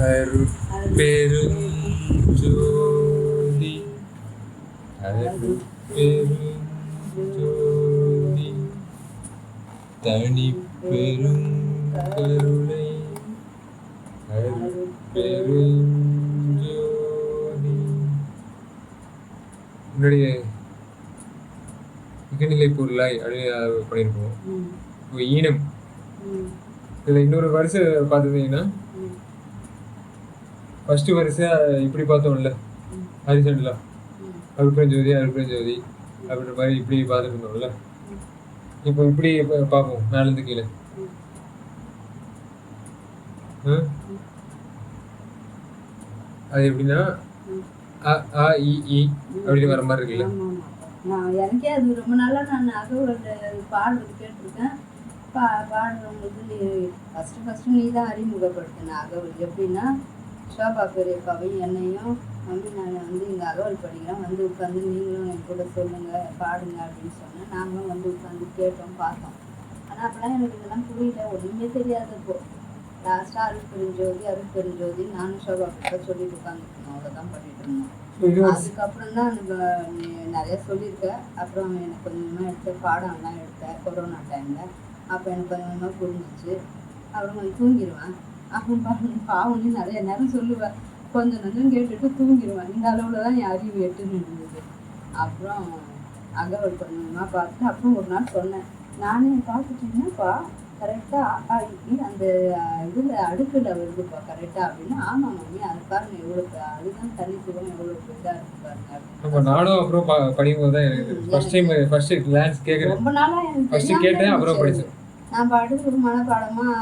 அருட்பெருஞ்சோதி அருட்பெருஞ்சோதி தனிப்பெரும் கருணை அருட்பெருஞ்சோதி. முன்னாடி மிகநிலை பொருளாய் அப்படின்னு பண்ணியிருப்போம். இப்போ ஈனம் இதில் இன்னொரு வருஷம் பார்த்துட்டீங்கன்னா ஃபர்ஸ்ட் வருஷம் இப்படி பார்த்தோம்ல ஹரிசன்ல அருட்பெருஞ்சோதி அருட்பெருஞ்சோதி அப்படின்ற மாதிரி இப்படி பார்த்துட்டு இருந்தோம்ல. இப்போ இப்படி பார்ப்போம் மேலேருந்து கீழே. அது எப்படின்னா அ ஆ இ ஈ அப்படின்னு வர மாதிரி இருக்குல்ல. நான் எனக்கே அது ரொம்ப நாளாக நான் அகவல் பாடுறது கேட்டிருக்கேன். பாடுறவங்களுக்கு ஃபஸ்ட்டு நீ தான் அறிமுகப்படுத்தின அகவல். எப்படின்னா ஷோபா பெரியப்பாவையும் என்னையும் வந்து நான் வந்து இங்கே அகவல் படிக்கிறேன், வந்து உட்காந்து நீங்களும் என் கூட சொல்லுங்கள் பாடுங்க அப்படின்னு சொன்னேன். நாங்களும் வந்து உட்காந்து கேட்டோம் பார்த்தோம். ஆனால் அப்போலாம் எனக்கு இதெல்லாம் புரியல, ஒன்றுமே தெரியாதப்போ. லாஸ்ட்டாக அருட்பெருஞ்சோதி நானும் ஷோபா பெரியப்பா சொல்லிட்டு உட்காந்துருக்கோம், அவ்வளோதான் பண்ணிட்டு இருந்தோம். அதுக்கப்புறம் தான் நீ நிறைய சொல்லியிருக்க. அப்புறம் எனக்கு கொஞ்சமாக எடுத்த பாடம்லாம் எடுத்தேன் கொரோனா டைமில். அப்போ எனக்கு கொஞ்சமாக புரிஞ்சிச்சு. அப்புறம் கொஞ்சம் தூங்கிடுவேன். அப்புறம் பாவம்னு நிறைய நேரம் சொல்லுவேன், கொஞ்சம் கொஞ்சம் கேட்டுட்டு தூங்கிடுவேன். இந்த அளவில் தான் என் அறிவு எட்டுன்னு இருந்தது. அப்புறம் அகவல் கொஞ்சமாக பார்த்துட்டு அப்புறம் ஒரு நாள் சொன்னேன், நானே பார்த்துட்டீங்கன்னாப்பா கரெக்டாக அந்த இதில் அடுக்கில் வருதுப்பா கரெக்டாக அப்படின்னு. ஆமாம் மம்மி அது பாருங்க எவ்வளோ அதுதான் தனித்துவம் எவ்வளோ இதாக இருக்கு பாருங்க அப்படின்னு. நானும் அப்புறம் படிக்கும்போது தான் எனக்கு ஃபர்ஸ்ட் கிளான்ஸ் கேட்குறேன். ரொம்ப நாளாக எனக்கு ஃபர்ஸ்ட் கேட்டேன், அப்புறம் படித்தேன். நான் பாட்டுக்கு ஒரு மனப்பாடமாக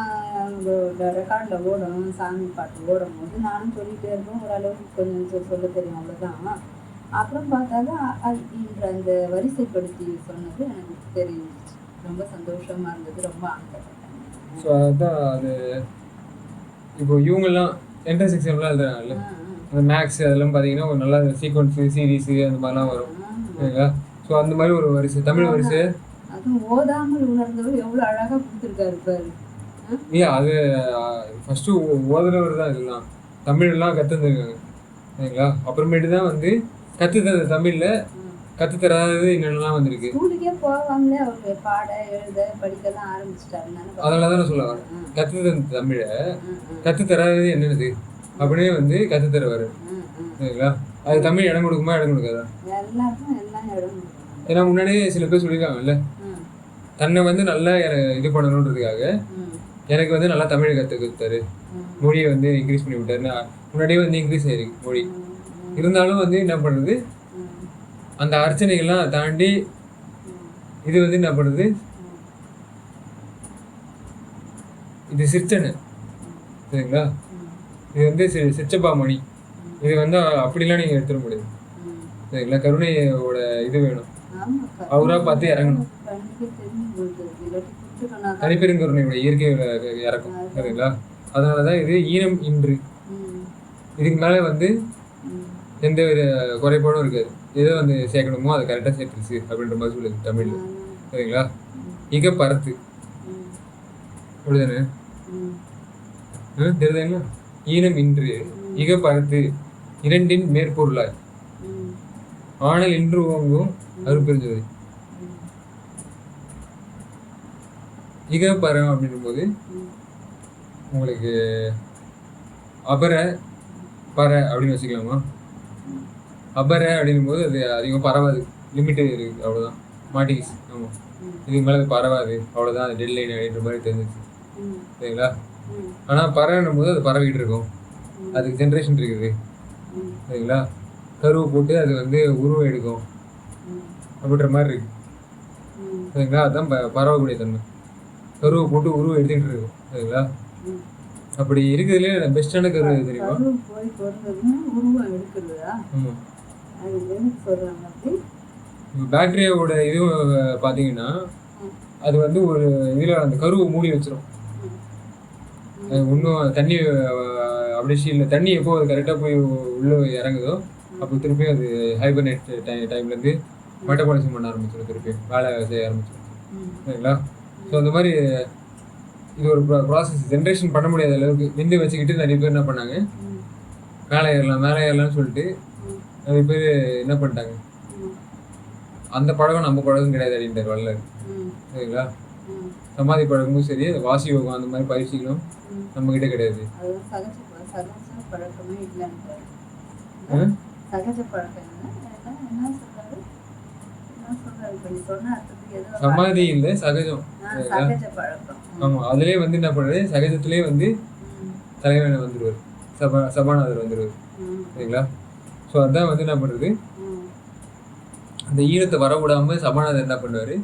ரெக்கார்டில் ஓடணும், சாமி பாட்டு ஓடும் போது நானும் சொல்லிகிட்டே இருப்பேன். ஓரளவுக்கு கொஞ்சம் சொல்ல தெரியும், அவ்வளோதான். அப்புறம் பார்த்தாதான் அந்த வரிசைப்படுத்தி சொன்னது எனக்கு தெரிஞ்சிச்சு. ரொம்ப சந்தோஷமாக இருந்தது, ரொம்ப ஆனந்தப்பட்டேன். ஸோ அதுதான் அது. இப்போ இவங்கெல்லாம் என்ட்ரன்ஸ் எக்ஸாம்லாம் எழுதுறாங்கல்ல, அந்த மேக்ஸ் அதெல்லாம் பார்த்தீங்கன்னா ஒரு நல்ல சீக்வன்ஸு சீரீஸு அந்த மாதிரிலாம் வரும் இல்லைங்களா. ஸோ அந்த மாதிரி ஒரு வரிசை தமிழ் வரிசை அதுவும் ஓதாமல் உணர்ந்தவர் எவ்வளோ அழகாக கொடுத்துருக்காரு பாரு. இல்லையா, அது ஃபஸ்ட்டு ஓதுறவர் தான் இதெல்லாம் தமிழ்லாம் கற்றுந்துருக்காங்க சரிங்களா. அப்புறமேட்டு தான் வந்து கற்றுத்தர தமிழில் கற்றுத்தராதது என்னென்னலாம் வந்திருக்கு. ஸ்கூலுக்கே போகாமலே அவருக்கு பாட எழுத படிக்கலாம் ஆரம்பிச்சிட்டாரு. அதனால தான் நான் சொல்ல வரேன், கற்றுத்தர தமிழை கற்றுத்தராதது என்னென்னது அப்படியே வந்து கற்றுத்தரவார் சரிங்களா. அது தமிழ் இடம் கொடுக்குமா இடம் கொடுக்காதா? எல்லாருக்கும் எல்லாம் இடம். ஏன்னா முன்னாடியே சில பேர் சொல்லியிருக்காங்கல்ல, தன்னை வந்து நல்லா இது பண்ணணுன்றதுக்காக எனக்கு வந்து நல்லா தமிழ் கற்றுக் கொடுத்தாரு, மொழியை வந்து இன்க்ரீஸ் பண்ணி விட்டாருன்னா. முன்னாடியே வந்து இன்க்ரீஸ் ஆயிருக்கு மொழி, இருந்தாலும் வந்து என்ன பண்ணுறது, அந்த அர்ச்சனைகள்லாம் தாண்டி இது வந்து என்ன பண்ணுறது, இது சிற்சனை சரிங்களா. இது வந்து சிற்றப்பா மணி, இது வந்து அப்படிலாம் நீங்கள் எடுத்துட முடியாது சரிங்களா. கருணையோட இது வேணும், அவராக பார்த்து இறங்கணும். தனிப்பெருங்கருணையோட இயற்கை இறக்கும் சரிங்களா. அதனால தான் இது ஈனம் இன்று. இதுக்கு மேலே வந்து எந்த ஒரு குறைபாடும் இருக்காது. எதோ வந்து சேர்க்கணுமோ அதை கரெக்டாக சேர்த்துருச்சு அப்படின்ற மாதிரி சொல்லுது தமிழில் சரிங்களா. இக பரத்து அப்படிதானே தெரியுதுங்களா. ஈனம் இன்று இக பரத்து இரண்டின் மேற்பொருளாய் ஆனல் இன்று ஓங்கும் அருட்பெருஞ்சோதி. இக பரம் அப்படின்னும் போது உங்களுக்கு அபர பர அப்படின்னு வச்சுக்கலாமா. அபர அப்படின்னும் போது அது அதிகம் பரவாது, லிமிட்டு இருக்குது அவ்வளோதான், மாட்டிக்கிச்சு. ஆமாம், இதுக்கு மேலே அது பரவாது அவ்வளோதான், அது டெட்லைன் அப்படின்ற மாதிரி தெரிஞ்சிச்சு சரிங்களா. ஆனால் பறவைன்னும் போது அது பரவிட்டு இருக்கும், அதுக்கு ஜென்ரேஷன் இருக்குது சரிங்களா. கருவை போட்டு அது வந்து உருவம் எடுக்கும் அப்படின்ற மாதிரி இருக்கு சரிங்களா. அதுதான் பரவக்கூடிய தன்மை, கருவை போட்டு உருவம் எடுத்துக்கிட்டு இருக்கும் சரிங்களா. அப்படி இருக்கிறதுலே பெஸ்டான கரு தெரியுமா. இப்போ பேக்டீரியாவோட இதுவும் பார்த்தீங்கன்னா அது வந்து ஒரு இதில் அந்த கருவை மூடி வச்சிரும். இன்னும் தண்ணி அப்படியே ஷீல்ல தண்ணி எப்போ அது கரெக்டாக போய் உள்ளே இறங்குதோ அப்போ திருப்பியும் அது ஹைபர்நெட் டைம்லேருந்து மெட்டபாலிசம் பண்ண ஆரம்பிச்சிடும், திருப்பியும் வேலை செய்ய ஆரம்பிச்சிடும் சரிங்களா. ஸோ அந்த மாதிரி இது ஒரு ப்ராசஸ், ஜென்ரேஷன் பண்ண முடியாத அளவுக்கு விந்து வச்சுக்கிட்டு நிறைய பேர் என்ன பண்ணாங்க, மேலே ஏறலாம்னு சொல்லிட்டு நிறைய பேர் என்ன பண்ணிட்டாங்க, அந்த பழக்கம் நம்ம பழக்கம் கிடையாது அப்படின்றார் வள்ளலார். சரிங்களா? சமாதி பழக்கமும் சரி, வாசி யோகம் அந்த மாதிரி பயிற்சிகளும் நம்ம கிட்ட கிடையாது. சமாதி இல்ல, சகஜம். ஆமா, அதுலயே வந்து என்ன பண்றது, சகஜத்திலேயே வந்து தலைவனை வந்துடுவார், சபாநாதர் வந்துடுவார். சரிங்களா? ஸோ அதான் வந்து என்ன பண்றது, அந்த ஈரத்தை வரவிடாம சபாநாதர் என்ன பண்ணுவாரு,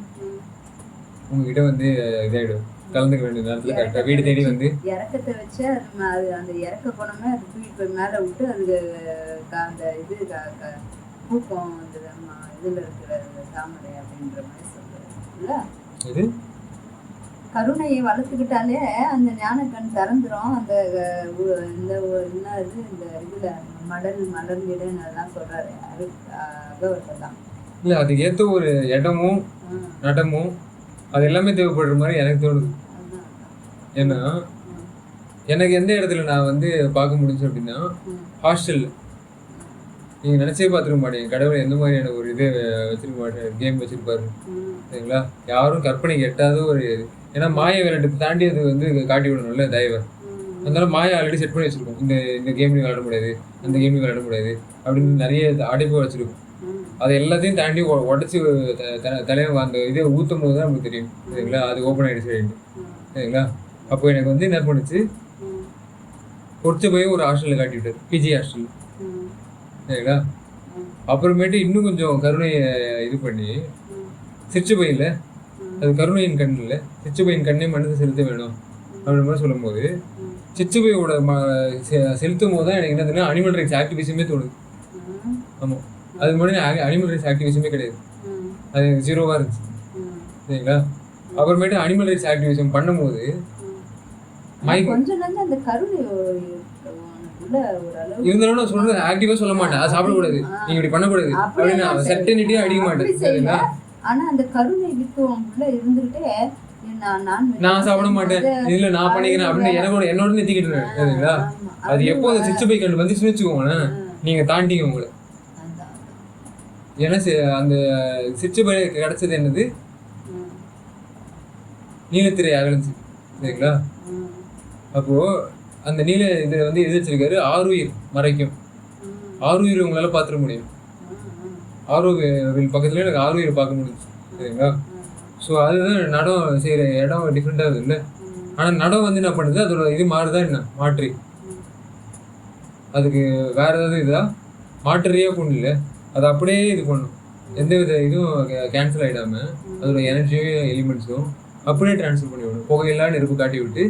உங்ககிட்ட வந்து இதாயிடும், கலந்துக்க வேண்டிய நேரத்துல கரெக்டா வீடு தேடி வந்து இறக்கத்தை வச்சு அது அந்த இறக்க போனோமே அது தூக்கிட்டு போய் மேலே விட்டு அதுக்கு அந்த இது பூக்கம் அந்த இதுல இருக்கிற தாமரை அப்படின்ற மாதிரி சொல்றாருல்ல. இது கருணையை வளர்த்துக்கிட்டாலே அந்த ஞானக்கண் திறந்துரும். அந்த இந்த என்ன இது இந்த இதுல மலர்ந்திடன்னு அதெல்லாம் சொல்றாரு அகவர்கள் தான். இல்ல, அதுக்கு ஏற்ற ஒரு இடமும் நடமும் அது எல்லாமே தேவைப்படுற மாதிரி எனக்கு தோணுது. ஏன்னா எனக்கு எந்த இடத்துல நான் வந்து பார்க்க முடிஞ்சு அப்படின்னா, ஹாஸ்டல். நீங்க நினைச்சே பார்த்துருக்க மாட்டீங்க கடவுள் எந்த மாதிரியான ஒரு இது வச்சிருக்க மாட்டேன், கேம் வச்சிருப்பாரு. சரிங்களா? யாரும் கற்பனைக்கு எட்டாத ஒரு, ஏன்னா மாய விளையாட்டு தாண்டி அது வந்து காட்டி விடணும்ல தயவை. அதனால மாயா ஆல்ரெடி செட் பண்ணி வச்சிருக்கோம், இந்த கேம்லையும் விளையாட முடியாது, அந்த கேம்லையும் விளையாட முடியாது அப்படின்னு நிறைய அடைப்பு வச்சிருக்கோம். அதை எல்லாத்தையும் தாண்டி உடச்சி தலைவன் அந்த இதை ஊற்றும் போது தான் நமக்கு தெரியும். சரிங்களா? அது ஓப்பன் ஆகிடுச்சு அப்படின்ட்டு. சரிங்களா? அப்போ எனக்கு வந்து என்ன பண்ணுச்சு, பொறிச்ச போய் ஒரு ஹாஸ்டலில் காட்டி விட்டார், பிஜி ஹாஸ்டல். சரிங்களா? அப்புறமேட்டு இன்னும் கொஞ்சம் கருணையை இது பண்ணி, சிரிச்சு பையில அது கருணையின் கண் இல்லை, சிரிச்சு பையின் கண்ணே மனசு செலுத்த வேணும் அப்படின்ற மாதிரி சொல்லும் போது, சிச்சு பையோட செலுத்தும் போது தான் எனக்கு என்ன தெரியும், அனிமல் ரைட்ஸ் ஆக்டிவிசமே தோணுது. ஆமாம், அதுக்கு முன்னாடி அனிமல் ரைட்ஸ் ஆக்டிவிசமே கிடையாது, அது ஜீரோவாக இருந்துச்சு. சரிங்களா? அப்புறமேட்டு அனிமல் ரைட்ஸ் ஆக்டிவிசம் பண்ணும்போது இருந்தாலும் நான் சொல்றது ஆக்டிவா சொல்ல மாட்டேன், அது சாப்பிடக்கூடாது, நீங்க இப்படி பண்ணக்கூடாது அப்படின்னு சர்டனிட்டியா அடிக்க மாட்டேன். சரிங்களா? ஆனா அந்த கருணை வித்துவம் உள்ள இருந்துகிட்டே நான் சாப்பிட மாட்டேன், இதுல நான் பண்ணிக்கிறேன் அப்படின்னு என்னோட நிறுத்திக்கிட்டு. சரிங்களா? அது எப்போ அந்த சிச்சு பை கண்டு வந்து வச்சுக்கோங்களேன், நீங்க தாண்டிங்க உங்களை. ஏன்னா அந்த சிச்சு பை கிடைச்சது என்னது, நீலத்திரை அகலச்சு. சரிங்களா? அப்போ அந்த நீல இதில் வந்து எது வச்சிருக்காரு, ஆறுயிர் மறைக்கும். ஆறுயிர் உங்களால பார்த்துட முடியும், ஆறுவில் பக்கத்துல எனக்கு ஆறுயிரை பார்க்க முடியும். சரிங்களா? ஸோ அதுதான் நடம் செய்கிற இடம் டிஃப்ரெண்டாக இருக்குது இல்லை. ஆனால் நடம் வந்து என்ன பண்ணுது, அதோட இது மாறுதான், என்ன மாற்றி அதுக்கு வேற ஏதாவது இதா மாற்றுறியா பொண்ணு இல்லை, அது அப்படியே இது பண்ணும், எந்த வித இதுவும் கேன்சல் ஆகிடாமல் அதோட எனர்ஜியும் எலிமெண்ட்ஸும் அப்படியே ட்ரான்ஸ்ஃபர் பண்ணி விடும். புகையெல்லாம் நெருப்பு காட்டி விட்டு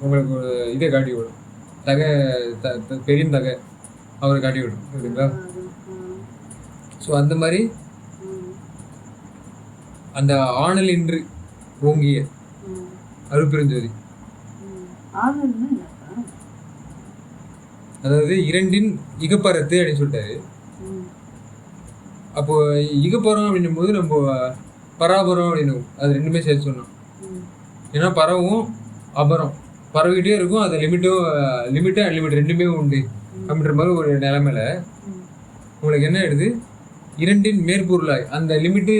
உங்களுக்கு இதை காட்டி விடும், பெரிய அவரை காட்டி விடும். சரிங்களா? ஸோ அந்த மாதிரி அந்த ஆணல் இன்று ஓங்கிய அருப்பெருஞ்சோதி, அதாவது இரண்டின் இகப்பரத்து அப்படின்னு சொல்லிட்டாரு. அப்போ இகப்பரம் அப்படின்னும் போது நம்ம பராபரம் அப்படின்னு அது ரெண்டுமே சேர்த்து சொன்னோம். ஏன்னா பரவும் அபரம் பரவிக்கிட்டே இருக்கும், அது லிமிட்டு அன்லிமிட் ரெண்டுமே உண்டு அப்படின்ற மாதிரி ஒரு நிலைமையில உங்களுக்கு என்ன ஆயிடுது, இரண்டின் மேற்பொருளாய் அந்த லிமிட்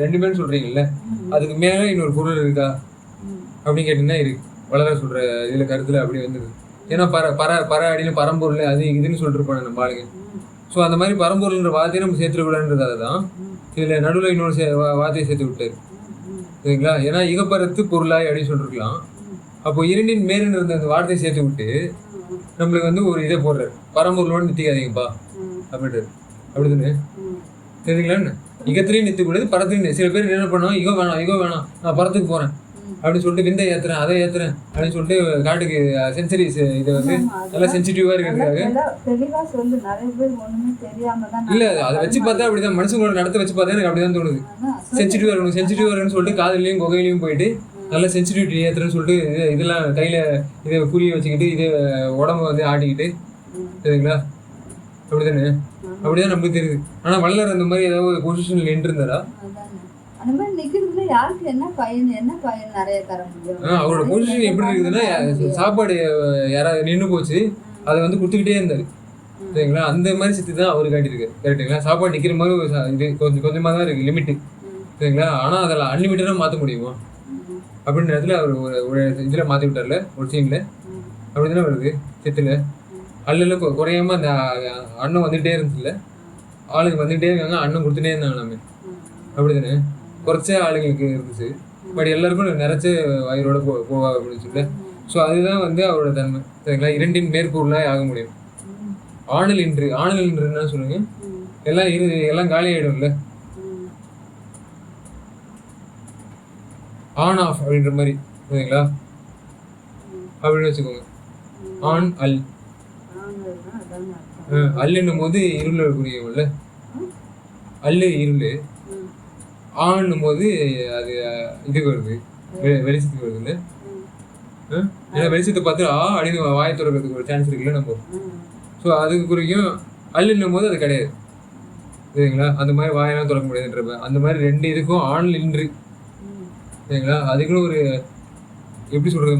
ரெண்டுமே சொல்றீங்கல்ல, அதுக்கு மேல இன்னொரு பொருள் இருக்கா அப்படின்னு கேட்டீங்கன்னா இருக்கு. வள்ளலார் சொல்ற இதுல கருத்துல அப்படி வந்துருது. ஏன்னா பர அப்படின்னு பரம்பொருள் அது இதுன்னு சொல்லிட்டு இருப்பாங்க நம்ம ஆளுங்க. ஸோ அந்த மாதிரி பரம்பொருள்ன்ற வார்த்தையை நம்ம சேர்த்துக்கூடாதுன்றதால தான் இதுல நடுவில் இன்னொரு வார்த்தையை சேர்த்து விட்டாரு. சரிங்களா? ஏன்னா இகப்பரத்து பொருளாய் அப்படின்னு சொல்லிருக்கலாம். அப்போ இரண்டின் மேலுன்னு இருந்த அந்த வார்த்தையை சேர்த்து விட்டு நம்மளுக்கு வந்து ஒரு இதை போடுறாரு, பரம்பொருளோடு நித்திக்காதீங்கப்பா அப்படின்றாரு. அப்படிதானே? தெரியுங்களா? இகத்திலையும் நிறுத்தக்கூடாது, பரத்துலையும். சில பேர் என்ன பண்ணுவோம், இகோ வேணாம் நான் பரத்துக்கு போறேன் அப்படின்னு சொல்லிட்டு விந்தை ஏத்துறேன் அதை ஏத்துறேன் அப்படின்னு சொல்லிட்டு காட்டுக்கு சென்சரிஸ் இதை வந்து நல்லா சென்சிட்டிவா இருக்கிறதுக்காக இல்ல அதை வச்சு பார்த்தா அப்படிதான் மனுஷங்களோட நடத்த வச்சு பார்த்தா எனக்கு அப்படிதான் தோணுது. சென்சிட்டிவா இருக்கணும்னு சொல்லிட்டு காதலையும் குகையிலையும் போயிட்டு நல்லா சென்சிட்டிவிட்டி ஏத்துறேன்னு சொல்லிட்டு இதெல்லாம் கையில இதை குறிய வச்சுக்கிட்டு இதை உடம்பு வந்து ஆட்டிக்கிட்டு. சரிங்களா? அப்படிதானே? அப்படிதான் நமக்கு தெரியுது. ஆனா வள்ளலார் அந்த மாதிரி ஏதாவது ஒரு பொசிஷன்ல நின்று இருந்தாரா? அதுல யாருக்கு என்ன பயன் நிறைய தர முடியும்? அவரோட பொசிஷன் எப்படி இருக்குதுன்னா, சாப்பாடு யாராவது நின்று போச்சு அதை வந்து கொடுத்துக்கிட்டே இருந்தாரு சரிங்களா. அந்த மாதிரி சித்து தான் அவரு காட்டியிருக்காரு கரெக்டுங்களா. சாப்பாடு நிற்கிற மாதிரி ஒரு இது கொஞ்சம் கொஞ்சமாக தான் இருக்கு லிமிட்டு சரிங்களா. ஆனால் அதில் அன்லிமிட்டடாக மாற்ற முடியுமா அப்படின்ற இடத்துல அவர் ஒரு இதில் மாற்றி விட்டார்ல ஒரு சீனில். அப்படி தானே வருது சித்துல. அல்ல குறையாம அந்த அண்ணன் வந்துகிட்டே இருந்துச்சுல்ல, ஆளுங்க வந்துகிட்டே இருக்காங்க, அண்ணன் கொடுத்துட்டே இருந்தாங்க நம்ம. அப்படி தானே குறைச்ச ஆளுங்களுக்கு இருந்துச்சு, பட் எல்லாருக்கும் நிறைச்ச வயிறோட போவா அப்படின்னு சொல்லி. ஸோ அதுதான் வந்து அவரோட தன்மை சரிங்களா. இரண்டின் மேற்கூறலாக ஆக முடியும். ஆணல் இன்று என்ன சொல்லுங்க, எல்லாம் காலி ஆயிடும்ல, ஆன் ஆஃப் அப்படின்ற மாதிரி சரிங்களா. அப்படின்னு வச்சுக்கோங்க. ஆன் அல் அல்லுன்னும் போது இருள் இருக்கக்கூடியவங்கல்ல, அல்லு இருள். ஆண்ணும் போது அது இதுக்கு வருது, வெளிச்சத்துக்கு வருது இல்லை. ஏன்னா வெளிச்சத்தை பார்த்து அப்படின்னு வாயை திறக்கிறதுக்கு ஒரு சான்ஸ் இருக்குல்ல நம்ம. ஸோ அதுக்கு குறிக்கும். அல்லுன்னும் போது அது கிடையாது சரிங்களா. அந்த மாதிரி வாயெல்லாம் திறக்க முடியாதுன்றப்ப அந்த மாதிரி ரெண்டு இதுக்கும் ஆண் இன்று சரிங்களா. அதுக்குன்னு ஒரு எப்படி சொல்றது,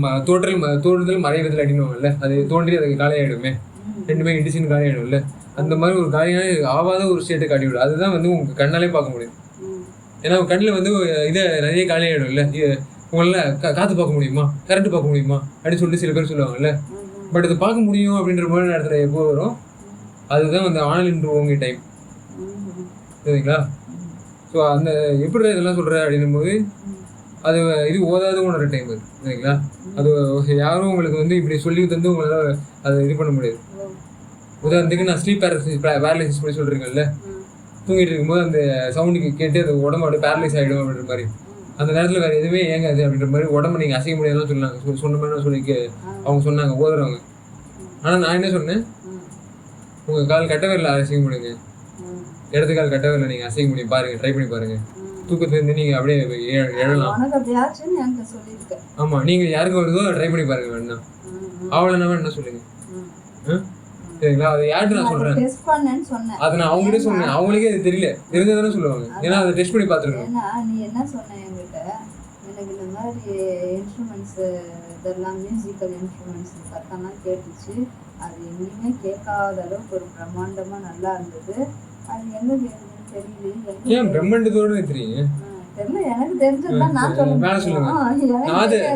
தோற்றுதல் மறைவதில் அடினுவாங்கல்ல, அது தோன்றி அதுக்கு காலியாயிடுமே, ரெண்டுமே இண்டிசின் காலியாயிடும்ல. அந்த மாதிரி ஒரு காலியான ஆகாத ஒரு ஸ்டேட்டை காட்டி விடும். அதுதான் வந்து உங்க கண்ணாலே பார்க்க முடியும். ஏன்னா கண்ணில் வந்து இதை நிறைய காலியாயிடும் இல்லை. உங்களால் காற்று பார்க்க முடியுமா, கரண்ட் பார்க்க முடியுமா அப்படின்னு சொல்லிட்டு சில பேர் சொல்லுவாங்கல்ல. பட் அது பார்க்க முடியும் அப்படின்ற மாதிரி இடத்துல எப்போ வரும், அதுதான் வந்து ஆனல் இன்று ஓங்கி டைம் சரிங்களா. ஸோ அந்த எப்படி இதெல்லாம் சொல்கிற அப்படின்னும் போது அது இது ஓதாத உணர டைம் அது சரிங்களா. அது யாரும் உங்களுக்கு வந்து இப்படி சொல்லி தந்து உங்களால் அதை இது பண்ண முடியாது. உதாரணத்துக்கு நான் ஸ்லீப் பேரலைசிஸ் பண்ணி சொல்கிறீங்கல்ல, தூங்கிட்டு இருக்கும்போது அந்த சவுண்டுக்கு கேட்டு அது உடம்பு அப்படியே பேரலைஸ் ஆகிடும் அப்படின்ற மாதிரி. அந்த நேரத்தில் வேறு எதுவுமே ஏங்காது அப்படின்ற மாதிரி உடம்பு நீங்கள் அசைக்க முடியாதுன்னு சொன்னாங்க. சொன்ன மாதிரி நான் சொல்லி அவங்க சொன்னாங்க ஓதுறவங்க. ஆனால் நான் என்ன சொன்னேன், உங்கள் கால் கட்டவில்லை அசைக்க முடியுங்க, இடது கால் கட்டவில்லை நீங்கள் அசைக்க முடியும், பாருங்க, ட்ரை பண்ணி பாருங்க. தூக்கத்துலேருந்து நீங்கள் அப்படியே எழலாம். ஆமாம், நீங்கள் யாருக்கு வருதோ ட்ரை பண்ணி பாருங்க வேணா. அவ்வளோ என்ன சொல்லுங்க சரிங்களா. அதை யார்கிட்ட நான் சொல்றேன், அதை நான் அவங்ககிட்ட சொன்னேன், அவங்களுக்கே அது தெரியல, தெரிஞ்சதானே சொல்லுவாங்க. ஏன்னா அதை டெஸ்ட் பண்ணி பார்த்துருக்கோம். நீ என்ன சொன்ன என்கிட்ட, எனக்கு இந்த மாதிரி இன்ஸ்ட்ருமெண்ட்ஸ் இதெல்லாம் மியூசிக்கல் இன்ஸ்ட்ருமெண்ட்ஸ் சத்தம்லாம் கேட்டுச்சு, அது எங்கேயுமே கேட்காத அளவுக்கு ஒரு பிரம்மாண்டமா நல்லா இருந்தது. அது எங்க கேட்குதுன்னு தெரியல. ஏன் பிரம்மாண்டத்தோட தெரியுங்க தெரியல, எனக்கு தெரிஞ்சதுதான் நான் சொல்லுவேன்.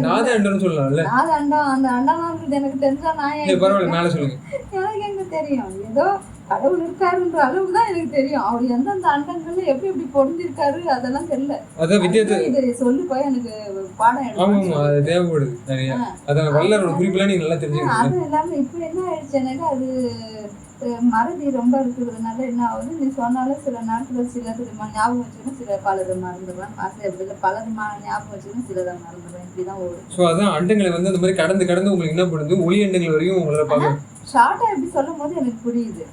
நாத அண்டம்னு சொல்லலாம்ல. நாத அண்டம், அந்த அண்டமான்றது எனக்கு தெரிஞ்சா நான் பரவாயில்ல மேல சொல்லுங்க. எனக்கு எங்க தெரியும், ஏதோ கடவுள் இருக்காருன்ற அளவுக்கு தான் எனக்கு தெரியும். அவர் எந்தெந்த அண்டங்கள்ல எப்படி எப்படி பொருந்திருக்காரு அதெல்லாம் தெரியல. அதான் வித்தியாசம். இது சொல்லி போய் எனக்கு பாடம் எடுக்கணும். அது தேவைப்படுது நிறைய. அதான் வல்லரோட குறிப்பெல்லாம் நீங்க நல்லா தெரிஞ்சுக்கணும். அது இல்லாம இப்ப என்ன ஆயிடுச்சு எனக்கு, அது மறதி ரொம்ப இருக்கிறதுனால என்ன ஆகுது, நீ சொன்னாலும் சில நாட்கள் சிலது ஞாபகம் வச்சுக்கணும், சில பலது மறந்துடுவேன். பலது ஞாபகம் வச்சுக்கணும், சிலதை மறந்துடுவேன். இப்படிதான் ஓடும். ஸோ அதான் அண்டங்களை வந்து அந்த மாதிரி கடந்து உங்களுக்கு என்ன பண்ணுது, ஒளி அண்டங்கள் வரைக்கும் உங்களால பார்க்க ஷார்ட்டா எப்படி சொல்லும் போது எனக்கு புரியுது.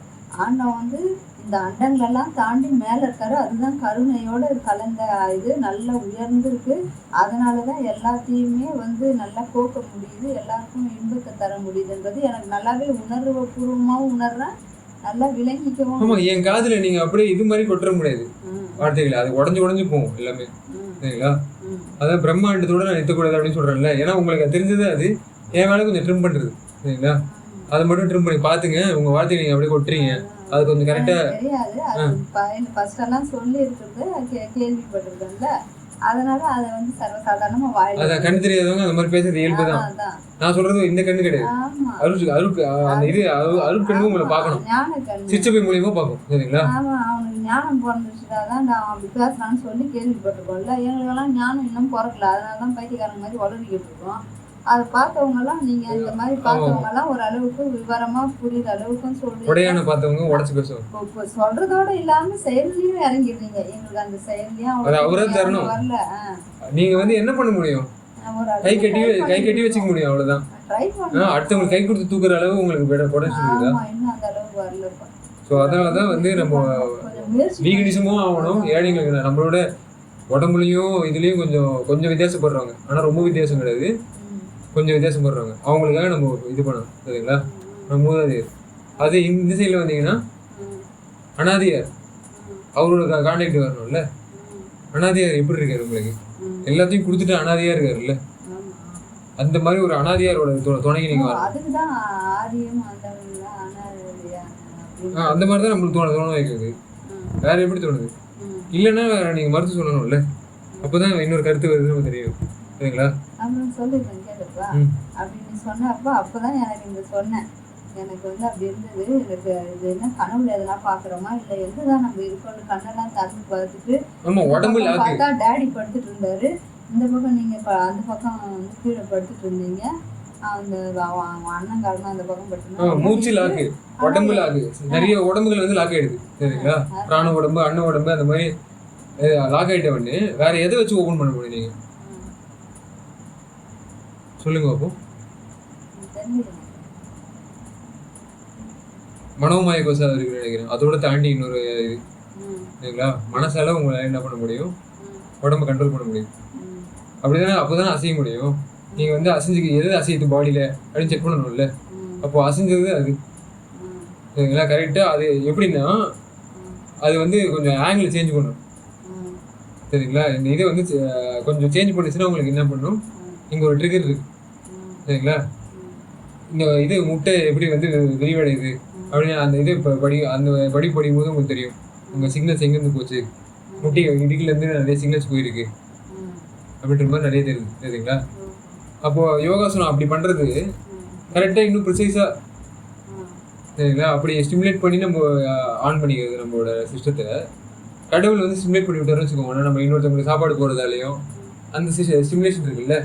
ஆண்டவன் வந்து இந்த அண்டங்களெல்லாம் தாண்டி மேல இருக்காரு, அதுதான் கருணையோட கலந்த இது நல்லா உயர்ந்திருக்கு. அதனாலதான் எல்லாத்தையுமே வந்து நல்லா போக்க முடியுது, எல்லாருக்கும் இன்பத்தை தர முடியுதுன்றது எனக்கு நல்லாவே உணர்வுபூர்வமாவும் உணர்றேன், நல்லா விளங்கிக்கவும். ஆமா, என் காதுல நீங்க அப்படியே இது மாதிரி கொட்டுற முடியாது வார்த்தைகளை, அது உடஞ்சு போகும் எல்லாமே சரிங்களா. அதான் பிரம்மாண்டத்தோட நான் நிறுத்தக்கூடாது அப்படின்னு சொல்றேன்ல. ஏன்னா உங்களுக்கு அது தெரிஞ்சது, அது என் வேலை கொஞ்சம் ட்ரிம் பண்றது சரிங்களா. அதை மட்டும் ட்ரிம் பண்ணி பாத்துங்க, உங்க வார்த்தையை நீங்க அப்படியே கொட்டுறீங்க, அது கொஞ்சம் கரெக்டா தெரியாது. அது ஃபர்ஸ்ட் எல்லாம் சொல்லி இருக்கிறது கேள்விப்பட்டிருக்கேன்ல, அதனால அதை வந்து சர்வசாதாரணமா வாயில அதான் கண்ணு தெரியாதவங்க அந்த மாதிரி பேசுறது இயல்பு தான். நான் சொல்றது இந்த கண்ணு கிடையாது, அருள் அந்த இது அருள் கண்ணு உங்களை பார்க்கணும், சிச்சபை மூலியமா பார்க்கும் சரிங்களா. ஆமா, அவனுக்கு ஞானம் பிறந்துச்சுதான் நான் அப்படி பேசலான்னு சொல்லி கேள்விப்பட்டிருக்கோம்ல. எங்களுக்கெல்லாம் ஞானம் இன்னும் பிறக்கல, அதனாலதான் பைத்தியக்காரங்க மாதிரி வளர்ந்துக்கிட்டு இருக்கோம். அதை பார்த்தவங்கலாம், நீங்க இந்த மாதிரி பார்த்தவங்கலாம் ஒரு அளவுக்கு விவரமா புரியுற அளவுக்கும் சொல்றீங்க. பார்த்தவங்க உடச்சு பேசுவாங்க, சொல்றதோட இல்லாம செயல்லையும் இறங்கிடுறீங்க. எங்களுக்கு அந்த செயல்லையும் வரல. நீங்க வந்து என்ன பண்ண முடியும், கை கட்டி வச்சுக்க முடியும், அவ்வளவுதான். அடுத்தவங்களுக்கு கை கொடுத்து தூக்குற அளவு உங்களுக்கு உடச்சு சொல்லுதா, இன்னும் அந்த அளவுக்கு வரல. ஸோ அதனாலதான் வந்து நம்ம வீகனிசமும் ஆகணும். ஏழைங்களுக்கு நம்மளோட உடம்புலையும் இதுலயும் கொஞ்சம் வித்தியாசப்படுறாங்க, ஆனா ரொம்ப வித்தியாசம் கிடையாது, கொஞ்சம் வித்தியாசப்படுறாங்க. அவங்களுக்காக நம்ம இது பண்ணணும் சரிங்களா. நம்ம மூதாதையர். அது இந்த சைடில் வந்தீங்கன்னா அனாதியார், அவரோட கான்டாக்ட் வரணும்ல. அனாதையார் எப்படி இருக்காரு உங்களுக்கு? ம். எல்லாத்தையும் கொடுத்துட்டு அனாதையா இருக்காருல்ல, ஆமா. அந்த மாதிரி ஒரு அனாதையாரோட துணைக்கு நீங்க வரணும். அதுக்குதான் ஆரியம் ஆண்டவன்லாம் அனாதையா அப்படின்னு. அந்த மாதிரி தான் நம்மளுக்கு தோண வைக்கிறது. ம். வேற எப்படி தோணுது? ம். இல்லைன்னா நீங்க மறுத்து சொல்லணும்ல, அப்பதான் இன்னொரு கருத்து வருது நமக்கு தெரியும். சரிங்களா? அப்படின்னு சொல்லிருக்கேன் கேட்டுப்பா அப்படின்னு சொன்னப்ப அப்பதான் எனக்கு இந்த சொன்னேன். எனக்கு வந்து அப்படி இருந்தது. எனக்கு இது என்ன கனவுல எதனா பாக்குறோமா இல்ல எங்கதான் நம்ம இருக்கோம்னு கண்ணெல்லாம் திறந்து பார்த்துட்டு ஆமா, உடம்பு லாக்கு. பார்த்தா டேடி படுத்துட்டு இருந்தாரு. இந்த பக்கம் நீங்க அந்த பக்கம் வந்து கீழே படுத்துட்டு இருந்தீங்க. அந்த அண்ணங்காரனும் அந்த பக்கம் படுத்துருந்தாங்க. மூச்சு லாக்கு, உடம்பு லாக்கு. நிறைய உடம்புகள் வந்து லாக் ஆயிடுது. சரிங்களா? பிராண உடம்பு, அண்ண உடம்பு, அந்த மாதிரி லாக் ஆயிட்ட உடனே வேற எதை வச்சு ஓபன் பண்ண முடியும் நீங்க? சொல்லுங்க அப்போ. மனோமய கோசா இருக்குன்னு நினைக்கிறேன். அதோட தாண்டி இன்னொரு இது சரிங்களா? மனசால உங்களால என்ன பண்ண முடியும்? உடம்ப கண்ட்ரோல் பண்ண முடியும். அப்படிதானே? அப்போதானே அசைய முடியும். நீங்க வந்து அசைஞ்சு எது அசையுது பாடியில அப்படின்னு செக் பண்ணணும்ல. அப்போ அசைஞ்சது அது சரிங்களா? கரெக்டா. அது எப்படின்னா அது வந்து கொஞ்சம் ஆங்கிள் சேஞ்ச் பண்ணும். சரிங்களா? இந்த இதை வந்து கொஞ்சம் சேஞ்ச் பண்ணிச்சுன்னா உங்களுக்கு என்ன பண்ணும்? இங்க ஒரு ட்ரிகர் இருக்கு. சரிங்களா? இந்த இது முட்டை எப்படி வந்து விரிவடையுது அப்படின்னு அந்த இது அந்த படி படிக்கும் போது உங்களுக்கு தெரியும் உங்க சிக்னல்ஸ் எங்கேருந்து போச்சு, முட்டை இடுக்கிலேருந்து நிறைய சிக்னல்ஸ் போயிருக்கு அப்படின்ற மாதிரி நிறைய தெரியுது. சரிங்களா? அப்போ யோகாசனம் அப்படி பண்றது கரெக்டாக இன்னும் ப்ரிசைஸா சரிங்களா? அப்படி ஸ்டிமுலேட் பண்ணி நம்ம ஆன் பண்ணிக்கிறது நம்மளோட சிஸ்டத்தை. கடவுள் வந்து ஸ்டிமுலேட் பண்ணி விட்டாருன்னு வச்சுக்கோங்க. நம்ம இன்னொருத்தவங்களுக்கு சாப்பாடு போகிறதாலையும் அந்த ஸ்டிமுலேஷன் இருக்குல்ல,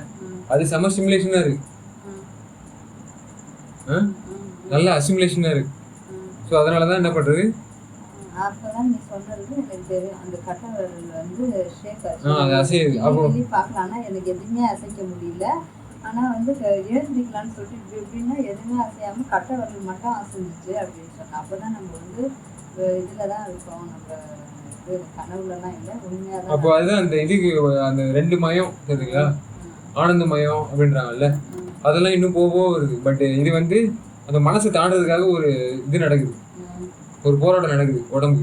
அது செம ஸ்டிமுலேஷனாக இருக்கு. நல்ல அசிமுலேஷனாக இருக்கு. ஸோ அதனால தான் என்ன பண்ணுறது, அப்பதான் நீ சொன்னது எனக்கு தெரியும். அந்த கட்டை விரல் வந்து ஷேக் அது அசையுது. அப்போ பார்க்கலாம்னா எனக்கு எதுவுமே அசைக்க முடியல. ஆனால் வந்து எழுந்திரிக்கலான்னு சொல்லிட்டு இப்படி எப்படின்னா எதுவுமே அசையாமல் கட்டை விரல் மட்டும் அசைஞ்சிச்சு அப்படின்னு சொன்னேன். அப்போ தான் நம்ம வந்து இதில் தான் இருக்கோம், நம்ம இது கனவுலலாம் இல்லை, உண்மையாக தான். அப்போ அதுதான் அந்த இதுக்கு அந்த 2 மயம் சரிங்களா? ஆனந்த மயம் அப்படின்றாங்கல்ல, அதெல்லாம் இன்னும் போக வருது. பட் இது வந்து அந்த மனசை தாண்டதுக்காக ஒரு இது நடக்குது, ஒரு போராட்டம் நடக்குது உடம்பு.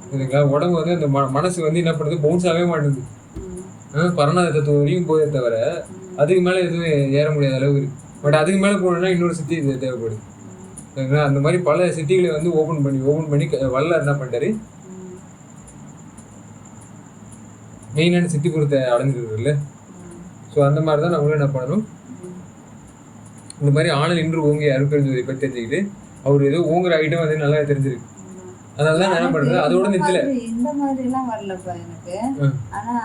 சரிங்களா? உடம்பு வந்து அந்த மனசு வந்து என்ன பண்ணுது, பவுன்ஸ் ஆகவே மாட்டுது. பரணாத தத்துவம் வரையும் போதே தவிர அதுக்கு மேலே எதுவும் ஏற முடியாத அளவு இருக்கு. பட் அதுக்கு மேலே போகணும்னா இன்னொரு சித்தி இது தேவைப்படுது. சரிங்களா? அந்த மாதிரி பல சித்திகளை வந்து ஓப்பன் பண்ணி வல்லார் என்ன பண்ணிட்டாரு, மெயினான சித்தி பொருத்தை அடைஞ்சிருக்குல்ல. ஸோ அந்த மாதிரி தான் நம்மளும் என்ன பண்ணணும், இந்த மாதிரி ஆனல் இன்று ஓங்கி அருப்பெருஞ்சோதியை பற்றி தெரிஞ்சுக்கிட்டு அவர் ஏதோ ஓங்குற ஐட்டம் வந்து நல்லா தெரிஞ்சிருக்கு. அதனால தான் என்ன பண்றது, அதோட நிறுத்தல. இந்த மாதிரி எல்லாம் வரலப்பா எனக்கு. ஆனா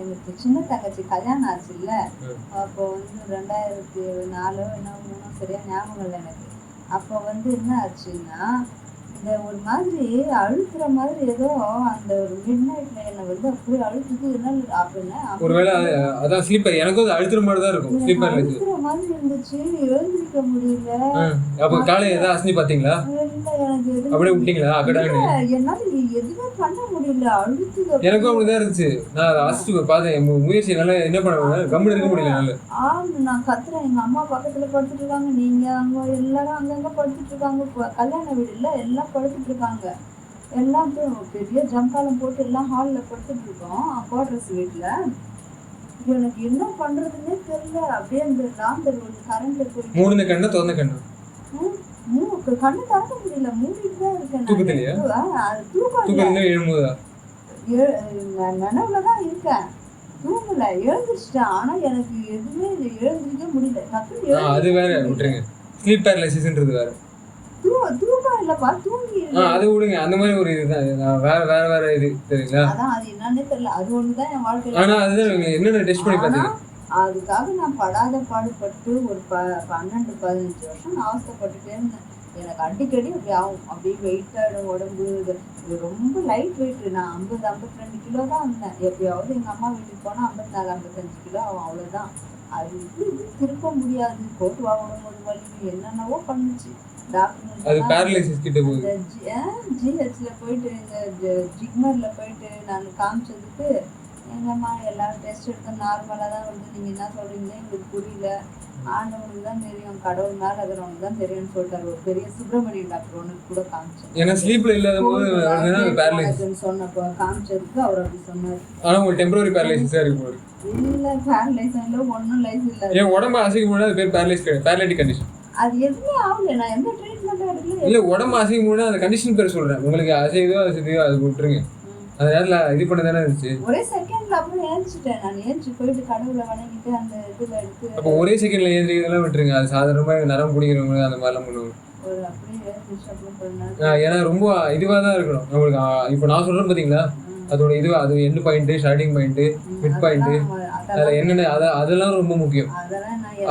எனக்கு சின்ன தங்கச்சி கல்யாணம் ஆச்சு இல்ல, அப்போ வந்து 2004 என்ன 3 சரியா ஞாபகம் இல்லை எனக்கு. அப்போ வந்து என்ன ஆச்சுன்னா இந்த ஒரு மாதிரி அழுத்துற மாதிரி ஏதோ அந்த ஒரு மிட் நைட்ல என்ன வந்து அப்படியே அழுத்துது. அப்படின்னா ஒருவேளை அதான் ஸ்லீப்பர், எனக்கும் அது அழுத்துற மாதிரி தான் இருக்கும். ஸ்லீப்பர் அழுத்துற மாதிரி இருந்துச்சு, எழுந்திருக்க முடியல. அப்போ காலையில ஏதாவது அசனி பாத்தீங்களா? அப்படியே விட்டீங்களா? என்னால எதுவுமே பண்ண முடியல, அழுத்துது. எனக்கும் அப்படிதான் இருந்துச்சு. நான் அசிச்சு பார்த்தேன், முயற்சி நல்லா என்ன பண்ண கம்முன்னு இருக்க முடியல. நான் கத்துறேன், எங்க அம்மா பக்கத்துல படுத்துட்டு இருக்காங்க, நீங்க அங்க எல்லாரும் அங்கங்க படுத்துட்டு இருக்காங்க, கல்யாண வீடு இல்ல எல்லாம் படுத்துட்டு இருக்காங்க. எல்லாம் பெரிய ஜம்காலம் போட்டு எல்லாம் ஹால்ல படுத்துட்டு இருக்கோம் குவார்டர்ஸ் வீட்டுல. எனக்கு என்ன பண்றதுன்னே தெரியல. அப்படியே அந்த லாந்தர் ஒரு கரண்ட் போய் மூணு கண்ணு திறந்த கண்ணு கண்ணு திறக்க முடியல, மூடிட்டு தான் இருக்கேன். தூக்கத்திலையா? தூக்கம் எழும்போதா? நினைவுலதான் இருக்கேன், தூங்கல, எழுந்திரிச்சிட்டேன். ஆனா எனக்கு எதுவுமே எழுந்திரிக்க முடியல. டக்குனு அது வேற விட்டுருங்க, ஸ்லீப் பேரலைசிஸ்ன்றது வேற. தூக்கம் இல்லப்பா, தூங்கி அது விடுங்க. அந்த மாதிரி ஒரு இதுதான், வேற வேற வேற இது சரிங்களா? அதான் அது என்னன்னே தெரியல. அது ஒண்ணுதான் என் வாழ்க்கையில. ஆனா அதுதான் என்னென்ன டெஸ்ட் பண்ணி பார்த்தீங்க? அதுக்காக நான் படாத பாடுபட்டு ஒரு 12-15 வருஷம் நான் அவஸ்தைப்பட்டுட்டே இருந்தேன். எனக்கு அடிக்கடி அப்படி ஆகும், அப்படியே வெயிட் ஆகிடும் உடம்பு. இது ரொம்ப லைட் வெயிட். நான் 50-52 கிலோ தான் இருந்தேன். எப்பயாவது எங்கள் அம்மா வீட்டுக்கு போனால் 54-55 கிலோ ஆகும், அவ்வளோதான். அது இப்படி திருப்ப முடியாது, போட்டு வாங்கணும் ஒரு வலி என்னென்னவோ பண்ணுச்சு. ஜிஹெச்ல போயிட்டு இந்த ஜிக்மர்ல போயிட்டு நான் காமிச்சதுக்கு எங்கம்மா எல்லாரும் டெஸ்ட் எடுத்தோம் நார்மலாக தான் வருது, நீங்கள் என்ன சொல்கிறீங்களே எங்களுக்கு புரியல ஆண்டவனுக்கு தான் தெரியும், கடவுள் மேல இருக்கிறவனுக்கு தான் தெரியும்னு சொல்லிட்டாரு. ஒரு பெரிய சுப்பிரமணியன் டாக்டர் ஒன்று கூட காமிச்சேன். ஏன்னா ஸ்லீப்ல இல்லாத போது பேரலைசிஸ் சொன்னப்போ காமிச்சதுக்கு அவர் அப்படி சொன்னார். ஆனா உங்களுக்கு டெம்பரரி பேரலைசிஸா இருக்கு போது. இல்ல பேரலைஸ் இல்லை, ஒன்றும் லைஃப் இல்லை. ஏன் உடம்பு அசைக்கும் போது அது பேர் பேரலைட்டிக் கண்டிஷன். அது எதுவுமே ஆகல, நான் எந்த ட்ரீட்மெண்ட்டும் எடுக்கல. இல்ல உடம்பு அசைக்கும் போது அந்த கண்டிஷன் பேர் சொல்றேன். உங்களுக்கு அசைதோ அசைதோ அது விட்டுருங்க. அந்த நேரத்தில் இது பண்ண தானே இருந்துச்சு. ஒரே செகண்ட்ல அப்புறம் ஏஞ்சிட்டேன். நான் ஏஞ்சி போயிட்டு கடவுளை வணங்கிட்டு அந்த இதுல எடுத்து. அப்போ ஒரே செகண்ட்ல ஏந்திரிக்கிறதெல்லாம் விட்டுருங்க. அது சாதாரணமாக நரம் பிடிக்கிறவங்க அந்த மாதிரிலாம் பண்ணுவாங்க. ஒரு அப்படியே ஏஞ்சி. ஏன்னா ரொம்ப இதுவாக தான் இருக்கணும் நம்மளுக்கு. இப்போ நான் சொல்றேன் பார்த்தீங்களா, அதோட இது அது end point, starting point, mid point, அதில் என்னென்ன அதெல்லாம் ரொம்ப முக்கியம்.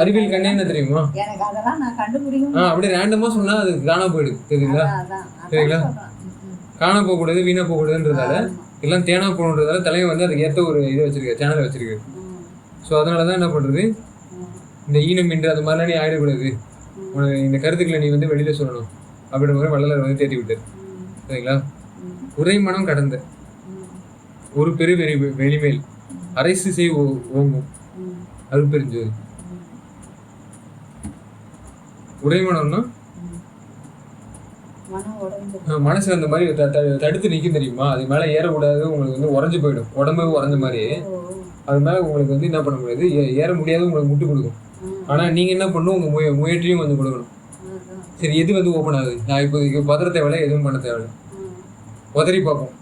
அறிவியல் கண்ணே என்ன தெரியுமா, எனக்கு அதெல்லாம் நான் கண்டுபிடிக்கும். அப்படியே ரேண்டமாக சொன்னால் அது காணாம போயிடுது. தெரியுங்களா? சரிங்களா? காண போகக்கூடாது, வீணா போகக்கூடாதுன்றதால எல்லாம் தேனா போகணுன்றதால தலையை வந்து அதுக்கு ஏற்ற ஒரு இதை வச்சிருக்காரு, சேனலை வச்சிருக்காரு. ஸோ அதனால தான் என்ன பண்ணுறது, இந்த ஈனம் இன்று அது மாதிரிலாம் நீ ஆகிடக்கூடாது, உனக்கு இந்த கருத்துக்களை நீ வந்து வெளியில் சொல்லணும் அப்படின்ற மாதிரி வள்ளலார் வந்து தேடி விட்டார். சரிங்களா? உரைமனம் கடந்த ஒரு பெரு வெளிமேல் அரசு செய் ஓங்கும் அருட்பெருஞ்சோதி. உரைமனம்னா மனசு அந்த மாதிரி தடுத்து நிற்கும் தெரியுமா, அது மேலே ஏறக்கூடாது, உங்களுக்கு வந்து உறைஞ்சு போயிடும், உடம்பு உறைஞ்ச மாதிரி. அது மேலே உங்களுக்கு வந்து என்ன பண்ண முடியாது, ஏற முடியாது, உங்களுக்கு முட்டு கொடுக்கும். ஆனால் நீங்கள் என்ன பண்ணணும், உங்கள் முயற்சியும் வந்து கொடுக்கணும். சரி, எது வந்து ஓப்பன் ஆகுது, நான் இப்போ பதற தேவையில்ல, எதுவும் பண்ண தேவையில்லை, உதறி பார்ப்போம்.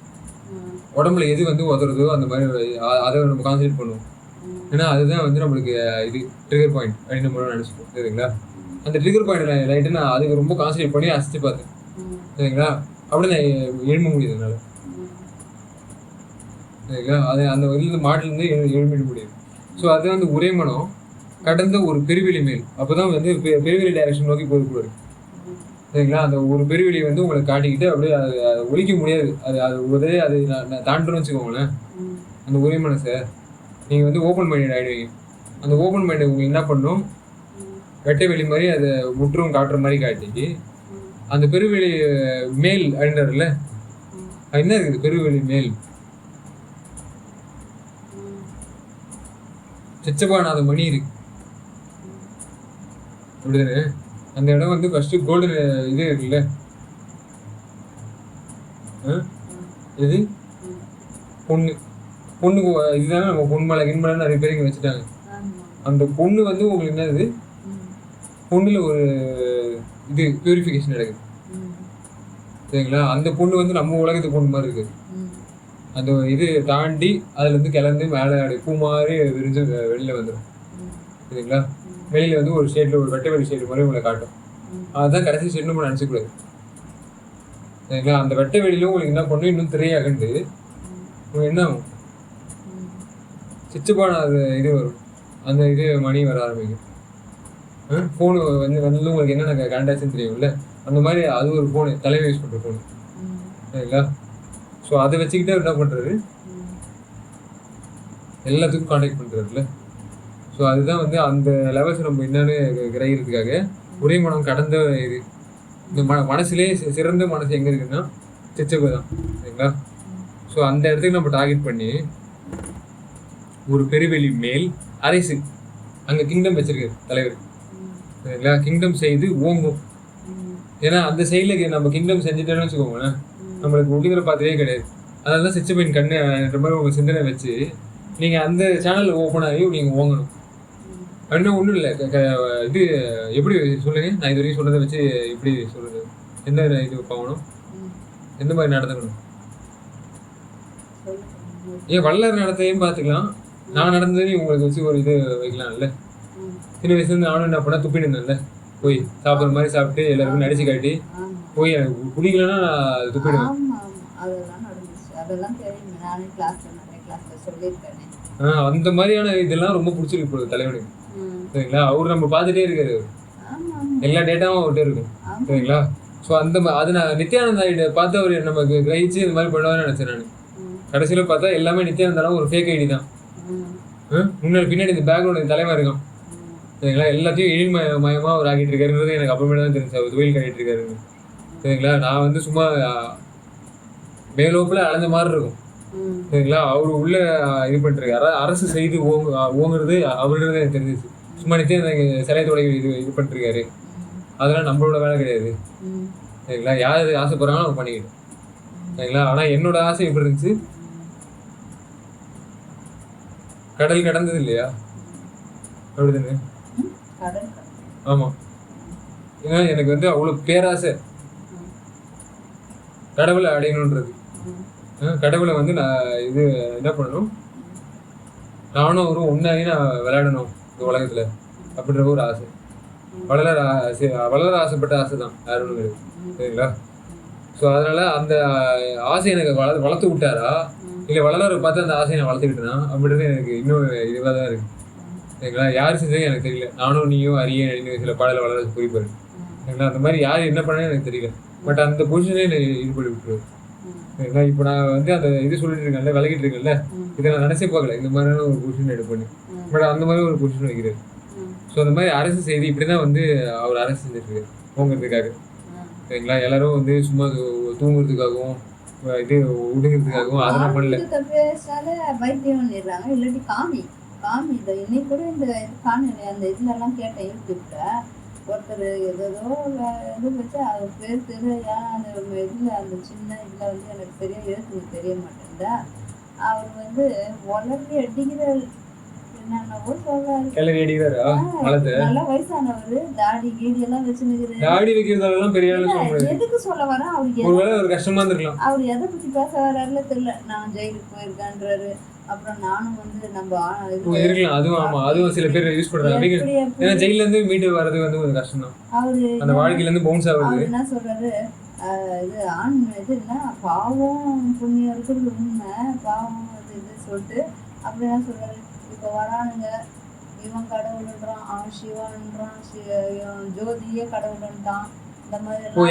உடம்புல எது வந்து உதறதோ அந்த மாதிரி அதை நம்ம கான்சன்ட்ரேட் பண்ணுவோம். ஏன்னா அதுதான் வந்து நம்மளுக்கு இது ட்ரிகர் பாயிண்ட் அப்படின்னு நம்ம நினச்சிப்போம். சரிங்களா? அந்த ட்ரிகர் பாயிண்ட் லைட்டு நான் அதுக்கு ரொம்ப கான்சன்ட்ரேட் பண்ணி அசிச்சு பார்த்தேன். சரிங்களா? அப்படி நான் எழும்ப முடியுது என்னால். சரிங்களா? அது அந்த வெளியில மாட்டிலேருந்து எழும்பிட முடியுது. ஸோ அது வந்து உரைமனம் கடந்த ஒரு பெருவெளி மேல். அப்போ தான் வந்து பெருவெளி டைரக்ஷன் நோக்கி போகக்கூடாது. சரிங்களா? அந்த ஒரு பெருவெளியை வந்து உங்களுக்கு காட்டிக்கிட்டு அப்படியே அதை ஒழிக்க முடியாது. அது உதவி அது நான் தாண்டணும்னு வச்சுக்கோங்களேன். அந்த ஒரே மனசை நீங்கள் வந்து ஓப்பன் மைண்டட் ஆகிடுவீங்க. அந்த ஓப்பன் மைண்டை உங்களுக்கு என்ன பண்ணணும், வெட்ட வெளி மாதிரி அதை முற்றும் காட்டுற மாதிரி காட்டிக்கு அந்த பெருவெளி மேல் அப்படின்றதுல என்ன இருக்குது, பெருவெளி மேல் செச்சபாநாத மணி இருக்கு. அப்படிதானே? அந்த இடம் வந்து ஃபர்ஸ்ட் கோல்டன் இது இருக்குல்ல, இது பொண்ணு இதுதானே நம்ம பொன்மலை கிண்மலை நிறைய பேர் இங்கே வச்சுட்டாங்க. அந்த பொண்ணு வந்து உங்களுக்கு என்னது, பொண்ணுல ஒரு இது பியூரிஃபிகேஷன் நடக்குது. சரிங்களா? அந்த பொண்ணு வந்து நம்ம உலகத்து பொண்ணு மாதிரி இருக்குது. அந்த இது தாண்டி அதுல இருந்து கிளந்து மேலே பூ மாதிரி விரிஞ்சு வெளியில வந்துடும். சரிங்களா? வெளியில வந்து ஒரு ஸ்டேட்ல ஒரு வெட்ட வெளி ஸ்டேட் மாதிரி உங்களை காட்டும். அதுதான் கடைசி ஸ்டேட் நம்ம நினச்சிக்கூடாது. சரிங்களா? அந்த வெட்ட வெளியில உங்களுக்கு என்ன பண்ணும், இன்னும் திரையை அகண்டு உங்களுக்கு என்ன ஆகும், சிச்சுப்பான அது இது வரும், அந்த இது மணி வர ஆரம்பிக்கும். ஃபோனு வந்து உங்களுக்கு என்னென்ன கான்டாக்ட்ஸ்ன்னு தெரியும்ல, அந்த மாதிரி அது ஒரு ஃபோனு, தலைமை யூஸ் பண்ணுற ஃபோனு. சரிங்களா? ஸோ அதை வச்சுக்கிட்டே என்ன பண்ணுறது, எல்லாத்துக்கும் கான்டாக்ட் பண்ணுறதுல. ஸோ அதுதான் வந்து அந்த லெவல்ஸ் நம்ம என்னன்னு கிரகிக்கிறதுக்காக உரைமனம் கடந்த இது. இந்த மனசுலேயே சிறந்த மனசு எங்கே இருக்குன்னா சிச்சப்பு தான். சரிங்களா? ஸோ அந்த இடத்துக்கு நம்ம டார்கெட் பண்ணி ஒரு பெருவெளி மேல் அரசு அங்கே கிங்டம் வச்சிருக்காரு தலைவர். சரிங்களா? கிங்டம் செய்து ஓங்கும். ஏன்னா அந்த சைடில் நம்ம கிங்டம் செஞ்சுட்டோன்னு வச்சுக்கோங்களேன், நம்மளுக்கு உள்ளிக்கிற பார்த்ததே கிடையாது. அதனால தான் சிச்சப்பின் கண்ணுன்ற மாதிரி உங்கள் சிந்தனை வச்சு நீங்கள் அந்த சேனல் ஓப்பன் ஆகி நீங்கள் ஓங்கணும். அப்படின்னா ஒன்றும் இல்லை, இது எப்படி சொல்லுங்க, நான் இது வரைக்கும் சொல்கிறத வச்சு எப்படி சொல்கிறது, எந்த இது போகணும், எந்த மாதிரி நடந்துக்கணும். ஏன் வள்ளலார் நடத்தையும் பார்த்துக்கலாம், நான் நடந்ததையும் உங்களுக்கு வச்சு ஒரு இது வைக்கலாம்ல. சின்ன வயசுலேருந்து நானும் என்ன பண்ணால் துப்பி நின்றேன்ல, போய் சாப்பிட்ற மாதிரி சாப்பிட்டு எல்லாருக்கும் நடிச்சு காட்டி போய் எனக்கு பிடிக்கலன்னா நான் துப்பிடுவேன். அந்த மாதிரியான இதெல்லாம் ரொம்ப பிடிச்சிருக்கு போகுது தலைவனுக்கு. சரிங்களா? அவரு நம்ம பார்த்துட்டே இருக்காரு, எல்லா டேட்டாவும் அவர்கிட்ட இருக்கும். சரிங்களா? ஸோ அந்த அது நான் நித்யானந்தா பார்த்து அவர் நமக்கு கிரகிச்சு இந்த மாதிரி பண்ணுவாருன்னு நினைச்சேன். நான் கடைசியில் பார்த்தா எல்லாமே நித்யானந்தாலும் ஒரு ஃபேக் ஐடி தான். முன்னாடி பின்னாடி இந்த பேக்ரவுண்ட் தலைவன் இருக்கும். சரிங்களா? எல்லாத்தையும் எழில்மயமாக அவர் ஆகிட்டு இருக்காருன்றது எனக்கு அப்புறமேட்டு தான் தெரிஞ்சு அவர் தொழில் காட்டிட்டு இருக்காரு. சரிங்களா? நான் வந்து சும்மா மேலோப்பில் அலைஞ்ச மாதிரி இருக்கும். சரிங்களா? அவர் உள்ள இது பண்ணிருக்காரு, அரசு செய்து ஓங்குறது அவருன்றது எனக்கு தெரிஞ்சிச்சு. ஸோ சும்மா நிச்சயம் சிலை தொடங்கி இது பண்ணிருக்காரு. அதெல்லாம் நம்மளோட வேலை கிடையாது சரிங்களா. யார் ஆசைப்படுறாங்களோ அவங்க பண்ணிக்கிட்டோம் சரிங்களா. ஆனா என்னோட ஆசை எப்படி இருந்துச்சு, கடல் கடந்தது இல்லையா அப்படிதானே. ஆமா, ஏன்னா எனக்கு வந்து அவ்வளவு பேராசை கடவுளை அடையணுன்றது. கடவுளை வந்து நான் இது என்ன பண்ணணும், நானும் அவரும் ஒன்னாகி நான் விளையாடணும் இந்த உலகத்துல அப்படின்ற ஒரு ஆசை. வளர ஆசைப்பட்ட ஆசை தான், யார் ஒண்ணு சரிங்களா. ஸோ அதனால அந்த ஆசை எனக்கு வளர்த்து விட்டாரா இல்லை வளர பார்த்து அந்த ஆசையை நான் வளர்த்துக்கிட்டேனா அப்படின்றது எனக்கு இன்னும் இதுவாக தான் இருக்கு சரிங்களா. யார் செஞ்சது எனக்கு தெரியல. நானும் நீயும் அரிய சில பாடலை வளர குறிப்பாரு சரிங்களா. அந்த மாதிரி யார் என்ன பண்ணாலும் எனக்கு தெரியல. பட் அந்த பொசிஷனே எனக்கு ஈடுபட்டு விட்டுருவேன் சரிங்களா. இப்போ நான் வந்து அந்த இது சொல்லிட்டு இருக்கேன்ல, விளக்கிட்டு இருக்கேன்ல, இதை நான் நினைச்சே பார்க்கல இந்த மாதிரியான ஒரு பொசிஷன் எடுப்பேன். பட் அந்த மாதிரி ஒரு பொசிஷன் வைக்கிறாரு. ஸோ அந்த மாதிரி அரசு செய்தி இப்படிதான் வந்து அவர் அரசு செஞ்சிருக்கு போங்கிறதுக்காக சரிங்களா. எல்லாரும் வந்து சும்மா தூங்குறதுக்காகவும் இது உடுங்கிறதுக்காகவும் அதெல்லாம் பண்ணல. வைத்தியம் பண்ணிடுறாங்க. இல்லாட்டி காமி இதை இன்னைக்கு கூட இந்த காணொலி அந்த இதுல எல்லாம் கேட்டேன் யூடியூப்ல. ஒருத்தர் ஏதோ இது வச்சு அவர் பேர் தெரியல. அந்த இதுல அந்த சின்ன இதுல வந்து எனக்கு சரியா எழுத்து தெரிய மாட்டேங்குதா. அவர் வந்து வளர்ந்து அடிக்கிறார், என்னென்னவோ சொல்றாரு. நல்லா வயசானவரு, தாடி கீடி எல்லாம் வச்சுருக்காரு. தாடி வைக்கிறதால பெரிய எதுக்கு சொல்ல வர, அவருக்கு கஷ்டமா இருந்திருக்கலாம். அவர் எதை பத்தி பேச வர்றாருல தெரியல. நான் ஜெயிலுக்கு போயிருக்கான்றாரு. அப்புறம் நானும் வந்து நம்ம இருக்கலாம். அதுவும் சில பேர் யூஸ் பண்றாங்க. ஏன்னா ஜெயில இருந்து மீட்டு வர்றது வந்து கொஞ்சம் கஷ்டம் தான். அவரு அந்த வாழ்க்கையில இருந்து பவுன்ஸ் ஆகுது. என்ன சொல்றாரு, இது ஆண் இதுன்னா பாவம் புண்ணியம் இருக்கிறது உண்மை, பாவம் இது சொல்லிட்டு அப்படி என்ன சொல்றாரு. இப்போ வரானுங்க, இவன் கடவுள்ன்றான், அவன் சிவான்றான், ஜோதியே கடவுள்ன்றான்.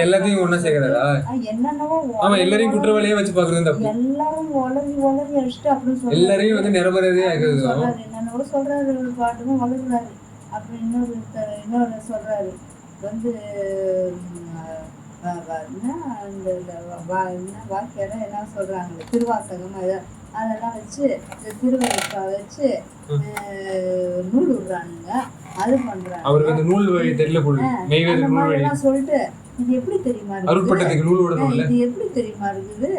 எல்லாத்தையும் ஒண்ணா சேர்க்கறதா என்னென்னவோ எல்லாரையும் குற்றவாளியா வச்சு பாக்குறது தப்பு. எல்லாரும் வளரி அடிச்சுட்டு அப்படின்னு சொல்லி எல்லாரையும் வந்து நிரபராதியா ஆக்குறது. என்னென்னவோ சொல்றாரு, ஒரு பாட்டுக்கும் வளர்றாரு. அப்புறம் இன்னொரு சொல்றாரு வந்து வாக்கியம் என்ன சொல்றாங்க, திருவாசகம் அதெல்லாம் வச்சு திருவள்ளுவா வச்சு நூல் விடுறானுங்க. அது பண்றாங்க. அவருக்கு அந்த நூல் வழி தெரியல போல, நெய்வேலிய நூல் வழி சொல்லிட்டு இது எப்படி தெரியுமா இருக்குது, அருட்பட்டத்துக்கு நூல் விடணும் இல்ல, இது எப்படி தெரியுமா இருக்குது,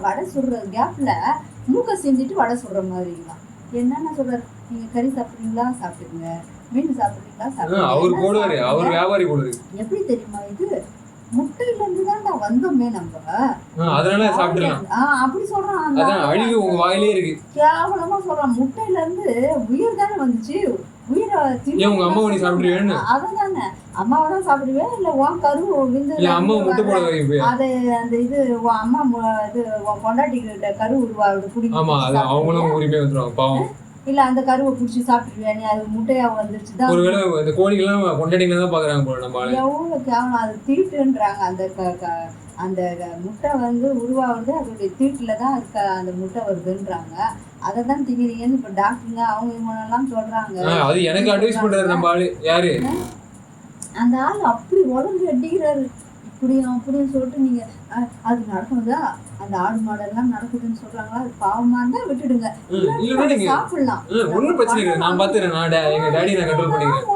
வடை சுடுற கேப்ல மூக்க செஞ்சுட்டு வடை சுடுற மாதிரி தான். என்னென்ன சொல்றாரு, நீங்க கறி சாப்பிடுறீங்களா சாப்பிடுங்க, மீன் சாப்பிடுறீங்களா சாப்பிடுங்க. அவர் போடுவாரு, அவர் வியாபாரி போடுறது. எப்படி தெரியுமா, இது முட்டையில இருந்து தான் வந்தோமே நம்ம, அதனால சாப்பிடலாம் அப்படி சொல்றான். அதான் அழிவு உங்க வாயிலே இருக்கு. கேவலமா சொல்றான். முட்டையில இருந்து உயிர் தானே வந்துச்சு, உயிரை உங்க அம்மா நீ சாப்பிடுவேன்னு. அதானே, அம்மாவை தான் சாப்பிடுவேன். இல்ல உன் கரு அம்மா முட்டை போட வைப்பேன். அது அந்த இது அம்மா இது கொண்டாட்டிக்கிட்ட கரு உருவாடு பிடிக்கும். ஆமா, அவங்களும் உரிமை வந்துருவாங்க பாவம். இல்ல அந்த கருவை புடிச்சு சாப்பிட்டுருவியா நீ, அது முட்டையா வந்துருச்சுதான். ஒருவேளை இந்த கோழிகள்லாம் கொண்டாடிங்க தான் பாக்குறாங்க போல நம்ம. எவ்வளவு கேவலம், அது தீட்டுன்றாங்க. அந்த முட்டை வந்து உருவாகுது, அதோடைய தீட்டுல தான் அந்த முட்டை வருதுன்றாங்க. அதை தான் திங்கிறீங்கன்னு இப்ப டாக்டருங்க அவங்க இவங்கெல்லாம் சொல்றாங்க. அது எனக்கு அட்வைஸ் பண்றாரு நம்ம ஆளு. யாரு அந்த ஆள் அப்படி உடம்பு அடிக்கிறாரு, இப்படியும் அப்படியும் சொல்லிட்டு நீங்க அது நடக்குதா, அந்த ஆடு மாடெல்லாம் நடக்குதுன்னு சொல்றாங்களா, அது பாவமா இருந்தா விட்டுடுங்க, சாப்பிடலாம், ஒன்னும் பிரச்சனை இல்லை, நான் பாத்துறேன், எங்க டாடி நான் கண்ட்ரோல் பண்ணிக்கிறேன்.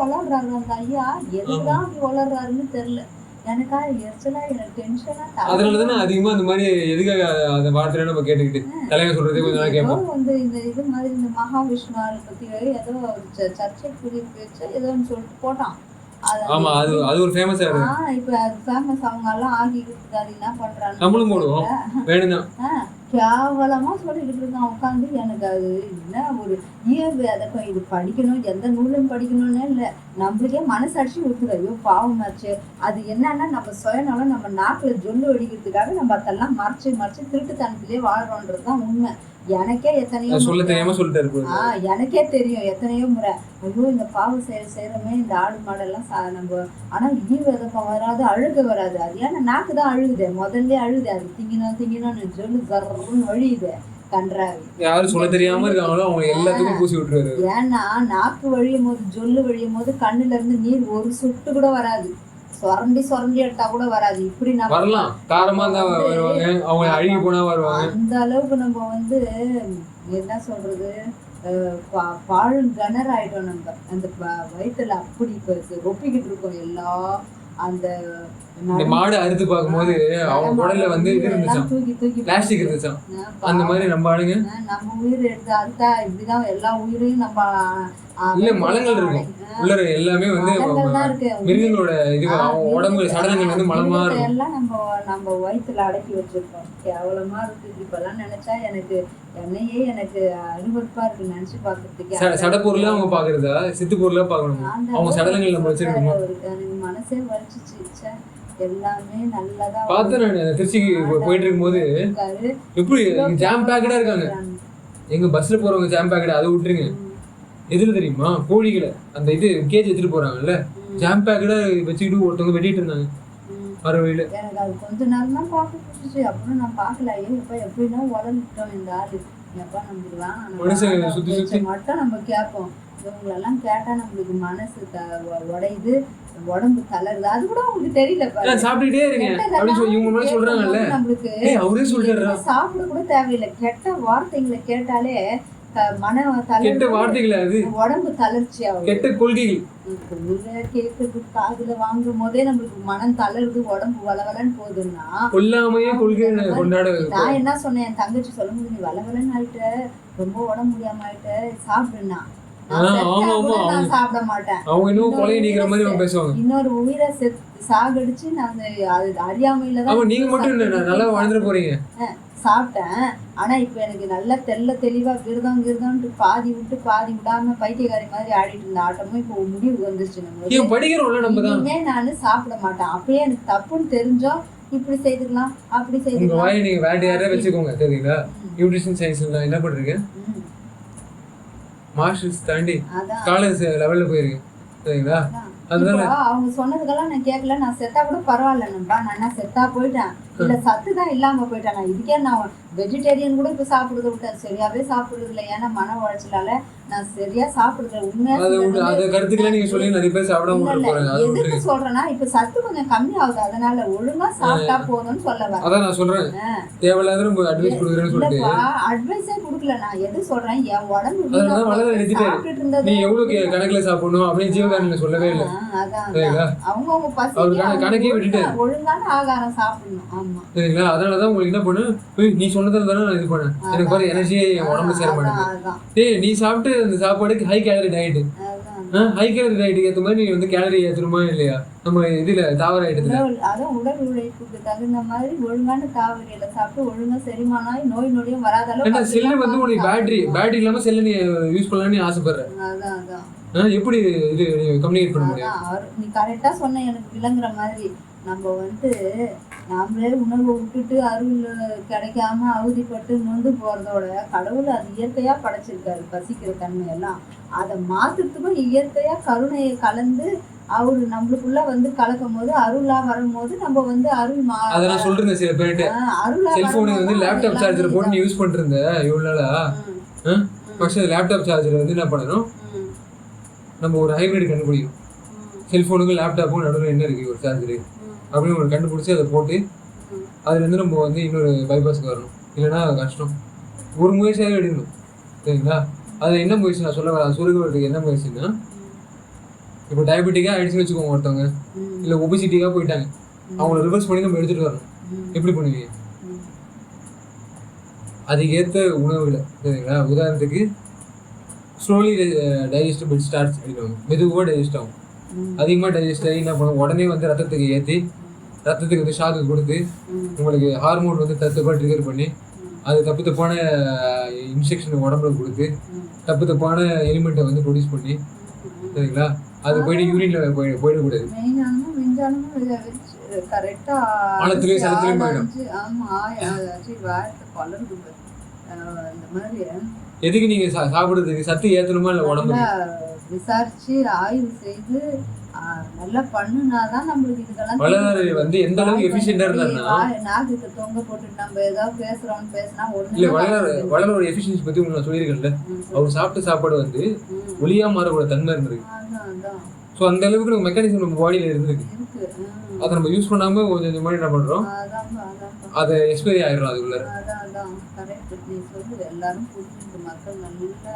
வளர்றாரு அந்த ஐயா. எதுதான் அப்படி வளர்றாருன்னு தெரியல எனக்கா, எரிச்சலா, எனக்கு டென்ஷனா. அதனாலதானே அதிகமா அந்த மாதிரி எதுக்காக அந்த வார்த்தை நம்ம கேட்டுக்கிட்டு தலைவர் சொல்றதே கொஞ்ச நாள் கேட்போம். வந்து இந்த இது மாதிரி இந்த மகாவிஷ்ணு பத்தி ஏதோ சர்ச்சைக்குரிய பேச்சு ஏதோன்னு சொல்லிட்டு போட்டான். ஆமா, அது ஒரு ஃபேமஸா இருக்கு. இப்ப அது ஃபேமஸ் அவங்க எல்லாம் ஆகிக்கிட்டு அது என்ன பண்றாங்க, நம்மளும் போடுவோம் வேணும்தான். கேவலமா சொல்லிக்கிட்டு இருக்கான் உட்காந்து. எனக்கு அது என்ன ஒரு இயல்பு, அதை இது படிக்கணும், எந்த நூலும் படிக்கணும்னு இல்லை, நம்மளுக்கே மனசாட்சி ஊத்துது. ஐயோ பாவமாச்சு. அது என்னன்னா நம்ம சுயநலம், நம்ம நாக்குல ஜொல்லு அடிக்கிறதுக்காக நம்ம அதெல்லாம் மறைச்சு திருட்டுத்தனத்திலே வாழ்றோன்றதுதான் உண்மை. எனக்கே எத்தனையோ சொல்ல தெரியாம சொல்லிட்டு எனக்கே தெரியும் எத்தனையோ முறை, ஐயோ இந்த பாவம் செய்யறமே இந்த ஆடு மாடெல்லாம் நம்ம. ஆனா ஈவு எதப்பம் வராது, அழுக வராது. அது ஏன்னா நாக்கு தான் அழுகுது, முதல்ல அழுகுது. அது திங்கணும்னு சொல்லி ஜர்ன்னு வழியுது கன்றாவி. யாரும் சொல்ல தெரியாம இருக்காங்களோ அவங்க எல்லாத்துக்கும் பூசி விட்டுருவாரு. ஏன்னா நாக்கு வழியும் போது, ஜொல்லு வழியும் போது கண்ணுல இருந்து நீர் ஒரு சொட்டு கூட வராது. சுரண்டி சுரண்டி எடுத்தா கூட வராது. இப்படி நம்ம வரலாம், காரமா தான் வருவாங்க, அவங்க அழுகி போனா வருவாங்க. அந்த அளவுக்கு நம்ம வந்து என்ன சொல்றது, பாழ் கணர் ஆயிட்டோம் நம்ம. அந்த வயிற்றுல அப்படி ஒப்பிக்கிட்டு இருக்கோம் எல்லாம். அந்த மாடு அறுத்து பார்க்கும்போது அவங்க உடல்ல வந்து இது இருந்துச்சாம், தூக்கி தூக்கி பிளாஸ்டிக் இருந்துச்சாம். அந்த மாதிரி நம்ம ஆளுங்க நம்ம உயிர் எடுத்து அறுத்தா இப்படிதான் எல்லா உயிரையும் நம்ம இல்ல மலங்கள் இருக்கும் உள்ளர எல்லாமே வந்து மிருகங்களோட இது அவங்க உடம்பு சடலங்கள் வந்து மலமா இருக்கும். எல்லாம் நம்ம வயிற்றுல அடக்கி வச்சிருக்கோம். கேவலமா இருக்கு. இப்பெல்லாம் நினைச்சா எனக்கு என்னையே எனக்கு அருவருப்பா இருக்கு நினைச்சு பாக்குறதுக்கு. சடப்பொருளா அவங்க பாக்குறதா சித்து பொருளா பாக்கணும், அவங்க சடலங்கள் நம்ம வச்சிருக்கோம். எனக்கு மனசே வலிச்சிச்சு. எல்லாமே நல்லதா பார்த்து நான் திருச்சிக்கு போயிட்டு இருக்கும்போது எப்படி ஜாம் பேக்கடா இருக்காங்க. எங்க பஸ்ல போறவங்க ஜாம் பேக்கடா அதை விட்டுருங்க. எதுல தெரியுமா, கோழிகளை அந்த இது கேஜ் எடுத்துட்டு போறாங்கல்ல, ஜாம் பேக்கடா வச்சுக்கிட்டு ஒருத்தவங்க வெட்டிட்டு இருந்தாங்க வர வழியில. எனக்கு அது கொஞ்ச நேரம் தான் பார்க்க பிடிச்சிச்சு. அப்புறம் நான் பார்க்கல. இப்ப எப்படின்னா உடஞ்சிட்டோம் இந்த ஆளு. எப்பா மனுஷன் சுத்தி சுத்தி மட்டும் நம்ம கேட்போம். இவங்களெல்லாம் கேட்டா நம்மளுக்கு மனசு உடையுது, உடம்பு தளருது. அது கூட உங்களுக்கு தெரியல. சாப்பிட்டுட்டே இருங்க அப்படின்னு சொல்லி இவங்க மேல சொல்றாங்கல்ல, நம்மளுக்கு அவரே சொல்றாரு. சாப்பிட கூட தேவையில்லை. கெட்ட வார்த்தைகளை கேட்டாலே மன கெட்ட வார்த்தைகள், அது உடம்பு தளர்ச்சி ஆகும். கெட்ட கொள்கைகள் கேட்கறது காதுல வாங்கும் போதே நம்மளுக்கு மனம் தளருது, உடம்பு வளவலன்னு போகுதுன்னா கொல்லாமையே கொள்கை கொண்டாட. நான் என்ன சொன்னேன், என் தங்கச்சி சொல்லும் போது, நீ வளவலன்னு ஆயிட்ட, ரொம்ப உடம்பு முடியாம ஆயிட்ட, சாப்பிடுனா நான் சாப்பிட மாட்டேன். அவங்க இன்னும் கொலை நீக்கிற மாதிரி அவங்க பேசுவாங்க. இன்னொரு உயிரை சாகடிச்சு நான் அது அறியாமையிலதான். நீங்க மட்டும் நல்லா வாழ்ந்துட போறீங்க. சாப்பிட்டேன். ஆனா இப்ப எனக்கு நல்லா தெளிவா கிருதான்ட்டு பாதி விட்டு பாதி விடாம பைத்தியக்காரி மாதிரி ஆடிட்டு இருந்த ஆட்டமும் இப்போ முடிவுக்கு வந்துருச்சு. நம்ம நானு சாப்பிட மாட்டேன். அப்பயே எனக்கு தப்புன்னு தெரிஞ்சோம், இப்படி செய்துக்கலாம் அப்படி செய்துக்கலாம். நீங்க வேற யாரையா வச்சுக்கோங்க தெரியுங்களா. நியூட்ரிஷன் சயின்ஸ்ல என்ன பண்றீங்க, மாஸ்டர்ஸ் தாண்டி காலேஜ் லெவல்ல போயிருக்கு சரிங்களா. அவங்க சொன்னதுக்கெல்லாம் நான் கேட்கல. நான் செத்தா கூட பரவாயில்ல நம்பா, நான் செத்தா போயிட்டேன், இல்ல சத்து தான் இல்லாம போயிட்டேன். நான் இதுக்கே நான் வெஜிடேரியன் கூட இப்ப சாப்பிடுறத விட்டேன், சரியாவே சாப்பிடுறது இல்லை. ஏன்னா மன உழைச்சலால நான் சரியா சாப்பிடுறேன். உண்மையா எதுக்கு சொல்றேன்னா, இப்ப சத்து கொஞ்சம் கம்மி ஆகுது, அதனால ஒழுங்கா சாப்பிட்டா போதும்னு சொல்ல அட்வைஸே கொடுக்கல. நான் எது சொல்றேன், என் உடம்பு சாப்பிட்டு இருந்தது அவங்கவுங்க பசி ஒழுங்கான ஆகாரம் சாப்பிடணும். ஆமா சரிங்களா. அதனாலதான் உங்களுக்கு என்ன பண்ணு, நீ சொன்னதால தானே நான் இது பண்ணேன், எனக்கு பாரு எனர்ஜியே உடம்பு சேர மாட்டேங்குது. நீ சாப்பிட்டு அந்த சாப்பாடுக்கு high calorie diet, high calorie டயட்டுக்கு ஏற்ற மாதிரி நீ வந்து கேலரி ஏற்றுமா இல்லையா நம்ம இதுல தாவர ஐட்டத்துல. அதான் உடல் உழைப்புக்கு தகுந்த மாதிரி ஒழுங்கான தாவரையில சாப்பிட்டு ஒழுங்கா செரிமானம் நோய் நொடியும் வராத அளவுக்கு. செல்லு வந்து உனக்கு பேட்டரி இல்லாம செல்ல நீ யூஸ் பண்ணலாம்னு ஆசைப்படுறேன். எப்படி இது கம்யூனிகேட் பண்ண முடியும்? நீ கரெக்டா சொன்ன, எனக்கு விளங்குற மாதிரி. நம்ம வந்து நாமளே உணவை விட்டுட்டு அருள் கிடைக்காம அவதிப்பட்டு நொந்து போறதோட, கடவுள் அது இயற்கையா படைச்சிருக்காரு பசிக்கிற தன்மையெல்லாம். அதை மாத்துறதுக்கும் இயற்கையா கருணையை கலந்து அவரு நம்மளுக்குள்ள வந்து கலக்கும் போது, அருளா வரும்போது நம்ம வந்து அருள் அதை நான் சொல்றேன். சில பேர்கிட்ட செல்போனுக்கு வந்து லேப்டாப் சார்ஜர் போட்டு நீ யூஸ் பண்ணிட்டு இருந்த இவ்வளவு நாளா. ஃபர்ஸ்ட் லேப்டாப் சார்ஜர் வந்து என்ன பண்ணணும், நம்ம ஒரு ஹைபிரிட் கண்டுபிடிக்கணும். செல்போனுக்கும் லேப்டாப்பும் நடுவில் என்ன இருக்கு ஒரு சார்ஜரு அப்படின்னு ஒரு கண்டுபிடிச்சி அதை போட்டு அதுலேருந்து நம்ம வந்து இன்னொரு பைபாஸ்க்கு வரணும். இல்லைன்னா கஷ்டம். ஒரு முயற்சியாக எடுக்கணும் சரிங்களா. அது என்ன முயற்சி நான் சொல்ல வரேன், சுருக்க வரதுக்கு என்ன முயற்சின்னா, இப்போ டயபெட்டிக்காக ஆயிடுச்சுன்னு வச்சுக்கோங்க ஒருத்தவங்க, இல்லை ஒபிசிட்டிக்காக போயிட்டாங்க, அவங்கள ரிவர்ஸ் பண்ணி நம்ம எடுத்துகிட்டு வரணும். எப்படி பண்ணுவீங்க? அதுக்கேற்ற உணவுகளை சரிங்களா. உதாரணத்துக்கு ஸ்லோலி டைஜஸ்டபிள் ஸ்டார்ட்ஸ் அப்படின்வாங்க, மெதுவாக டைஜஸ்ட் ஆகும். அதிகமாக டைஜஸ்ட் ஆகி என்ன பண்ணுவோம், உடனே வந்து ரத்தத்துக்கு ஏற்றி ரத்தத்துக்கு வந்து ஷாக்கு கொடுத்து உங்களுக்கு ஹார்மோன் வந்து தப்பாக ட்ரிகர் பண்ணி அது தப்பு தப்பான இன்ஸ்ட்ரக்ஷன் உடம்புல கொடுத்து தப்பு தப்பான எலிமெண்ட்டை வந்து ப்ரொடியூஸ் பண்ணி சரிங்களா. அது போயிட்டு யூரின்ல போயிடக்கூடாது. மலத்துலேயும் சலத்துலேயும் போயிடும். எதுக்கு நீங்க சாப்பிடுறதுக்கு சத்து ஏத்தணுமா இல்ல உடம்பு விசாரிச்சு ஆய்வு செய்து நல்லா பண்ணுனாதான் நம்மளுக்கு இதெல்லாம் வளர்றது வந்து எந்த அளவுக்கு எஃபிஷியன்ட்டா இருந்தாருன்னா. நாக்குக்கு தொங்க போட்டு நம்ம ஏதாவது பேசுறோம்னு பேசினா இல்ல வளரோட எஃபிஷியன்சி பத்தி உங்களுக்கு நான் சொல்லியிருக்கேன்ல. அவர் சாப்பிட்ட சாப்பாடு வந்து ஒளியா மாறக்கூட தன்மை இருந்திருக்கு. ஸோ அந்த அளவுக்கு நம்ம மெக்கானிசம் நம்ம பாடியில இருந்திருக்கு. அதை நம்ம யூஸ் பண்ணாம கொஞ்சம் இந்த மாதிரி என்ன பண்றோம், அதான்ப்பா அதான்ப்பா அதை எக்ஸ்பைரி ஆயிடும் அதுக்குள்ள. அதான் கரெக்ட். நீ சொல்லுது எல்லாரும் புரிஞ்சுட்டு மக்கள் நல்லா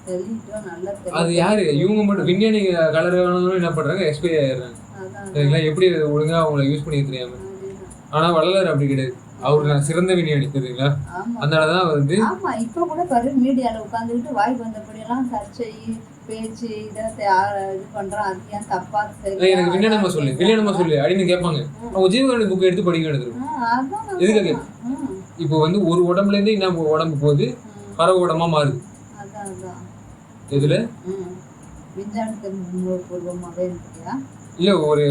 தெளிட்டோம், நல்லா அது யாரு இவங்க மட்டும் விஞ்ஞானி கலர் என்ன பண்றாங்க, எக்ஸ்பைரி ஆயிடுறாங்க. சரிங்களா? எப்படி ஒழுங்கா அவங்களை யூஸ் பண்ணி தெரியாம. ஆனா வள்ளலார் அப்படி கிடையாது, அவரு நான் சிறந்த விஞ்ஞானி. தெரியுங்களா? அதனாலதான் வந்து ஆமா இப்ப கூட பாரு மீடியால உட்காந்துக்கிட்டு வாய்க்கு வந்தபடியெல்லாம் சர்ச்சை பேச்சு இதை இது பண்றான், அது ஏன் தப்பா எனக்கு விஞ்ஞானமா சொல்லு விஞ்ஞானமா சொல்லு அப்படின்னு கேட்பாங்க. அவங்க ஜீவகாரணி புக்கை எடுத்து படிக்க எடுத்துரும். எதுக்காக? இப்போ வந்து ஒரு உடம்புல இருந்து இன்னும் உடம்பு போகுது, பறவை உடம்பா மாறுது. எதுல இல்ல ஒரு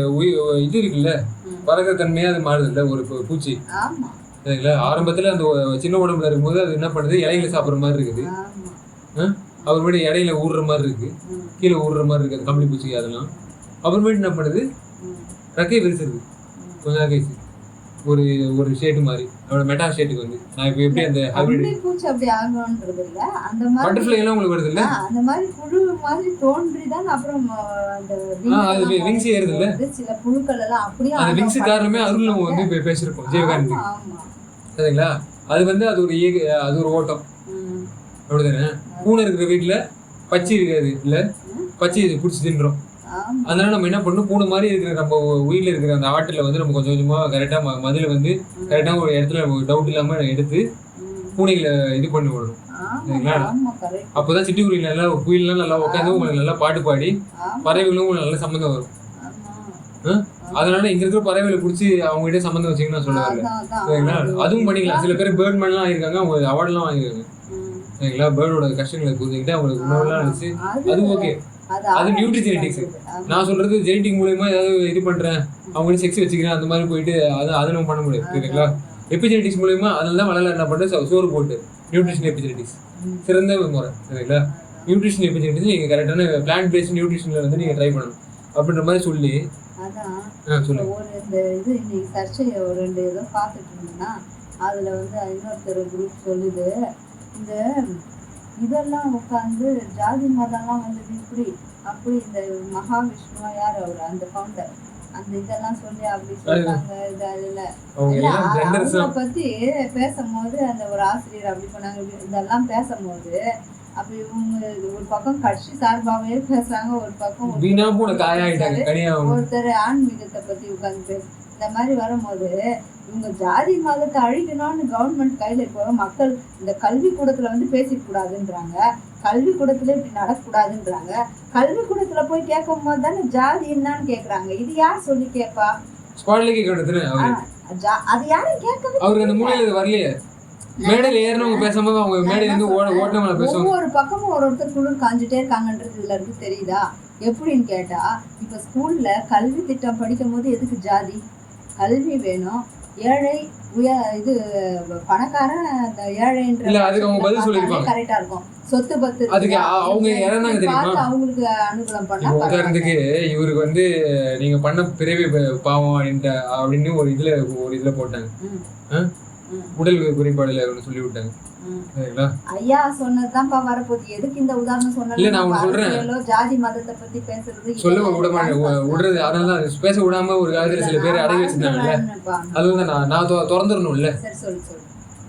இது இருக்குல்ல, பறக்கிற தன்மையா அது மாறுது இல்ல ஒரு பூச்சி. சரிங்களா? ஆரம்பத்துல அந்த சின்ன உடம்புல இருக்கும்போது அது என்ன பண்ணுது, இலையில சாப்பிட்ற மாதிரி இருக்குது. அப்புறமேட்டு இடையில ஊடுற மாதிரி இருக்கு, கீழே ஊடுற மாதிரி இருக்கு, கம்பளி பூச்சி அதெல்லாம். அப்புறமேட்டு என்ன பண்ணுது, ரெக்கை விரிச்சிருக்கு கொஞ்ச நாள் கழிச்சு, ஒரு ஒரு ஷேட்டு மாதிரி அவனோட மெட்டா ஷேட்டுக்கு வந்து. நான் இப்போ எப்படி அந்த ஹைபிரிட் பூச்சி அப்படி ஆகணும்ன்றது இல்ல, அந்த மாதிரி பட்டர்ஃப்ளை எல்லாம் உங்களுக்கு வருது இல்ல, அந்த மாதிரி புழு மாதிரி தோன்றி தான் அப்புறம் அந்த விங்ஸ் ஏறுது இல்ல, சில புழுக்கள் எல்லாம் அப்படியே அந்த விங்ஸ் காரணமே அருள் நம்ம வந்து பேசியிருக்கோம் ஜீவகாந்தி. சரிங்களா? அது வந்து அது ஒரு அது ஒரு ஓட்டம். அப்படிதானே? பூனை இருக்கிற வீட்டுல பச்சி இருக்காது இல்ல, பச்சி பிடிச்சி தின்றோம். அதனால நம்ம என்ன பண்ணணும், பூனை மாதிரி இருக்கிற நம்ம உயிரில் இருக்கிற அந்த ஆட்டில் வந்து நம்ம கொஞ்சம் கொஞ்சமா கரெக்டா மதில வந்து கரெக்டா ஒரு இடத்துல டவுட் இல்லாம எடுத்து பூனைகளை இது பண்ணி விடணும். சரிங்களா? அப்போதான் சிட்டுக்குருவில நல்லா குயிலாம் நல்லா உட்காந்து உங்களுக்கு நல்லா பாட்டு பாடி பறவைகளும் உங்களுக்கு நல்ல சம்மந்தம் வரும். அதனால இங்க இருக்கிற பறவைகளை பிடிச்சி அவங்க கிட்ட சம்மந்தம் வச்சிங்கன்னா சொல்ல வரல. சரிங்களா? அதுவும் பண்ணிக்கலாம். சில பேர் பேர்ட் மேன்லாம் ஆகிருக்காங்க, அவங்க அவார்ட்லாம் வாங்கிருக்காங்க. சரிங்களா? பேர்டோட கஷ்டங்களை புரிஞ்சுக்கிட்டு அவங்களுக்கு உணவுலாம் நினைச்சு அது ஓகே. அது நியூட்ரிஜெனடிக்ஸ். நான் சொல்றது ஜெனடிக் மூலமா ஏதாவது இது பண்றேன், அவங்க செக்ஸ் வச்சுக்கிறேன் அந்த மாதிரி போயிட்டு அது நம்ம பண்ண முடியாது. சரிங்களா? எபிஜெனடிக்ஸ் மூலமா அதெல்லாம் வளரல என்ன பண்றது, சோறு போட்டு நியூட்ரிஷன் எபிஜெனடிக்ஸ் சிறந்த முறை. சரிங்களா? நியூட்ரிஷன் எபிஜெனடிக்ஸ் நீங்க கரெக்டான பிளான்ட் பேஸ்ட் நியூட்ரிஷன்ல வந்து நீங்க ட்ரை பண்ணணும் அப்படின்ற மாதிரி சொல்லி. சொல்லுங்க. ஒரு இந்த இது இன்னைக்கு சர்ச்சையை ஒரு 2 இதை பார்த்துட்டு இருந்தேன்னா அதுல வந்து இன்னொருத்தர் குரூப் சொல்லுது, இந்த இதெல்லாம் உட்காந்து ஜாதி மதம்லாம் வந்து இப்படி அப்படி இந்த மகாவிஷ்ணுவா யார் அவர் அந்த ஃபவுண்டர் அந்த இதெல்லாம் சொல்லி அப்படி சொல்றாங்க. இதில் பத்தி பேசும்போது அந்த ஒரு ஆசிரியர் அப்படி பண்ணாங்க, இதெல்லாம் பேசும்போது அப்படி இவங்க ஒரு பக்கம் கட்சி சார்பாகவே பேசுறாங்க, ஒரு பக்கம் ஒருத்தர் ஆன்மீகத்தை பத்தி உட்காந்து பேச. இந்த மாதிரி வரும்போது இவங்க ஜாதி மதத்தை அழிக்கணும்னு கவர்மெண்ட் கையில இப்போ மக்கள் இந்த கல்வி கூடத்துல வந்து பேசிக்கூடாதுன்றாங்க, கல்வி கூடத்துல இப்படி நடக்கூடாதுன்றாங்க. கல்வி கூடத்துல போய் கேட்கும் போது தானே ஜாதி என்னன்னு கேக்குறாங்க. இது யார் சொல்லி கேட்பா? அது யாரும் கேட்கவே அவருக்கு அந்த மூலையில வரலையே. மேடையில ஏறனவங்க பேசும்போது அவங்க மேடையில இருந்து ஓட்டமல பேசுவாங்க. ஒவ்வொரு பக்கமும் ஒருத்தர் குளிர் காஞ்சிட்டே இருக்காங்கன்றது இதுல இருக்கு தெரியுதா? எப்படின்னு கேட்டா இப்ப ஸ்கூல்ல கல்வி திட்டம் படிக்கும் போது எதுக்கு ஜாதி? கல்வி வேணும், ஏழை இது பணக்காரன் ஏழைன்ற கரெக்டா இருக்கும். சொத்து பத்து அவங்களுக்கு அனுகூலம் பண்ணா. உதாரணத்துக்கு இவருக்கு வந்து நீங்க பண்ண பிறவி பாவம் அப்படின்னு ஒரு இதுல போட்டாங்க, உடல் குறைபாடுல சொல்லி விட்டாங்க. ஐயா சொன்னதுதான்ப்பா வரப்போகுது. எதுக்கு இந்த உதாரணம் சொன்னேன், ஜாதி மதத்தை பத்தி பேசுறது சொல்ல விடுறது. அதனால பேச விடாம ஒரு காலத்துல சில பேர் அடங்கி வச்சிருந்தாங்கல்ல, அதுதான் நான் திறந்துடணும்ல.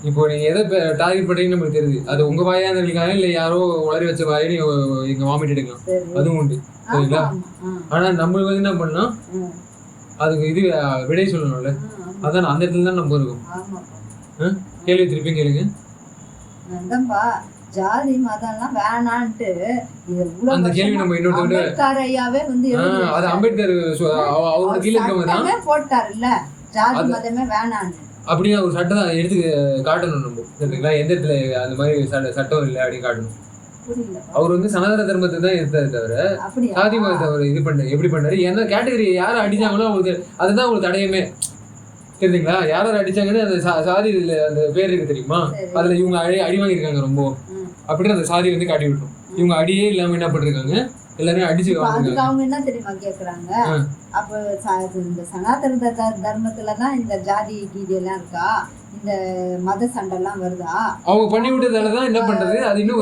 இப்போ நீங்க எதை டார்கெட் பண்றீங்கன்னு நமக்கு தெரியுது. அது உங்க வாயா இருக்காங்க இல்ல யாரோ உளறி வச்ச வாயின்னு இங்க வாமிட் எடுக்கலாம், அதுவும் உண்டு. சரிங்களா? ஆனா நம்மளுக்கு வந்து என்ன பண்ணலாம், அதுக்கு இது விடை சொல்லணும்ல. அதான் அந்த இடத்துல தான் நம்ம இருக்கோம். கேள்வி திருப்பி கேளுங்க. ஜாதி மதம்லாம் வேணான்ட்டு அந்த கேள்வி நம்ம அம்பேத்கரையாவே வந்து அது அம்பேத்கர் அவரோட கீழ இருக்கவங்க தான் போட்டாருல்ல, ஜாதி மதமே வேணான்னு. அப்படியே ஒரு சட்டம் எடுத்து காட்டணும் நம்ம. சரிங்களா? எந்த இடத்துல அந்த மாதிரி சட்டம் இல்லை அப்படின்னு காட்டணும். அவர் வந்து சனாதன தர்மத்தை தான் எடுத்தாரு தவிர ஜாதி மதத்தை அவர் இது பண்ண எப்படி பண்ணாரு, எந்த கேட்டகரி யாரை அடிச்சாங்களோ அவங்களுக்கு அதுதான் உங்களுக்கு தடையமே. தெரியுதுங்களா? யாரும் அடிச்சாங்கன்னு அந்த சாதி அந்த பேர் இருக்கு தெரியுமா, அதுல இவங்க அடி வாங்கியிருக்காங்க ரொம்ப அப்படின்னு அந்த சாதி வந்து காட்டி விட்டுரும். இவங்க அடியே இல்லாம என்ன பண்ணிருக்காங்க, எல்லாரையும் அடிச்சு இப்ப வாங்குங்க. அதுக்கு அவங்க என்ன தெரியுமா கேக்குறாங்க, அப்ப இந்த சனாதன தர்மத்துலதான் இந்த ஜாதி கீதி எல்லாம் இருக்கா, இந்த மத சண்டை எல்லாம் வருதா? அவங்க பண்ணி விட்டதாலதான் என்ன பண்றது, அது இன்னும்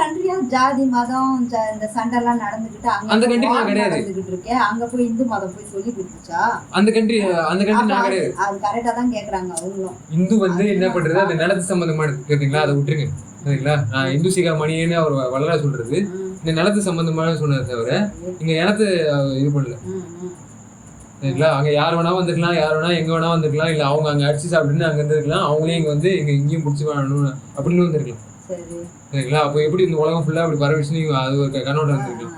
கண்ட்ரியா ஜாதி மதம் இந்த சண்டை எல்லாம் நடந்துகிட்டு அந்த கண்ட்ரி நான் கிடையாது, நடந்துகிட்டு இருக்கேன். அங்க போய் இந்து மதம் போய் சொல்லி கொடுத்துச்சா? அந்த கண்ட்ரி நான் கிடையாது. அது கரெக்டா தான் கேக்குறாங்க அவங்களும். இந்து வந்து என்ன பண்றது, அது நிலத்து சம்பந்தமானது கேட்டீங்களா, அதை விட்டுருங்க சரிங்களா. நான் இந்து சிகா மணியன்னு அவர் வளர சொல்றது இந்த நிலத்து சம்பந்தமான சொன்னதை தவிர இங்க நிலத்து இது பண்ணல சரிங்களா. அங்க யார் வேணா வந்துக்கலாம், யார் வேணா எங்க வேணா வந்துக்கலாம், இல்ல அவங்க அங்க அடிச்சு சாப்பிட்டுன்னு அங்க இருந்திருக்கலாம், அவங்களே இங்க வந்து இங்கேயும் பிடிச்சி வாழணும் அப்படின்னு வந்துருக்கலாம் சரிங்களா. அப்போ எப்படி இந்த உலகம் ஃபுல்லா அப்படி பரவிச்சு நீங்க அது ஒரு கண்ணோட்டம் இருந்திருக்கலாம்.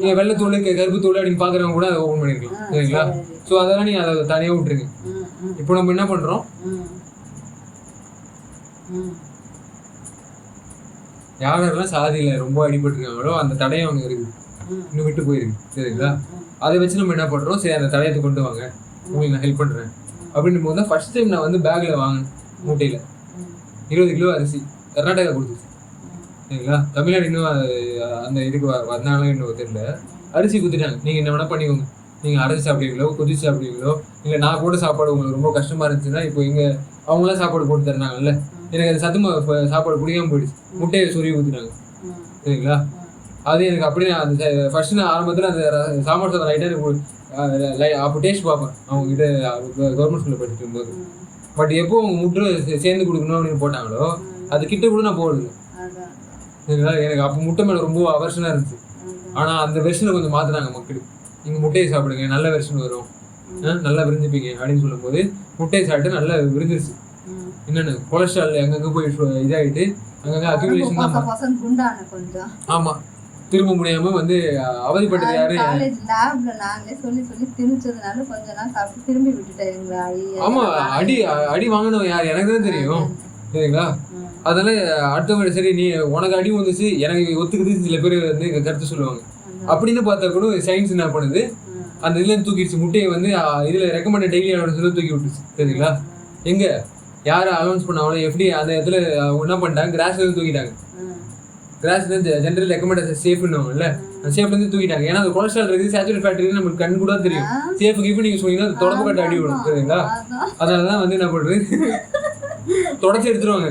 நீங்க வெள்ளத்தூள் கருப்பு தூள் அப்படின்னு பாக்குறவங்க கூட அதை ஓபன் பண்ணிருக்கலாம் சரிங்களா. சோ அதெல்லாம் நீங்க அதை தனியா விட்டுருங்க. இப்போ நம்ம என்ன பண்றோம், யாரெல்லாம் சாதியில ரொம்ப அடிபட்டுருக்காங்களோ அந்த தடையம் அவனுக்கு இருக்குது, இன்னும் விட்டு போயிருக்கு சரிங்களா. அதை வச்சு நம்ம என்ன பண்றோம், சரி அந்த தடையத்தை கொண்டு வாங்க, உங்களுக்கு நான் ஹெல்ப் பண்றேன் அப்படின்னும் போது தான் ஃபர்ஸ்ட் டைம் நான் வந்து பேக்ல வாங்கினேன் மூட்டையில 20 கிலோ அரிசி கர்நாடகா கொடுத்துச்சு சரிங்களா. தமிழ்நாடு இன்னும் அந்த இதுக்கு வந்தாலும் இன்னும் தெரியல. அரிசி குத்துட்டாங்க, நீங்க என்ன வேணா பண்ணிக்கோங்க, நீங்க அரைச்சி சாப்பிடுவீங்களோ கொதிச்சு சாப்பிடுவீங்களோ, இல்லை நான் கூட சாப்பாடு உங்களுக்கு ரொம்ப கஷ்டமா இருந்துச்சுன்னா இப்போ இங்க அவங்களாம் சாப்பாடு போட்டு தர்றாங்கல்ல, எனக்கு அது சத்துமா சாப்பாடு பிடிக்காம போயிடுச்சு, முட்டையை சொருவி ஊற்றினாங்க சரிங்களா. அது எனக்கு அப்படியே அந்த ஃபர்ஸ்ட் நான் ஆரம்பத்தில் அந்த சாம்பார் சாதம் லைட்டாக அப்போ டேஸ்ட் பார்ப்பேன் அவங்க கிட்ட கவர்மெண்ட் ஸ்கூலில் படிச்சுட்டு இருக்கும்போது. பட் எப்போ அவங்க முட்டை சேர்ந்து கொடுக்கணும் அப்படின்னு போட்டாங்களோ அது கிட்ட கூட நான் போடல சரிங்களா. எனக்கு அப்போ முட்டை மேலே ரொம்ப அவர்ஷனாக இருந்துச்சு. ஆனால் அந்த வெர்ஷனை கொஞ்சம் மாற்றினாங்க மக்கள், நீங்கள் முட்டையை சாப்பிடுங்க நல்ல வெர்ஷன் வரும், நல்லா விரிஞ்சுப்பீங்க அப்படின்னு சொல்லும் போது முட்டையை சாப்பிட்டு நல்லா விரிஞ்சிருச்சு. என்னென்ன கொலஸ்ட்ரால் அங்கங்கே போய் இதாகிட்டு அங்கங்கே அக்யூமுலேஷன் தான். ஆமா திரும்ப முடியாம வந்து அவதிப்பட்டது யாரு, ஆமா அடி அடி வாங்கினோம் யார் எனக்கு தான் தெரியும் சரிங்களா. அதனால அடுத்தவங்க சரி நீ உனக்கு அடி வந்துச்சு எனக்கு ஒத்துக்குது சில பேர் வந்து கருத்து சொல்லுவாங்க அப்படின்னு பார்த்தா கூட சயின்ஸ் என்ன பண்ணுது, அந்த இதுல தூக்கிடுச்சு முட்டையை வந்து இதுல ரெக்கமெண்ட் டெய்லி சொல்லி தூக்கி விட்டுச்சு சரிங்களா. எங்க யாரை அலௌன்ஸ் பண்ணாங்களோ எப்படி அந்த இடத்துல என்ன பண்ணிட்டாங்க, கிராஸ்ல தூக்கிட்டாங்க. கிராஸ்ல ஜென்ரல் ரெக்கமெண்ட் சேஃப்னுவாங்கல்ல, சேஃப்ல இருந்து தூக்கிட்டாங்க. ஏன்னா அது கொலஸ்ட்ரால் இருக்குது, சேச்சுரேட் ஃபேட் இருக்குது, நமக்கு கண் கூட தெரியும். சேஃப் கிஃப்ட் நீங்க சொன்னீங்கன்னா அது தொடப்பு கட்ட அடி விடும் சரிங்களா. அதனாலதான் வந்து என்ன பண்றது, தொடச்சி எடுத்துருவாங்க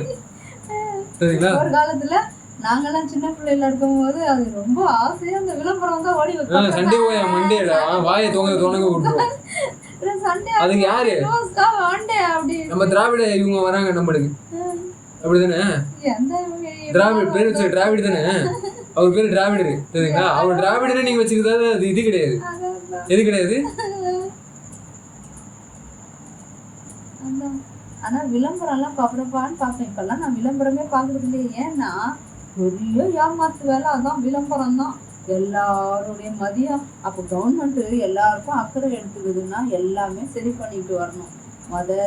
சரிங்களா. ஒரு காலத்துல நாங்கெல்லாம் சின்ன பிள்ளைல இருக்கும் போது அது ரொம்ப ஆசையா அந்த விளம்பரம் தான் ஓடி வைப்பாங்க. சண்டே போய் மண்டேல வாயை தோணங்க விட்டுருவோம். அதுக்கு யாரு, நம்ம திராவிட இவங்க வராங்க நம்மளுக்கு அப்படிதானே, திராவிட பேர் வச்சு டிராவிட் தானே, அவர் பேரு டிராவிடரு சரிங்களா. அவர் டிராவிடரை நீங்க வச்சுக்கிறது அது இது கிடையாது, எது கிடையாது. ஆனா விளம்பரம் எல்லாம் பாப்படப்பான்னு பாப்பேன். இப்பெல்லாம் நான் விளம்பரமே பாக்குறது இல்லையே. ஏன்னா பெரிய ஏமாத்து வேலை அதான் விளம்பரம் தான். எல்லாருடைய மதியம் அப்போ கவர்மெண்ட் எல்லாருக்கும் அக்கறை எடுத்துக்குதுன்னா எல்லாமே சரி பண்ணிட்டு வரணும். வந்து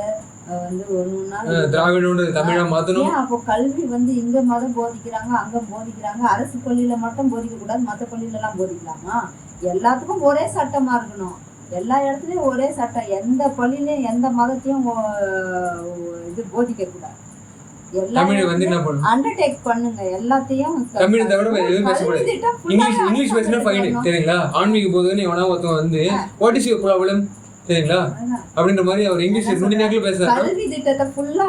அப்போ கல்வி வந்து இங்க மதம் போதிக்கிறாங்க அங்க போதிக்கிறாங்க, அரசு பள்ளியில மட்டும் போதிக்க கூடாது, மற்ற பள்ளியில எல்லாம் போதிக்கலாமா? எல்லாத்துக்கும் ஒரே சட்டமா இருக்கணும், எல்லா இடத்துலயும் ஒரே சட்டம், எந்த பள்ளியிலயும் எந்த மதத்தையும் இது போதிக்க கூடாது. அண்டர்டேக் பண்ணுங்க எல்லாத்தையும். தமிழ் தவிர இங்கிலீஷ் பேசினா ஃபைன் சரிங்களா. ஆன்மீக போதுன்னு எவனா ஒருத்தன் வந்து வாட் இஸ் யுவர் ப்ராப்ளம் சரிங்களா அப்படின்ற மாதிரி அவர் இங்கிலீஷ் நுடிநாக்கில் பேசுறாரு. கல்வி திட்டத்தை ஃபுல்லா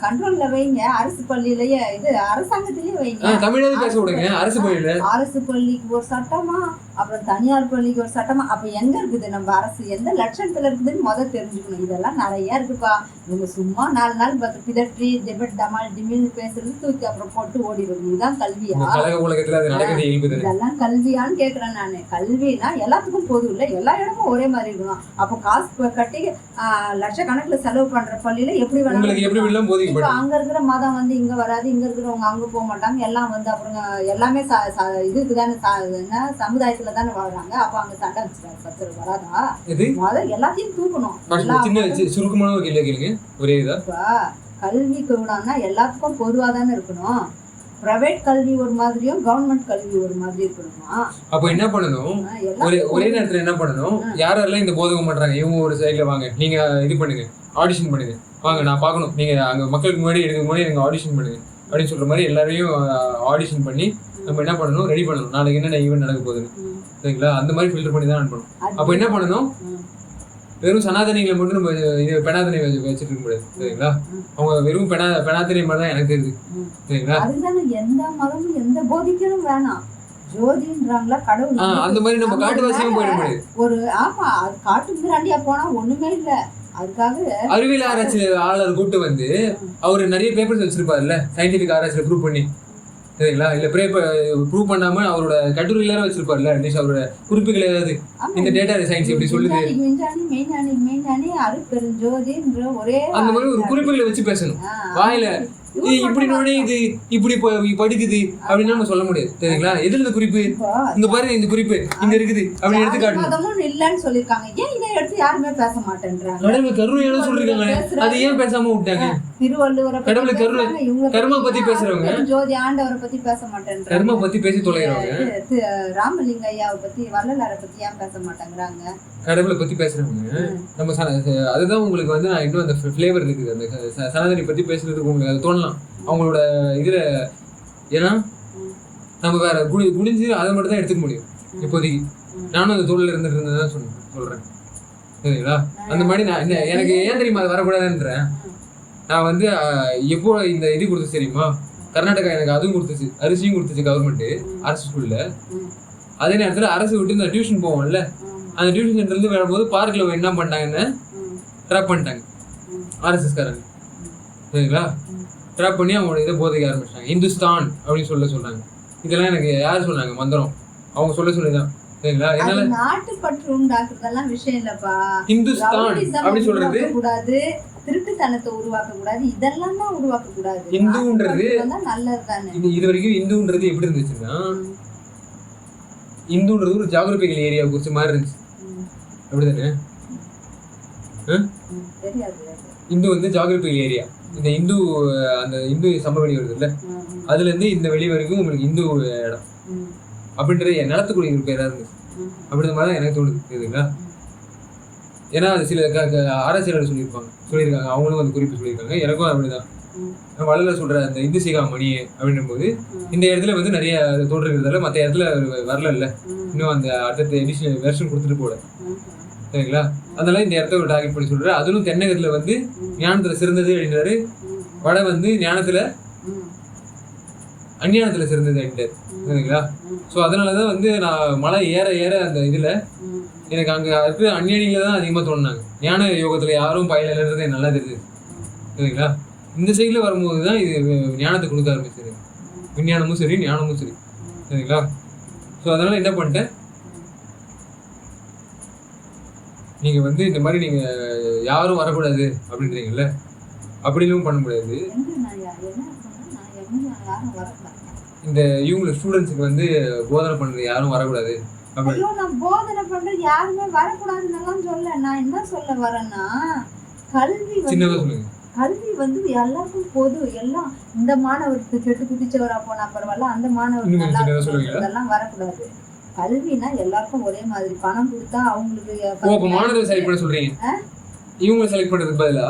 கண்ட்ரோல்ல வைங்க, அரசு பள்ளியிலேயே இது அரசாங்கத்திலேயே வைங்க. தமிழாவது பேச விடுங்க. அரசு பள்ளியில அரசு பள்ளிக்கு ஒரு சட்டமா, அப்புறம் தனியார் பள்ளிக்கு ஒரு சட்டமா, அப்ப எங்க இருக்குது நம்ம அரசு, எந்த லட்சணத்துல இருக்குதுன்னு முதல் தெரிஞ்சுக்கணும். இதெல்லாம் நிறைய இருக்குப்பா. இவங்க சும்மா 4 நாள் பிதற்றி டெபட் டமால் டிமின்னு பேசுறது தூக்கி அப்புறம் போட்டு ஓடிடுறது. இதுதான் கல்வியா? இதெல்லாம் கல்வியான்னு கேக்குறேன் நானு. கல்வினா எல்லாத்துக்கும் பொது இல்லை, எல்லா இடமும் ஒரே மாதிரி இருக்கணும். அப்போ காசு கட்டி லட்சக்கணக்கில் செலவு பண்ற பள்ளியில எப்படி வேணாலும் அங்க இருக்கிற மதம் வந்து இங்க வராது, இங்க இருக்கிறவங்க அங்க போக மாட்டாங்க, எல்லாம் வந்து அப்புறம் எல்லாமே இதுக்கு தானே சமுதாயத்துல தானே வாழ்றாங்க. அப்ப அங்க சண்டை வச்சுட்டாங்க வராதா? முதல்ல எல்லாத்தையும் தூக்கணும். சுருக்கமான ஒரு கேள்வி கேளுங்க. ஒரே கல்வி கூடனா எல்லாத்துக்கும் பொதுவா தானே இருக்கணும். பிரைவேட் கல்வி ஒரு மாதிரியும் கவர்மெண்ட் கல்வி ஒரு மாதிரி இருக்கணுமா? அப்ப என்ன பண்ணணும், ஒரே நேரத்துல என்ன பண்ணணும், யாரெல்லாம் இந்த போதகம் பண்றாங்க இவங்க ஒரு சைட்ல வாங்க, நீங்க இது பண்ணுங்க, ஆடிஷன் பண்ணுங்க, வாங்க நான் பார்க்கணும், நீங்க அங்க மக்களுக்கு முன்னாடி எடுக்க முன்னாடி நீங்க ஆடிஷன் பண்ணுங்க, அப்படின்னு சொல்ற மாதிரி எல்லாரையும் ஆடிஷன் பண்ணி நம்ம என்ன பண்ணணும், ரெடி பண்ணணும். நாளைக்கு என்னென்ன ஈவெண்ட் நடக்க போகுதுன்னு, சரிங்களா? அந்த மாதிரி ஃபில்டர் பண்ணி தான் அனுப்பணும். அப்போ என்ன பண்ணணும், வெறும் சனாதனிகளை மட்டும் நம்ம இது பெனாதனை வச்சுட்டு இருக்க முடியாது, சரிங்களா? அவங்க வெறும் பெனாதனை மாதிரி தான் எனக்கு தெரியுது, சரிங்களா? அதுதானே எந்த மதமும் எந்த போதிக்கணும் வேணாம், ஜோதின்றாங்களா கடவுள், அந்த மாதிரி நம்ம காட்டுவாசியும் போயிட முடியாது. ஒரு ஆமா அது காட்டு மிராண்டியா போனா ஒண்ணுமே இல்ல. அதுக்காக அறிவியல் ஆராய்ச்சி ஆளர் கூப்பிட்டு வந்து அவரு நிறைய பேப்பர்ஸ் வச்சிருப்பாருல்ல, சயின்டிபிக் ஆராய்ச்சியில ப்ரூவ் பண்ணி, சரிங்களா? இல்ல ப்ரூவ் பண்ணாம அவரோட கட்டுரையில வச்சிருப்பாருல்ல, அட்லீஸ்ட் அவரோட குறிப்புகள் ஏதாவது இந்த டேட்டா சயின்ஸ் எப்படி சொல்லுது, ஒரே அந்த மாதிரி ஒரு குறிப்புகளை வச்சு பேசணும். வாயில இப்படி நுழையுது, இப்படி படுக்குது அப்படின்னு நம்ம சொல்ல முடியாது, சரிங்களா? எதுல இந்த குறிப்பு, இங்க பாருங்க இந்த குறிப்பு இங்க இருக்குது அப்படின்னு எடுத்து காட்டணும். இல்லன்னு சொல்லிருக்காங்க, ஏன் இதை எடுத்து யாருமே பேச மாட்டேன்றாங்க. கடவுளை கருணையான சொல்லிருக்காங்க, அதை ஏன் பேசாம விட்டாங்க? திருவள்ளுவரை கடவுளை கர்ம பத்தி பேசுறவங்க, ஜோதி ஆண்டவரை பத்தி பேச மாட்டேன்றாங்க, கர்ம பத்தி பேசி தொலைகிறாங்க. ராமலிங்க ஐயாவை பத்தி வள்ளலாரை பத்தி ஏன் பேச மாட்டேங்கிறாங்க? கடவுளை பத்தி பேசுறவங்க நம்ம அதுதான் உங்களுக்கு வந்து நான் இன்னும் அந்த ஃபிளேவர் இருக்குது, அந்த சனாதனி பத்தி பேசுறதுக்கு உங்களுக்கு அது தோணலாம் அவங்களோட இதுல. ஏன்னா நம்ம வேற குடிஞ்சு அதை மட்டும் தான் எடுத்துக்க முடியும் இப்போதைக்கு. நானும் அந்த தோல்ல இருந்துட்டு இருந்ததான் சொல்றேன், சரிங்களா? அந்த மாதிரி நான் எனக்கு ஏன் தெரியுமா அது வரக்கூடாதுன்றேன். நான் வந்து எப்போ இந்த இது கொடுத்துச்சு தெரியுமா, கர்நாடகா எனக்கு அதுவும் கொடுத்துச்சு, அரிசியும் கொடுத்துச்சு கவர்மெண்ட் அரசு ஸ்கூல்ல. அதே நேரத்தில் அரசு விட்டு இந்த டியூஷன் போவோம்ல, அந்த டியூஷன் சென்டர்லேருந்து வரும்போது பார்க்கில் என்ன பண்ணிட்டாங்கன்னு ட்ராப் பண்ணிட்டாங்க ஆர்எஸ்எஸ்காரங்க, சரிங்களா? ட்ராப் பண்ணி அவங்களோட இதை போதைக்க ஆரம்பிச்சிட்டாங்க. இந்துஸ்தான் அப்படின்னு சொல்றாங்க. இதெல்லாம் எனக்கு யார் சொன்னாங்க, மந்திரம் அவங்க சொல்லிதான், சரிங்களா? என்னால நாட்டுப்பற்று உண்டாக்குறதெல்லாம் விஷயம் இல்லப்பா, இந்துஸ்தான் அப்படி சொல்றது கூடாது, திருட்டுத்தனத்தை உருவாக்க கூடாது, இதெல்லாம் தான் உருவாக்க கூடாது. இந்துன்றது நல்லதுதானே. இது வரைக்கும் இந்துன்றது எப்படி இருந்துச்சுன்னா, இந்துன்றது ஒரு ஜியோகிராபிக்கல் ஏரியா குறிச்ச மாதிரி இருந்துச்சு, அப்படிதானே? இந்து வந்து ஜியோகிராபிக்கல் ஏரியா. இந்த இந்து அந்த இந்து சமவெளி வருது இல்ல, அதுல இருந்து இந்த வெளி வரைக்கும் உங்களுக்கு இந்து இடம் அப்படின்றது நிலத்துக்குரிய பேரா இருந்துச்சு. அப்படின்ற மாதிரி தான் எனக்கு தோணுது, சரிங்களா? ஏன்னா அது சில ஆராய்ச்சியாளர் சொல்லியிருக்காங்க, அவங்களும் அந்த குறிப்பு சொல்லியிருக்காங்க, எனக்கும் அப்படிதான். வள்ளலார் சொல்ற அந்த இந்து சிகாமணி அப்படின்னும் போது இந்த இடத்துல வந்து நிறைய தோன்றுறதால மற்ற இடத்துல வரல இல்ல, இன்னும் அந்த அடுத்த எடிஷன் வெர்ஷன் கொடுத்துட்டு போல, சரிங்களா? அதனால இந்த இடத்த ஒரு டார்கெட் பண்ணி சொல்றாரு. அதுவும் தென்னகத்துல வந்து ஞானத்துல சிறந்தது அப்படின்றாரு, வட வந்து ஞானத்துல அஞ்ஞானத்துல சிறந்தது அப்படின்றாரு, சரிங்களா? ஸோ அதனாலதான் வந்து நான் மலை ஏற ஏற அந்த இதுல எனக்கு அங்க இருக்கிற அஞ்ஞானிகளை தான் அதிகமா தோணுனாங்க. ஞான யோகத்துல யாரும் பயிலன்றது எனக்கு நல்லா தெரியுது, சரிங்களா? இந்த சைட்ல வரும்போது தான் இது ஞானத்தை கொடுக்க ஆரம்பிச்சது, விஞ்ஞானமும் சரி ஞானமும் சரி, சரிங்களா? ஸோ அதனால என்ன பண்ணிட்டேன், நீங்க வந்து இந்த மாதிரி நீங்க யாரும் வரக்கூடாது அப்படின்றீங்கல்ல, அப்படியும் பண்ண முடியாது. இந்த இவங்க ஸ்டூடெண்ட்ஸுக்கு வந்து போதனை பண்றது யாரும் வரக்கூடாது அப்படின்னு. நான் போதனை பண்றது யாருமே வரக்கூடாதுன்னு சொல்ல, நான் என்ன சொல்ல வரேன்னா, கல்வி சின்னதா சொல்லுங்க. கல்வி வந்து எல்லாருக்கும் பொது, எல்லாம் இந்த மாணவருக்கு கெட்டு குதிச்சவரா போனா பரவாயில்ல, அந்த மாணவருக்கு இதெல்லாம் வரக்கூடாது. கல்வினா எல்லாருக்கும் ஒரே மாதிரி, பணம் கொடுத்தா அவங்களுக்கு மாணவர்கள் செலக்ட் பண்ண சொல்றீங்க, இவங்க செலக்ட் பண்றதுக்கு பதிலா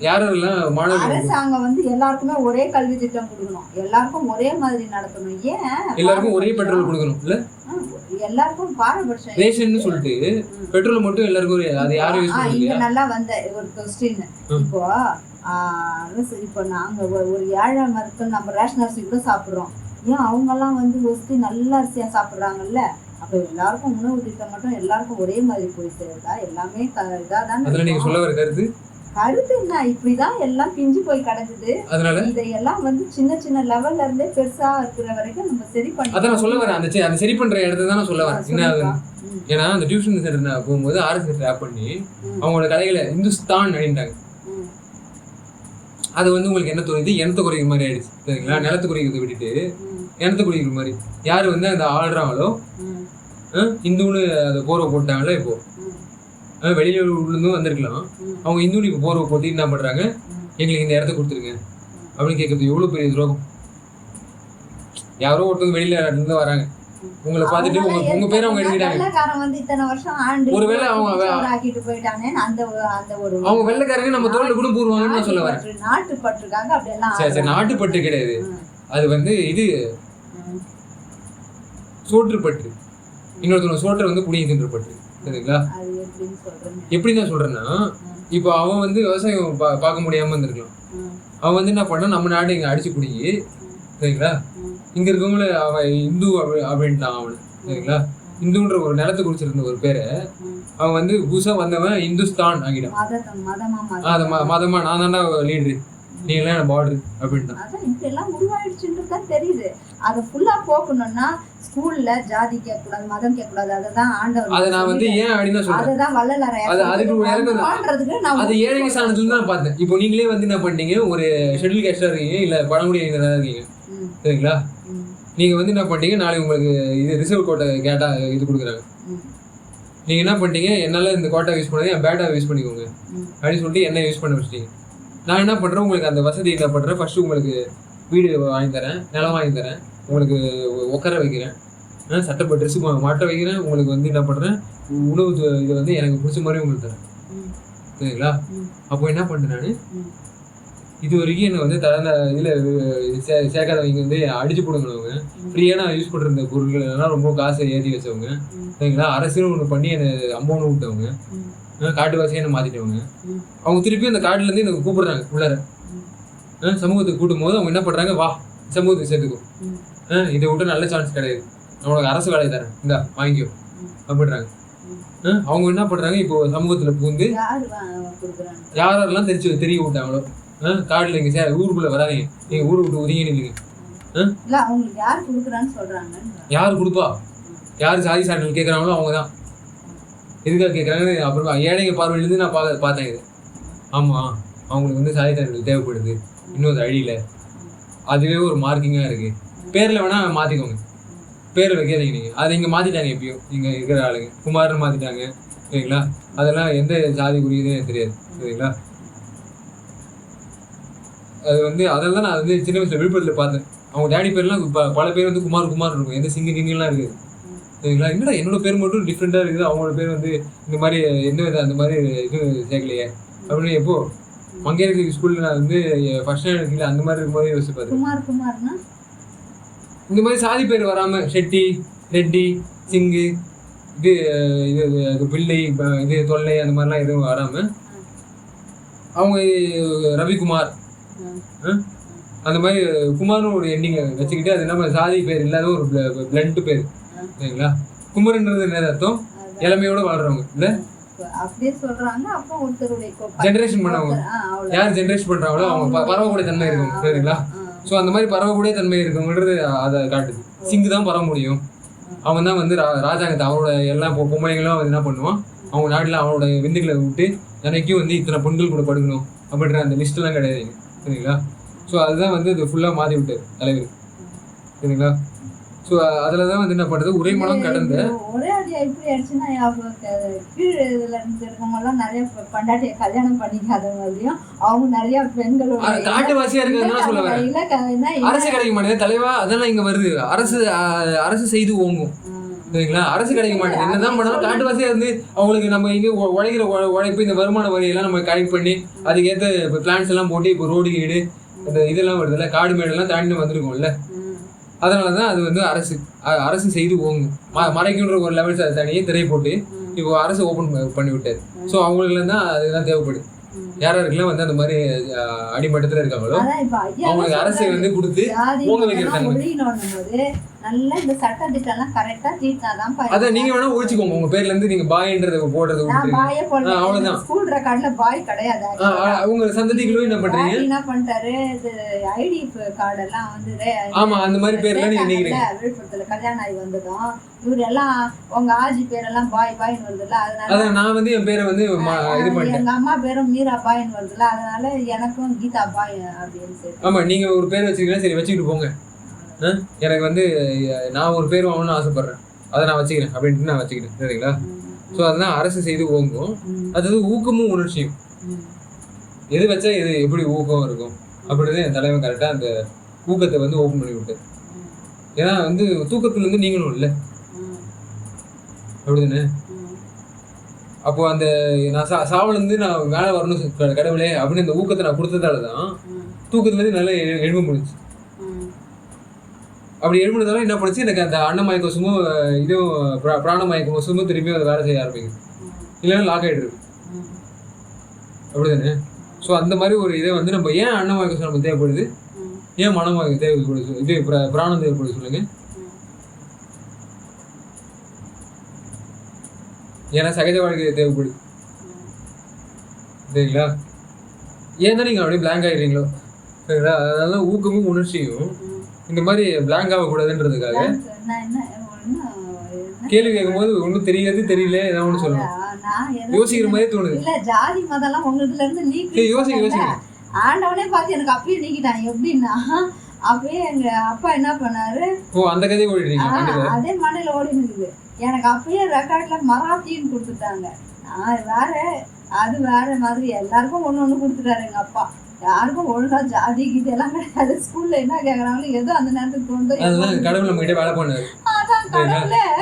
யாரெல்லாம் மாணவர்கள், அரசாங்கம் வந்து எல்லாருக்குமே ஒரே கல்வி திட்டம் கொடுக்கணும், எல்லாருக்கும் ஒரே மாதிரி நடத்தணும். ஏன் எல்லாருக்கும் ஒரே பெட்ரோல் கொடுக்கணும் இல்ல, எல்லாருக்கும் பாரபட்சம் ரேஷன் சொல்லிட்டு பெட்ரோல் மட்டும் எல்லாருக்கும் அது யாரும் யூஸ் பண்ணல. இங்க நல்லா வந்த ஒரு கொஸ்டின், இப்போ நாங்க ஒரு ஏழை மக்கள் நம்ம ரேஷன் அரிசி கூட சாப்பிடுறோம், ஏன் அவங்கெல்லாம் வந்து ஒஸ்தி நல்ல அரிசியா சாப்பிடுறாங்கல்ல? அப்ப எல்லாருக்கும் உணவு திட்டம் மட்டும் எல்லாருக்கும் ஒரே மாதிரி போய் சேருதா? எல்லாமே இதாதான் நீங்க சொல்ல வர கருத்து. கருத்து என்ன, இப்படிதான் எல்லாம் பிஞ்சு போய் கிடக்குது. அதனால இதையெல்லாம் வந்து சின்ன சின்ன லெவல்ல இருந்தே பெருசா இருக்கிற வரைக்கும் நம்ம சரி பண்ணி, அதான் சொல்ல வரேன், அந்த சரி பண்ற இடத்துல தான் சொல்ல வரேன். என்ன ஏன்னா அந்த டியூஷன் சென்டர் போகும்போது ஆர்எஸ் ட்ராப் பண்ணி அவங்களோட கடைகளை இந்துஸ்தான் அப்படின்ட்டாங்க. அது வந்து உங்களுக்கு என்ன தோணுது, எனத்தை குறைக்கிற மாதிரி ஆயிடுச்சு, சரிங்களா? நிலத்தை குறைக்கிறத விட்டுட்டு எனத்தை குறைக்கிற மாதிரி. யாரு வந்து அந்த ஆள்றாங்களோ இந்துன்னு அதை போர்வை போட்டாங்களோ, இப்போ வெளியில இருந்தும் வந்திருக்கலாம், அவங்க இந்துன்னு இப்போ போர்வை போட்டு என்ன பண்றாங்க, எங்களுக்கு இந்த இடத்த கொடுத்துருங்க அப்படின்னு கேட்கறது எவ்வளவு பெரிய துரோகம். யாரோ ஒருத்தவங்க வெளியில இருந்து வராங்க, உங்களை பார்த்துட்டு உங்க பேரை அவங்க எழுதிட்டாங்க. வெள்ளைக்காரன் வந்து இத்தனை வருஷம் ஆண்டு ஒருவேளை அவங்க ஆக்கிட்டு போயிட்டானே அந்த ஒரு அவங்க வெள்ளைக்காரங்க நம்ம தோல்ல கூட போடுவாங்கன்னு நான் சொல்ல வரேன். நாட்டுப்பற்றுக்காக அப்படியெல்லாம். சரி நாட்டுப்பற்று கிடையாது, அது வந்து இது சோற்றுப்பற்று. இன்னொருத்தவங்க சோற்றை வந்து புடிங்கி தின்றப்பற்று. சரிங்களா? எப்படி நான் சொல்றேன்னா, இப்போ அவன் வந்து விவசாயம் பார்க்க முடியாம இருந்திருக்கலாம். அவன் வந்து என்ன பண்ணா நம்ம நாட்டை இங்க அடிச்சு பிடிங்கி, சரிங்களா, இங்க இருக்கவங்கள அவன் இந்து அப்படின்ட்டான் அவனு. சரிங்களா? இந்துன்ற ஒரு நிலத்தை குறிச்சிருந்த ஒரு பேரை அவன் வந்து புதுசா வந்தவன் இந்துஸ்தான் ஆகிட்டான். மதமா நான் தான்டா லீடரு, நீ எல்லாம் பார்டர் அப்படின்ட்டான். தெரியுது. அதை ஃபுல்லா போக்கணும்னா ஸ்கூல்ல ஜாதி கேட்கக்கூடாது, மதம் கேட்கக்கூடாது. அதுதான் ஆண்டவர். அதை நான் வந்து ஏன் அப்படின்னு சொல்றேன். அதுதான் வள்ளலார். அது ஏழைங்க சாணத்துல தான் பார்த்தேன். இப்போ நீங்களே வந்து என்ன பண்ணிட்டீங்க, ஒரு ஷெட்யூல் கேஸ்டா இருக்கீங்க, இல்ல பழங்குடியினரா இருக்கீங்க. சரிங்களா? நீங்க வந்து என்ன பண்ணிட்டீங்க, நாளைக்கு உங்களுக்கு இது ரிசர்வ் கோட்டை கேட்டா இது கொடுக்குறாங்க. நீங்க என்ன பண்ணிட்டீங்க, என்னால இந்த கோட்டை யூஸ் பண்ணாதீங்க, என் பேட்டா யூஸ் பண்ணிக்கோங்க அப்படின்னு சொல்லிட்டு என்ன யூஸ் பண்ண வச்சிட்டீங்க. நான் என்ன பண்றேன், உங்களுக்கு அந்த வசதி என்ன பண்றேன், ஃபர்ஸ்ட் உங்களுக்கு வீடு வாங்கி தரேன், நிலம் வாங்கி தரேன், உங்களுக்கு உட்கார வைக்கிறேன், சட்டப்பட்ட ட்ரெஸ் மாட்ட வைக்கிறேன், உங்களுக்கு வந்து என்ன பண்றேன், உணவு இது வந்து எனக்கு பிடிச்ச மாதிரி உங்களுக்கு தரேன். சரிங்களா? அப்போ என்ன பண்றேன், நான் இது வரைக்கும் என்ன வந்து தகுந்த இதுல சேர்க்காதவங்க வந்து அடிச்சு போடுங்கிறவங்க, ஃப்ரீயா நான் யூஸ் பண்ற பொருட்கள் எல்லாம் ரொம்ப காசை ஏற்றி வச்சவங்க, சரிங்களா, அரசியல் ஒன்று பண்ணி என்னை அம்பவனை விட்டவங்க, காட்டுவாசியை என்ன மாத்திட்டவங்க, அவங்க திருப்பி அந்த காட்டுல இருந்து எனக்கு கூப்பிடுறாங்க உள்ளார சமூகத்துக்கு கூட்டும் போது அவங்க என்ன பண்றாங்க, வா சமூகத்துக்கு சேர்த்துக்கும், இதை விட்டு நல்ல சான்ஸ் கிடையாது, அவங்களுக்கு அரசு வேலையை தரேன், இந்தா வாங்கிக்கோ அப்படின்றாங்க. அவங்க என்ன பண்றாங்க, இப்போ சமூகத்துல பூந்து யாரெல்லாம் தெரிய விட்டாங்களோ, காடுல இங்க ஊருக்குள்ள வராதீங்க, நீங்க ஊரை விட்டு ஒதுங்கி நில்லுங்க. யாரு கொடுப்பா, யாரு சாதி சான்றிதழ் கேட்கறாங்களோ அவங்கதான். எதுக்காக கேட்கறாங்க, அப்புறம் ஏழைங்க பார்வையிலிருந்து நான் பார்த்தேன் இது. ஆமா, அவங்களுக்கு வந்து சாதி சான்றிதழ் தேவைப்படுது, இன்னொரு அழியில, அதுவே ஒரு மார்க்கிங்கா இருக்கு. பேர்ல வேணா மாத்திக்கோங்க, பேர் வைக்காதீங்க நீங்க. அதை இங்க மாத்திட்டாங்க, எப்பயும் இங்க இருக்கிற ஆளுங்க குமார்னு மாத்திட்டாங்க. சரிங்களா? அதெல்லாம் எந்த ஜாதி குறியுதுன்னு எனக்கு தெரியாது. சரிங்களா? அது வந்து அதெல்லாம் நான் வந்து சின்ன வயசுல விழுப்புரத்துல பார்த்தேன். அவங்க டேடி பேர்லாம் பல பேர் வந்து குமார் இருக்கும், எந்த சிங்க கிங்கெல்லாம் இருக்குது. சரிங்களா? என்னடா என்னோட பேர் மட்டும் டிஃப்ரெண்டா இருக்குது, அவங்களோட பேர் வந்து இந்த மாதிரி எந்த வித அந்த மாதிரி இது சேர்க்கலையே அப்படின்னு. எப்போ மங்கேரி ஸ்கூல்ல நான் வந்து ஃபர்ஸ்ட் ஸ்டாண்டர்ட் கீழே அந்த மாதிரி இருக்கும்போது யோசிப்பாரு, இந்த மாதிரி சாதி பேர் வராம ஷெட்டி, ரெட்டி, சிங்கு, இது இது பிள்ளை, இது தொல்லை, அந்த மாதிரிலாம் எதுவும் வராம அவங்க ரவிக்குமார் அந்த மாதிரி குமார்னு ஒரு எண்டிங்க வச்சுக்கிட்டு, அது இல்லாம சாதி பேர் இல்லாத ஒரு பிளண்ட் பேர். சரிங்களா? குமரன்றது என்ன அர்த்தம், இளமையோட வாழ்றவங்க இல்ல, அப்படியே சொல்றாங்க. அப்போ ஒருத்தருடைய ஜெனரேஷன் பண்ணவங்க, யார் ஜெனரேஷன் பண்றாங்களோ அவங்க பரவக்கூடிய தன்மை இருக்கும். சரிங்களா? ஸோ அந்த மாதிரி பரவக்கூடிய தன்மை இருக்குங்கிறது அதை காட்டுது. சிங்கு தான் பரவ முடியும். அவன் தான் வந்து ராஜாங்கத்தை அவனோட எல்லா பொம்மைகளும் அவன் என்ன பண்ணுவான், அவங்க நாட்டில் அவனோட விந்துக்களை விட்டு எனக்கும் வந்து இத்தனை பெண்கள் கூட படுக்கணும் அப்படின்ற அந்த லிஸ்ட்லாம் கிடையாது. சரிங்களா? ஸோ அதுதான் வந்து இது ஃபுல்லாக மாற்றி விட்டார் தலைவர். சரிங்களா? ஸோ அதில் தான் வந்து என்ன பண்ணுறது, உரைமலம் கடந்த ஒரே அடியா இப்படி அடிச்சுன்னா கீழே இதில் இருக்கவங்கலாம் நிறைய பண்டாட்டியை கல்யாணம் பண்ணிக்காத மாதிரியும் அவங்க நிறைய பெண்களோட காட்டுவாசியாக இருக்கிறதுனால சொல்ல வரேன். அரசு கிடைக்க மாட்டேங்குது தலைவா, அதெல்லாம் இங்கே வருது. அரசு செய்து ஓங்கும். சரிங்களா? அரசு கிடைக்க மாட்டேங்குது. என்னதான் பண்ணாலும் காட்டுவாசியாக இருந்து அவங்களுக்கு நம்ம இங்கே உழைக்கிற உழைப்பு, இந்த வருமான வரியெல்லாம் நம்ம கலெக்ட் பண்ணி அதுக்கேற்ற இப்போ பிளான்ஸ் எல்லாம் போட்டு இப்போ ரோடு கீடு இந்த இதெல்லாம் வருதுல்ல, காடு மேடெல்லாம் தாண்டி வந்துருக்கோம்ல. அதனாலதான் அது வந்து அரசு செய்து ஓங்கும். மறைக்கின்ற ஒரு லெவல்ஸ் அது தனியே திரை போட்டு இப்போ அரசு ஓபன் பண்ணி விட்டாரு. ஸோ அவங்களுக்கு தான் அதுதான் தேவைப்படுது. யாரெல்லாம் வந்து அந்த மாதிரி அடிமட்டத்துல இருக்காங்களோ அவங்களுக்கு அரசு வந்து கொடுத்து ஓங்க வைக்கிறாங்க. நல்லா இந்த சட்ட திட்டம்லாம் கரெக்டா தீட்டாதான். அத நீங்க வேணா ஒழிச்சுக்கோங்க, உங்க பேர்ல இருந்து நீங்க பாய்ன்றத போடுறது அவ்வளவுதான். ஸ்கூல் ரெக்கார்ட்ல பாய் கிடையாது. அவங்க சந்ததிகளும் என்ன பண்றீங்க, என்ன பண்ணிட்டாரு, இது ஐடி கார்டு எல்லாம் வந்து ஆமா அந்த மாதிரி பேர்ல நீங்க நினைக்கிறீங்க. விழுப்புரத்துல கல்யாணம் ஆகி வந்ததும் இவரு எல்லாம் உங்க ஆஜி பேரெல்லாம் பாய் பாய்ன்னு வருதுல்ல, அதனால நான் வந்து என் பேரை வந்து இது பண்ணிட்டேன். எங்க அம்மா பேரும் மீரா பாய்ன்னு வருதுல்ல, அதனால எனக்கும் கீதா பாய் அப்படின்னு சொல்லி. ஆமா நீங்க ஒரு பேர் வச்சுக்கலாம், சரி வச்சுக்கிட்டு போங்க. எனக்கு வந்து நான் ஒரு பேர் வாங்கணும்னு ஆசைப்படுறேன், அதை நான் வச்சுக்கிறேன் அப்படின்ட்டு நான் வச்சுக்கிட்டேன். சரிங்களா? ஸோ அதெல்லாம் அரசு செய்து ஓங்கும். அதாவது ஊக்கமும் உணர்ச்சியும், எது வச்சா எது எப்படி ஊக்கம் இருக்கும் அப்படின்னு என் தலைவன் கரெக்டாக அந்த ஊக்கத்தை வந்து ஓப்பன் பண்ணி விட்டார். ஏன்னா வந்து தூக்கத்துல இருந்து நீங்களும் இல்லை அப்படிதானே. அப்போ அந்த நான் சாவல இருந்து நான் மேலே வரணும் கடவுளே அப்படின்னு அந்த ஊக்கத்தை நான் கொடுத்ததாலதான் தூக்கத்துல இருந்து நல்லா எழும்ப முடிச்சு. அப்படி எழுப்பினதால என்ன பண்ணுச்சு, எனக்கு அந்த அன்னமய கோசமும் இதுவும் பிராணமய கோசமும் திரும்பியும் அதை வேலை செய்ய ஆரம்பிக்குது, இல்லைன்னா லாக் ஆகிடுது அப்படிதானே. ஸோ அந்த மாதிரி ஒரு இதை வந்து நம்ம ஏன் அன்னமய கோசம் நமக்கு தேவைப்படுது, ஏன் மனமய தேவைப்படுது, இது பிராணம் தேவைப்படுது சொல்லுங்க. ஏன்னா சகஜ வாழ்க்கை தேவைப்படுது சரிங்களா. ஏன் தான் நீங்கள் அப்படியே பிளாங்க் ஆகிடுறீங்களோ சரிங்களா. அதனால ஊக்கமும் உணர்ச்சியும் இந்த மாதிரி பிளாங்க் ஆகக்கூடாதுன்றதுக்காக கேள்வி கேட்கும் போது ஒன்றும் தெரியாது தெரியல ஏதாவது ஒன்று சொல்லணும், யோசிக்கிற மாதிரி தோணுது. இல்ல ஜாதி மதம்லாம் உங்கள்கிட்ட இருந்து நீக்கி யோசிக்க ஆண்டவனே பார்த்து எனக்கு அப்படியே நீக்கிட்டான். எப்படின்னா அப்படியே எங்க அப்பா என்ன பண்ணாரு, அந்த கதையை ஓடிடுறீங்க, அதே மண்டையில ஓடி இருக்குது. எனக்கு அப்பயே ரெக்கார்ட்ல மராத்தின்னு கொடுத்துட்டாங்க. நான் வேற அது வேற மாதிரி எல்லாருக்கும் ஒண்ணு கொடுத்துட்டாரு எங்க அப்பா. யாருக்கும் ஒழுங்கா ஜாதி கீது எல்லாம் கிடையாது. ஸ்கூல்ல என்ன கேக்குறாங்களோ ஏதோ அந்த நேரத்துக்கு தோணுது. கடவுள் நம்ம கிட்ட வேலை பண்ணாரு.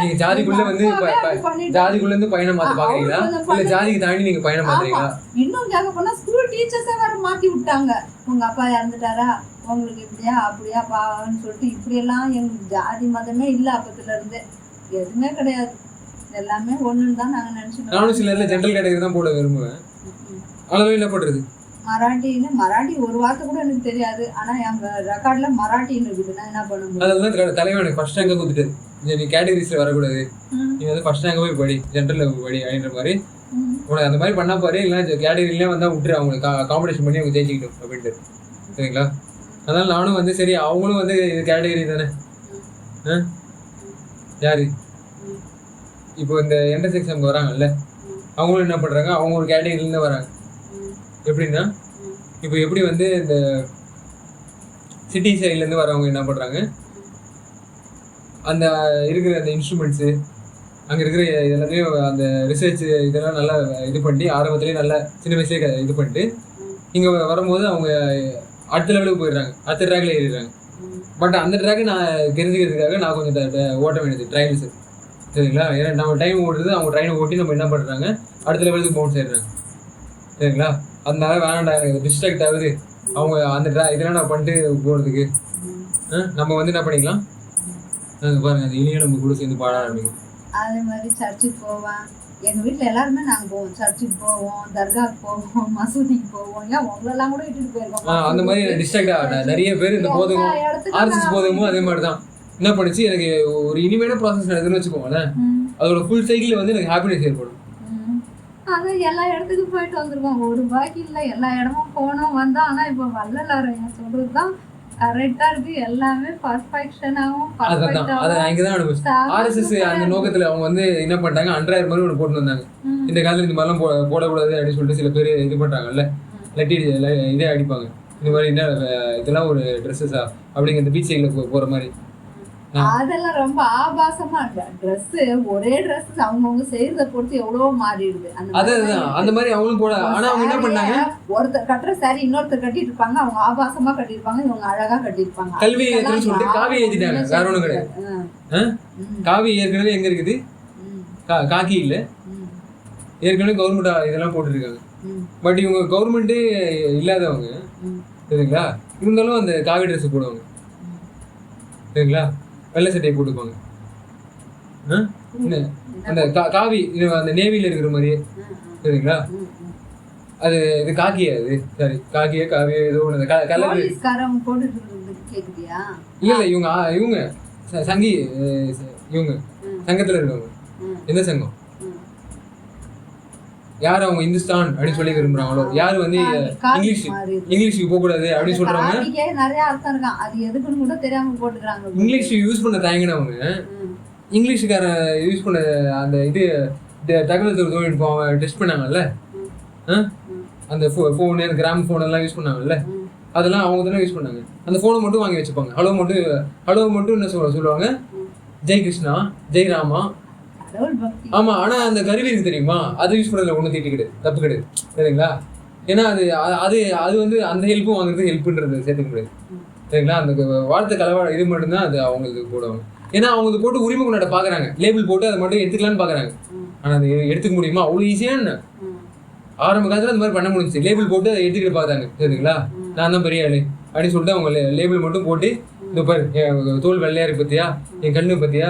நீங்க ஜாதிக்குள்ள வந்து ஜாதிக்குள்ள இருந்து பயணம் மாத்த பாக்குறீங்களா, இல்ல ஜாதிக்கு தாண்டி நீங்க பயணம் மாத்துறீங்களா? இன்னும் கேட்க போனா ஸ்கூல் டீச்சர்ஸே வேற மாத்தி விட்டாங்க. உங்க அப்பா இறந்துட்டாரா, உங்களுக்கு இப்படியா அப்படியா பான்னு சொல்லிட்டு இப்படி எல்லாம் எங்களுக்கு ஜாதி மதமே இல்ல. அப்பத்துல இருந்து எதுவுமே கிடையாது, எல்லாமே ஒண்ணுன்னு தான் நாங்க நினைச்சுக்கோம். நானும் சில நேரத்துல ஜென்ரல் கேட்டகரி தான் போட விரும்புவேன். அளவு என்ன பண்றது, மராட்டி ஒரு வார்த்தை கூட எனக்கு தெரியாது. ஆனா எங்க ரெக்கார்ட்ல மராட்டின்னு இருக்குது, நான் என்ன பண்ணுவேன். அதுதான் தலைவன் எனக்கு ஃபர்ஸ்ட் ரேங்க் கொடுத்துட்டு, நீ கேட்டகரிஸ்ல வரக்கூடாது, நீ வந்து ஃபர்ஸ்ட் ரேங்க் போய் படி, ஜென்ரல்ல படி அப்படின்ற மாதிரி உனக்கு அந்த மாதிரி பண்ணா பாரு, இல்லைன்னா கேட்டகரியிலே வந்தா விட்டுரு, அவங்களுக்கு காம்படிஷன் பண்ணி அவங்க ஜெயிச்சுக்கிட்டோம் அப்படின்ட்டு சரிங்களா. அதனால நானும் வந்து சரி அவங்களும் வந்து இது கேட்டகரி தானே. யாரு இப்போ இந்த என்ட்ரன்ஸ் எக்ஸாமுக்கு வராங்கல்ல, அவங்களும் என்ன பண்றாங்க, அவங்க ஒரு கேட்டகரியிலேருந்து வராங்க. எப்படின்னா இப்போ எப்படி வந்து இந்த சிட்டி சைட்லேருந்து வரவங்க என்ன பண்ணுறாங்க, அந்த இருக்கிற அந்த இன்ஸ்ட்ருமெண்ட்ஸு அங்கே இருக்கிற எல்லாத்தையும் அந்த ரிசர்ச் இதெல்லாம் நல்லா இது பண்ணி ஆரம்பத்துலேயே நல்லா சின்ன வயசுலேயே இது பண்ணிட்டு இங்கே வரும்போது அவங்க அடுத்த லெவலுக்கு போயிடுறாங்க, அடுத்த ட்ராக்ல ஏறிடுறாங்க. பட் அந்த ட்ராக்கு நான் தெரிஞ்சுக்கிறதுக்காக நான் கொஞ்சம் ஓட்ட வேண்டியது ட்ரையல்ஸு சரிங்களா. ஏன்னா நம்ம டைம் ஓடுறது, அவங்க ட்ரெயினை ஓட்டி நம்ம என்ன பண்ணுறாங்க அடுத்த லெவலுக்கு பவுன்ஸ் ஆயிடுறாங்க சரிங்களா. அதனால வேணாண்டா எனக்கு டிஸ்ட்ராக்ட் ஆகுது, அவங்க அந்த இதெல்லாம் நான் பண்ணிட்டு போகிறதுக்கு நம்ம வந்து என்ன பண்ணிக்கலாம் பாருங்க, அந்த இனியும் நம்ம கூட சேர்ந்து பாட ஆரம்பிக்கும். அதே மாதிரி சர்ச்சுக்கு போவேன், எங்கள் வீட்டில் எல்லாருமே நாங்கள் போவோம், சர்ச்சுக்கு போவோம், தர்காவுக்கு போவோம், மசூதிக்கு போவோம். ஏன் உங்களெல்லாம் கூட இட்டுட்டு போயிருக்கோம். அந்த மாதிரி டிஸ்ட்ராக்ட் ஆகல நிறைய பேர். இந்த போதகம் ஆர்எஸ்எஸ் போதகமும் அதே மாதிரி தான் என்ன பண்ணுச்சு, எனக்கு ஒரு இனிமையான ப்ராசஸ் நடக்குதுன்னு வச்சுக்கோங்களேன், அதோட ஃபுல் சைக்கிள் வந்து எனக்கு ஹாப்பினஸ் ஏற்படும். அதான் எல்லா இடத்துக்கும் போயிட்டு வந்துருக்கோம், ஒரு பாக்கி இல்லை, எல்லா இடமும் போனோம் வந்தோம். ஆனால் இப்போ வள்ளலார் சொல்றது தான் கரெக்டா இருக்கு, எல்லாமே பர்ஃபெக்ஷனாகவும் ஆர்எஸ்எஸ் அந்த நோக்கத்துல அவங்க வந்து என்ன பண்ணிட்டாங்க, அன்றாயிரம் மாதிரி ஒன்று போட்டு வந்தாங்க. இந்த காலத்துல இந்த மாதிரிலாம் போடக்கூடாது அப்படின்னு சொல்லிட்டு சில பேர் இது பண்றாங்கல்ல, லட்டி இதே அடிப்பாங்க, இந்த மாதிரி என்ன இதெல்லாம் ஒரு ட்ரெஸ்ஸஸா அப்படிங்கிற இந்த பீச் சைட்ல போற மாதிரி. அதெல்லாம் ரொம்ப ஆபாசமா ட்ரெஸ், ஒரே ட்ரெஸ் அவங்கவுங்க செய்யறத பொறுத்து எவ்வளவோ மாறிடுது. அந்த மாதிரி அவங்களும் போட. ஆனா அவங்க என்ன பண்ணாங்க, ஒருத்தர் கட்டுற சாரி இன்னொருத்தர் கட்டிட்டு இருப்பாங்க, அவங்க ஆபாசமா கட்டிருப்பாங்க, இவங்க அழகா கட்டிருப்பாங்க. கல்வி ஏற்றுன்னு சொல்லிட்டு காவி ஏற்றிட்டாங்க, வேற ஒண்ணும் கிடையாது. காவி ஏற்கனவே எங்க இருக்குது, காக்கி இல்ல, ஏற்கனவே கவர்மெண்ட் இதெல்லாம் போட்டுருக்காங்க. பட் இவங்க கவர்மெண்டே இல்லாதவங்க சரிங்களா, இருந்தாலும் அந்த காவி ட்ரெஸ் போடுவாங்க சரிங்களா, வெள்ளை சட்டையை போட்டுப்பாங்க. அந்த காவி அந்த நேவில இருக்கிற மாதிரியே சரிங்களா. அது இது காக்கியா, அது சரி காக்கியா காவியா ஏதோ ஒன்று கலர் இல்ல இல்ல. இவங்க சங்கி இவங்க சங்கத்துல இருக்கவங்க. எந்த சங்கம், யார் அவங்க இந்துஸ்தான் அப்படின்னு சொல்லி விரும்புறாங்களோ, யாரு வந்து இங்கிலீஷுக்கு போக கூடாது அப்படின்னு சொல்றாங்க. நிறைய அர்த்தம் இருக்கான், அது எதுக்குன்னு கூட தெரியாம போட்டுக்கிறாங்க. இங்கிலீஷ் யூஸ் பண்ண தயங்கினவங்க இங்கிலீஷுக்கார யூஸ் பண்ண அந்த இது தகவல் தொழில்நுட்பம் டெஸ்ட் பண்ணாங்கல்ல, அந்த ஃபோனு கிராம் ஃபோன் எல்லாம் யூஸ் பண்ணாங்கல்ல, அதெல்லாம் அவங்க தானே யூஸ் பண்ணாங்க. அந்த ஃபோனை மட்டும் வாங்கி வச்சுப்பாங்க. ஹலோ மட்டும் என்ன சொல்லுவாங்க, ஜெய் கிருஷ்ணா ஜெய் ராமா. ஆமா, ஆனா அந்த கருவி இருக்கு தெரியுமா, அது யூஸ் பண்ணதுல ஒன்றும் தீட்டு கிடையாது, தப்பு கிடையாது சரிங்களா. ஏன்னா அது அது அது வந்து அந்த ஹெல்ப்பும் வாங்குறது ஹெல்ப்புன்றது சேர்த்துக்க முடியாது சரிங்களா? அந்த வாழ்த்து கலவா இது மட்டும்தான் அது அவங்களுக்கு போடுவாங்க. ஏன்னா அவங்க இது போட்டு உரிமை கொண்டாட பாக்குறாங்க, லேபிள் போட்டு அதை மட்டும் எடுத்துக்கலான்னு பாக்குறாங்க. ஆனா அது எடுத்துக்க முடியுமா? அவ்வளவு ஈஸியான ஆரம்ப காலத்துல அந்த மாதிரி பண்ண முடிஞ்சுச்சு. லேபிள் போட்டு அதை எடுத்துக்கிட்டு பார்த்தாங்க. சரிங்களா? நான் தான் பெரிய ஆளு அப்படின்னு சொல்லிட்டு அவங்க லேபிள் மட்டும் போட்டு, இந்த பாரு என் தோல் வெள்ளையா இருக்கு பத்தியா, என் கண்ணு பத்தியா,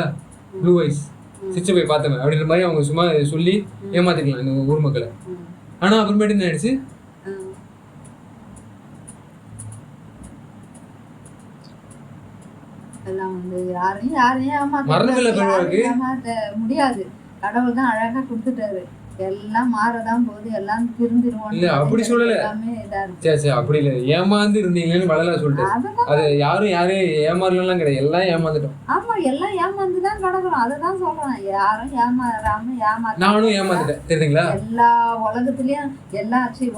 ப்ளூ ஐஸ், சிச்சை போய் பார்த்தவன் அப்படின்ற மாதிரி அவங்க சும்மா சொல்லி ஏமாத்திக்கலாம் இந்த ஊர் மக்களை. ஆனா அப்புறமேட்டு என்ன ஆயிடுச்சு, எல்லாம் வந்து யாரையும் மரணமில்லை பெருமாளுக்கு ஏமாத்த முடியாது. கடவுள் தான் அழகா கொடுத்துட்டாரு. எல்லாம் மாறதான் போகுது, எல்லாம் திருந்திருவோம். இல்ல அப்படி சொல்லல, சரி அப்படி இல்ல, ஏமாந்து இருந்தீங்களேன்னு வளர சொல்லிட்டேன். அது யாரும் ஏமாறலாம் கிடையாது, எல்லாம் ஏமாந்துட்டோம். ஆமா, எல்லாம் ஏமாந்துதான் கிடக்குறோம். அததான் சொல்றேன், யாரும் ஏமாறாம நானும் ஏமாந்துட்டேன். தெரியுங்களா? எல்லா உலகத்துலயும்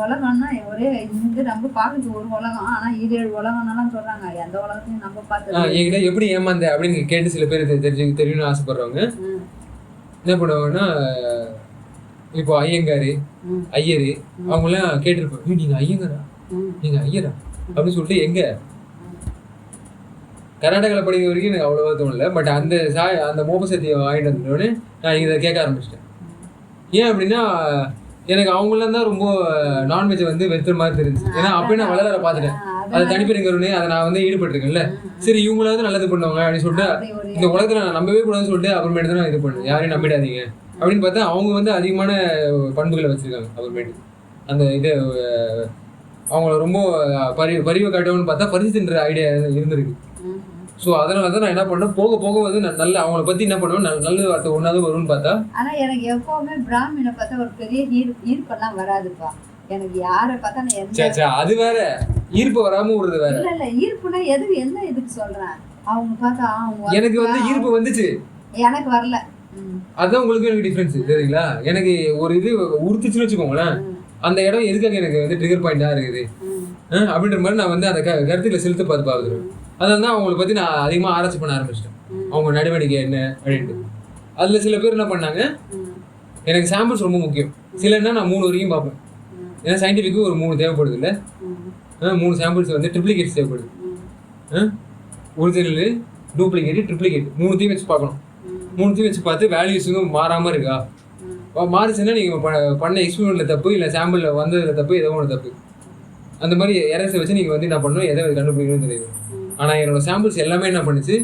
உலகம்னா ஒரே இந்த நம்ம பாக்குறது ஒரு உலகம், ஆனா 7 உலகம்லாம் சொல்றாங்க. எந்த உலகத்தையும் நம்ம பார்த்து என்கிட்ட எப்படி ஏமாந்த அப்படின்னு கேட்டு சில பேர் தெரியும்னு ஆசைப்படுறவங்க என்ன பண்ணுவாங்கன்னா, இப்போ ஐயங்காரு ஐயரு அவங்க எல்லாம் கேட்டிருப்பேன், நீங்க ஐயங்காரா, நீங்க ஐயரா அப்படின்னு சொல்லிட்டு எங்க கர்நாடகாவில் படிக்கிற வரைக்கும் எனக்கு அவ்வளோவா தோணல. பட் அந்த மோப்ப சத்தியை வாங்கிட்டு வந்தோடனே நான் இதை கேட்க ஆரம்பிச்சிட்டேன். ஏன் அப்படின்னா எனக்கு அவங்களாம் தான் ரொம்ப நான்வெஜ் வந்து வெறுத்துற மாதிரி தெரிஞ்சு. ஏன்னா அப்பயே நான் வளர பார்த்துட்டேன், அதை தனிப்பெருங்கருனே அதை நான் வந்து ஈடுபட்டிருக்கேன்ல. சரி இவங்களாவது நல்லது பண்ணுவாங்க அப்படின்னு சொல்லிட்டு இந்த உலகத்துல நான் நம்பவே கூடாதுன்னு சொல்லிட்டு அப்புறமேட்டு தான் நான் இது பண்ணேன். யாரையும் நம்பிடாதீங்க அப்படின்னு பார்த்தா அவங்க வந்து அதிகமான பண்புகளை வச்சிருக்காங்க. அப்புறமேட்டு அந்த இது அவங்கள ரொம்ப பரிவை காட்டணும்னு பார்த்தா பரிசு தின்ற ஐடியா இருந்திருக்கு. ஸோ அதனால தான் நான் என்ன பண்ணேன், போக போக வந்து நான் நல்ல அவங்கள பத்தி என்ன பண்ணுவேன், நல்ல வார்த்தை ஒன்றாவது வரும்னு பார்த்தா. ஆனா எனக்கு எப்பவுமே பிராமணனை பார்த்தா ஒரு பெரிய ஈர்ப்பெல்லாம் வராதுப்பா. எனக்கு யாரை பார்த்தா அது வேற, ஈர்ப்பு வராம விடுறது வேற. இல்ல ஈர்ப்புனா என்ன இதுக்கு சொல்றேன், அவங்க பார்த்தா எனக்கு வந்து ஈர்ப்பு வந்துச்சு, எனக்கு வரல. அதான் உங்களுக்கு எனக்கு டிஃபரன்ஸ். சரிங்களா? எனக்கு ஒரு இது உறுத்துச்சுன்னு வச்சுக்கோங்களேன், அந்த இடம் எதுக்காக எனக்கு வந்து ட்ரிகர் பாயிண்டா இருக்குது அப்படின்ற மாதிரி நான் வந்து அந்த கருத்துக்களை செலுத்த பார்த்துருவேன். அதனால தான் அவங்களை பத்தி நான் அதிகமா ஆராய்ச்சி பண்ண ஆரம்பிச்சிட்டேன், அவங்க நடவடிக்கை என்ன அப்படின்ட்டு. அதுல சில பேர் என்ன பண்ணாங்க, எனக்கு சாம்பிள்ஸ் ரொம்ப முக்கியம். சிலன்னா நான் 3 வரைக்கும் பார்ப்பேன். ஏன்னா சயின்டிஃபிக்கு ஒரு 3 தேவைப்படுது இல்லை, 3 சாம்பிள்ஸ் வந்து ட்ரிப்ளிகேட்ஸ் தேவைப்படுது. ஒரிஜினல், டூப்ளிகேட், ட்ரிப்ளிகேட் 3த்தையும் வச்சு பார்க்கணும். 3த்தையும் வச்சு பார்த்து வேல்யூஸுங்க மாறாம இருக்கா, மாறிச்சுன்னா நீங்க பண்ண எக்ஸ்பெரிமெண்ட்ல தப்பு, இல்லை சாம்பிள்ல வந்ததுல தப்பு, ஏதோ ஒன்று தப்பு. அந்த மாதிரி எரர்ஸை வச்சு நீங்க வந்து என்ன பண்ணணும், எதை கண்டுபிடிக்கணும்னு தெரியுது. ஆனா என்னோட சாம்பிள்ஸ் எல்லாமே என்ன பண்ணுச்சு,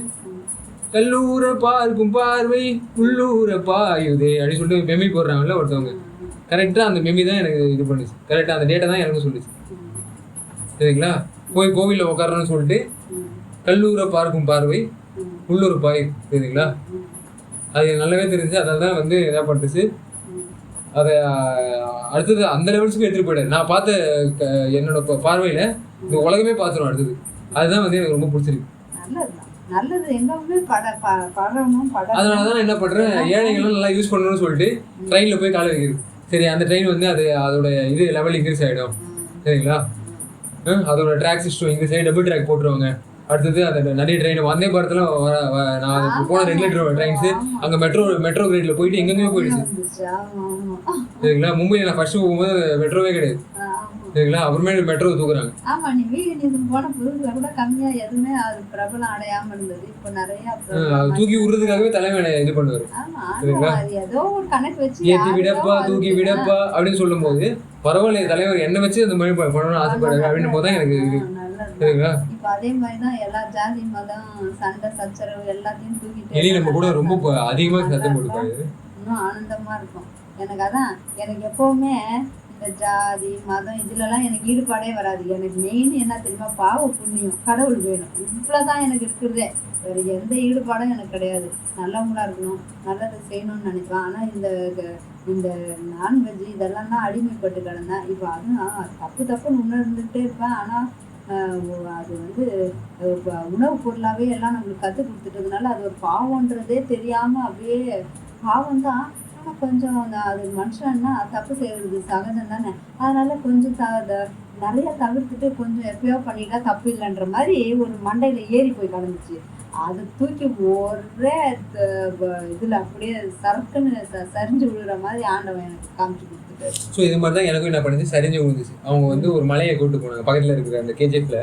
கல்லூர பார்க்கும் பார்வை உள்ளூர பாயுதே அப்படின்னு சொல்லிட்டு மெமி போடுறாங்கல்ல ஒருத்தவங்க, கரெக்டா அந்த மெமி தான் எனக்கு இது பண்ணுச்சு. கரெக்டா அந்த டேட்டா தான் எனக்கு சொல்லிச்சு. சரிங்களா? போய் கோவில்ல உட்காரணும்னு சொல்லிட்டு கல்லூர பார்க்கும் பார்வை உள்ளூர் பாய். சரிங்களா? அது நல்லாவே தெரிஞ்சு. அதனால தான் வந்து என்ன பண்ணுச்சு, அதை அடுத்தது அந்த லெவல்ஸுக்கு எடுத்துட்டு போயிட்டாரு. நான் பார்த்த என்னோட பார்வையில இந்த உலகமே பார்த்துரும் அடுத்தது. அதுதான் வந்து எனக்கு ரொம்ப பிடிச்சிருக்கு. அதனாலதான் நான் என்ன பண்றேன், ஏழைகளும் நல்லா யூஸ் பண்ணணும்னு சொல்லிட்டு ட்ரெயின்ல போய் காலை வைக்கிறது. சரி அந்த ட்ரெயின் வந்து அதோட இது லெவல் இன்க்ரீஸ் ஆகிடும். சரிங்களா? அதோட ட்ராக் சிஸ்டம் இன்க்ரீஸ் ஆகி டபுள் ட்ராக் போட்டுருவாங்க. அடுத்தது அந்த நிறைய ட்ரெயின் வந்தே பாரத்தில் நான் போன ரெகுலேட்டர் ட்ரெயின்ஸு அங்கே மெட்ரோ கிரேட்ல போயிட்டு எங்கெங்கேயோ போயிடுச்சு. சரிங்களா? மும்பையில் நான் ஃபர்ஸ்ட் போகும்போது மெட்ரோவே கிடையாது. சரிங்களா? அப்புறமே மெட்ரோ தூக்குறாங்க. தூக்கி விடுறதுக்காகவே தலைமையை இது பண்ணுவாரு. சரிங்களா? ஏற்றி விடப்பா தூக்கி விடப்பா அப்படின்னு சொல்லும் போது பரவாயில்ல, தலைவர் என்ன வச்சு அந்த மாதிரி பண்ணணும்னு ஆசைப்படுறாரு அப்படின்னு போதுதான் எனக்கு இது. சரிங்களா? அதே மாதிரிதான் எல்லா ஜாதி மதம் சண்டை சச்சரவு எல்லாத்தையும் தூக்கிட்டு எலி நம்ம கூட ரொம்ப அதிகமா சத்தம் போட்டுருக்காரு. இன்னும் ஆனந்தமா இருக்கும் எனக்கு. அதான் எனக்கு எப்பவுமே இந்த ஜாதி மதம் இதுலலாம் எனக்கு ஈடுபாடே வராது. எனக்கு மெயின் என்ன தெரியுமா, பாவ புண்ணியம், கடவுள் வேணும், இவ்வளவுதான் எனக்கு இருக்கிறதே. வேற எந்த ஈடுபாடும் எனக்கு கிடையாது. நல்லவங்களா இருக்கணும், நல்லது செய்யணும்னு நினைப்பேன். ஆனா இந்த நான்வெஜ் இதெல்லாம் தான் அடிமைப்பட்டு கிடந்தேன். இப்போ அதுவும் தப்புன்னு உணர்ந்துட்டே இருப்பேன். ஆனா அது வந்து உணவுப் பொருளாகவே எல்லாம் நம்மளுக்கு கற்றுக் கொடுத்துட்டதுனால அது ஒரு பாவன்றதே தெரியாமல் அப்படியே பாவம் தான். ஆனால் கொஞ்சம் அது மனுஷன்னா தப்பு செய்கிறது சகஜம் தானே. அதனால கொஞ்சம் நிறைய தவிர்த்துட்டு கொஞ்சம் எப்பயோ பண்ணிட்டா தப்பு இல்லைன்ற மாதிரி ஒரு மண்டையில் ஏறி போய் கிடந்துச்சு. அதை தூக்கி ஒரே இதில் அப்படியே சரக்குன்னு சரிஞ்சு விழுற மாதிரி ஆண்டவன் எனக்கு காமிச்சு கொடுத்துட்டாரு. ஸோ இது மாதிரி தான் எனக்கும் என்ன பண்ணுச்சு, சரிஞ்சு விழுந்துச்சு. அவங்க வந்து ஒரு மலையை கூப்பிட்டு போனாங்க பக்கத்தில் இருக்கிற அந்த கேஜிஎஃப்ல.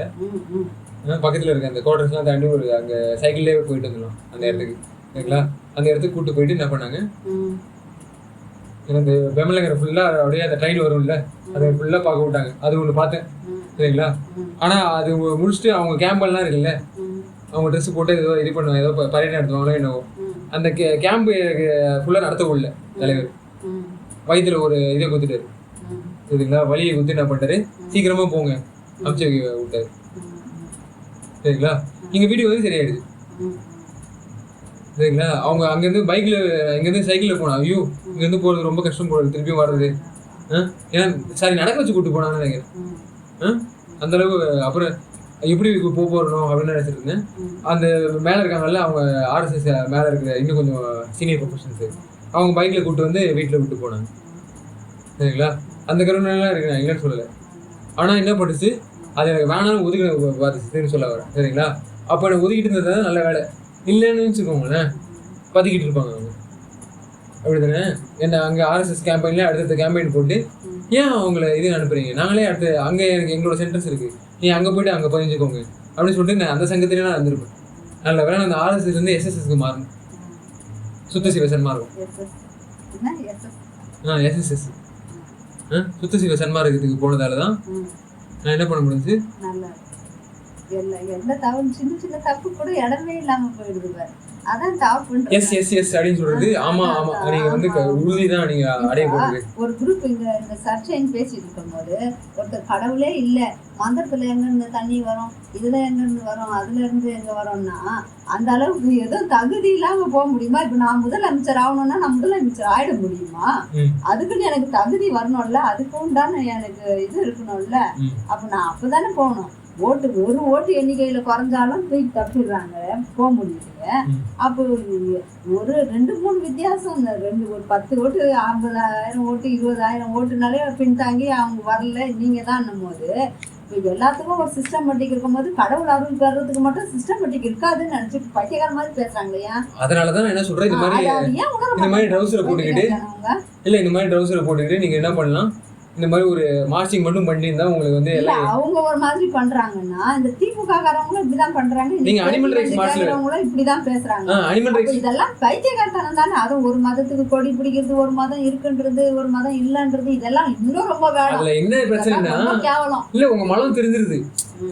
பக்கத்தில் இருக்க அந்த குவார்டர்ஸ்லாம் தாண்டி ஒரு அங்கே சைக்கிள்லேயே போயிட்டு வந்துடலாம் அந்த இடத்துக்கு. சரிங்களா? அந்த இடத்துக்கு கூப்பிட்டு போயிட்டு என்ன பண்ணாங்க, எனக்கு பெமலங்கரை ஃபுல்லாக அப்படியே அந்த ட்ரெயின் வரும்ல அதை ஃபுல்லாக பார்க்க விட்டாங்க. அது ஒன்று பார்த்தேன். சரிங்களா? ஆனால் அது முடிச்சுட்டு அவங்க கேம்பெல்லாம் இருக்குல்ல, அவங்க ட்ரெஸ் போட்டு ஏதோ இது பண்ணுவாங்க, ஏதோ பரேட் நடத்துவாங்களோ என்னவோ. அந்த கேம்பு ஃபுல்லாக நடத்த விடல தலைவர். வயிற்றுல ஒரு இதை குத்துட்டாரு. சரிங்களா? வலியை குத்து என்ன பண்ணிட்டாரு, சீக்கிரமா போங்க அமிச்சு விட்டாரு. சரிங்களா? இங்கே வீடியோ வந்து சரியாயிடுது. சரிங்களா? அவங்க அங்கேருந்து பைக்கில் இங்கேருந்து சைக்கிளில் போனா, ஐயோ இங்கேருந்து போகிறது ரொம்ப கஷ்டம் போகிறது, திருப்பியும் வர்றது. ஏன்னா சாரி நடக்க வச்சு கூப்பிட்டு போனான்னு நினைக்கிறேன். அந்த அளவு. அப்புறம் எப்படி போறணும் அப்படின்னு நினைச்சிட்டு இருந்தேன். அந்த மேலே இருக்காங்கல்ல, அவங்க ஆர்எஸ்எஸ் மேலே இருக்கிற இன்னும் கொஞ்சம் சீனியர் ப்ரொஃபஷனல்ஸ், அவங்க பைக்கில் கூப்பிட்டு வந்து வீட்டில் விட்டு போனாங்க. சரிங்களா? அந்த கருணைலாம் இருக்கு, நான் இல்லைன்னு சொல்லலை. ஆனால் என்ன பண்ணுச்சு, அது எனக்கு வேணாலும் ஒதுக்கின பார்த்துச்சுன்னு சொல்ல வரேன். சரிங்களா? அப்போ எனக்கு ஒதுக்கிட்டு இருந்தது நல்ல வேலை. இல்லைன்னு வச்சுக்கோங்களேன், பதுக்கிட்டு இருப்பாங்க அவங்க. அப்படி தானே? என்ன அங்கே ஆர்எஸ்எஸ் கேம்பெயின்ல அடுத்த கேம்பெயின் போட்டு ஏன் அவங்கள இது அனுப்புறீங்க, நாங்களே அடுத்து அங்கே எனக்கு எங்களோட சென்டர்ஸ் இருக்கு, நீ அங்கே போயிட்டு அங்கே பதிஞ்சுக்கோங்க அப்படின்னு சொல்லிட்டு நான் அந்த சங்கத்திலே நான் இருந்திருப்பேன். நல்ல வேலை அந்த ஆர்எஸ்எஸ் வந்து எஸ்எஸ்எஸ்க்கு மாறணும், சுத்த சிவ சன்மார்க்கம். எஸ்எஸ்எஸ் சுத்த சிவ சன்மார்க்கத்துக்கு போனதால தான் நான் என்ன பண்ண முடிஞ்சு. எந்த தவறு சின்ன சின்ன தப்பு கூட இடமே இல்லாம போயிடுது. அதான் தப்பு அப்படின்னு சொல்றது. ஆமா ஆமா, நீங்க வந்து உறுதிதான் நீங்க அடைய போறது. ஒரு குரூப் இந்த சர்ச்சைன்னு பேசிட்டு இருக்கும்போது ஒருத்தர் கடவுளே இல்ல, மந்திரத்துல எங்க இருந்து தண்ணி வரும், இதுல எங்க இருந்து வரும், அதுல இருந்து எங்க வரும்னா அந்த அளவுக்கு ஏதோ தகுதி இல்லாம போக முடியுமா? இப்ப நான் முதலமைச்சர் ஆகணும்னா நான் முதலமைச்சர் ஆயிட முடியுமா? அதுக்குன்னு எனக்கு தகுதி வரணும்ல, அதுக்கு உண்டான எனக்கு இது இருக்கணும்ல. அப்ப நான் அப்பதானே போகணும். ஒரு ஓட்டு எண்ணிக்கையில குறைஞ்சாலும் தூக்கி தப்பிடுறாங்க, போக முடியல. அப்போ ஒரு 2-3 வித்தியாசம், ஒரு 10 ஓட்டு 50,000 ஓட்டு 20,000 ஓட்டுனாலே பின்தாங்கி அவங்க வரல, நீங்க தான் போது இப்போ எல்லாத்துக்கும் ஒரு சிஸ்டமேட்டிக் இருக்கும் போது கடவுள் அருள் பெறதுக்கு மட்டும் சிஸ்டமேட்டிக் இருக்காதுன்னு நினைச்சு பைத்தியக்கார மாதிரி பேசுறாங்க இல்லையா? அதனாலதான் என்ன சொல்றேன், இந்த மாதிரி ட்ரவுசரை போட்டுக்கிட்டு இந்த மாதிரி ட்ரவுசரை போட்டுக்கிட்டு நீங்க என்ன பண்ணலாம், இந்த மாதிரி ஒரு மார்ச்சிங் மட்டும் பண்ணியிருந்தா உங்களுக்கு வந்து எல்லாம் அவங்க ஒரு மாதிரி பண்றாங்கன்னா இந்த திமுக காரவங்களும் இப்படிதான் பண்றாங்க. நீங்க அனிமல் ரைட்ஸ் மார்ச்ல இப்படிதான் பேசுறாங்க. அனிமல் ரைட்ஸ் இதெல்லாம் பைத்தியக்காரத்தனம் தானே. அது ஒரு மதத்துக்கு கொடி பிடிக்கிறது, ஒரு மதம் இருக்குன்றது, ஒரு மதம் இல்லன்றது, இதெல்லாம் இன்னும் ரொம்ப வேலை. அதுல என்ன பிரச்சனைனா கேவலம் இல்ல, உங்க மலம் தெரிஞ்சிருது.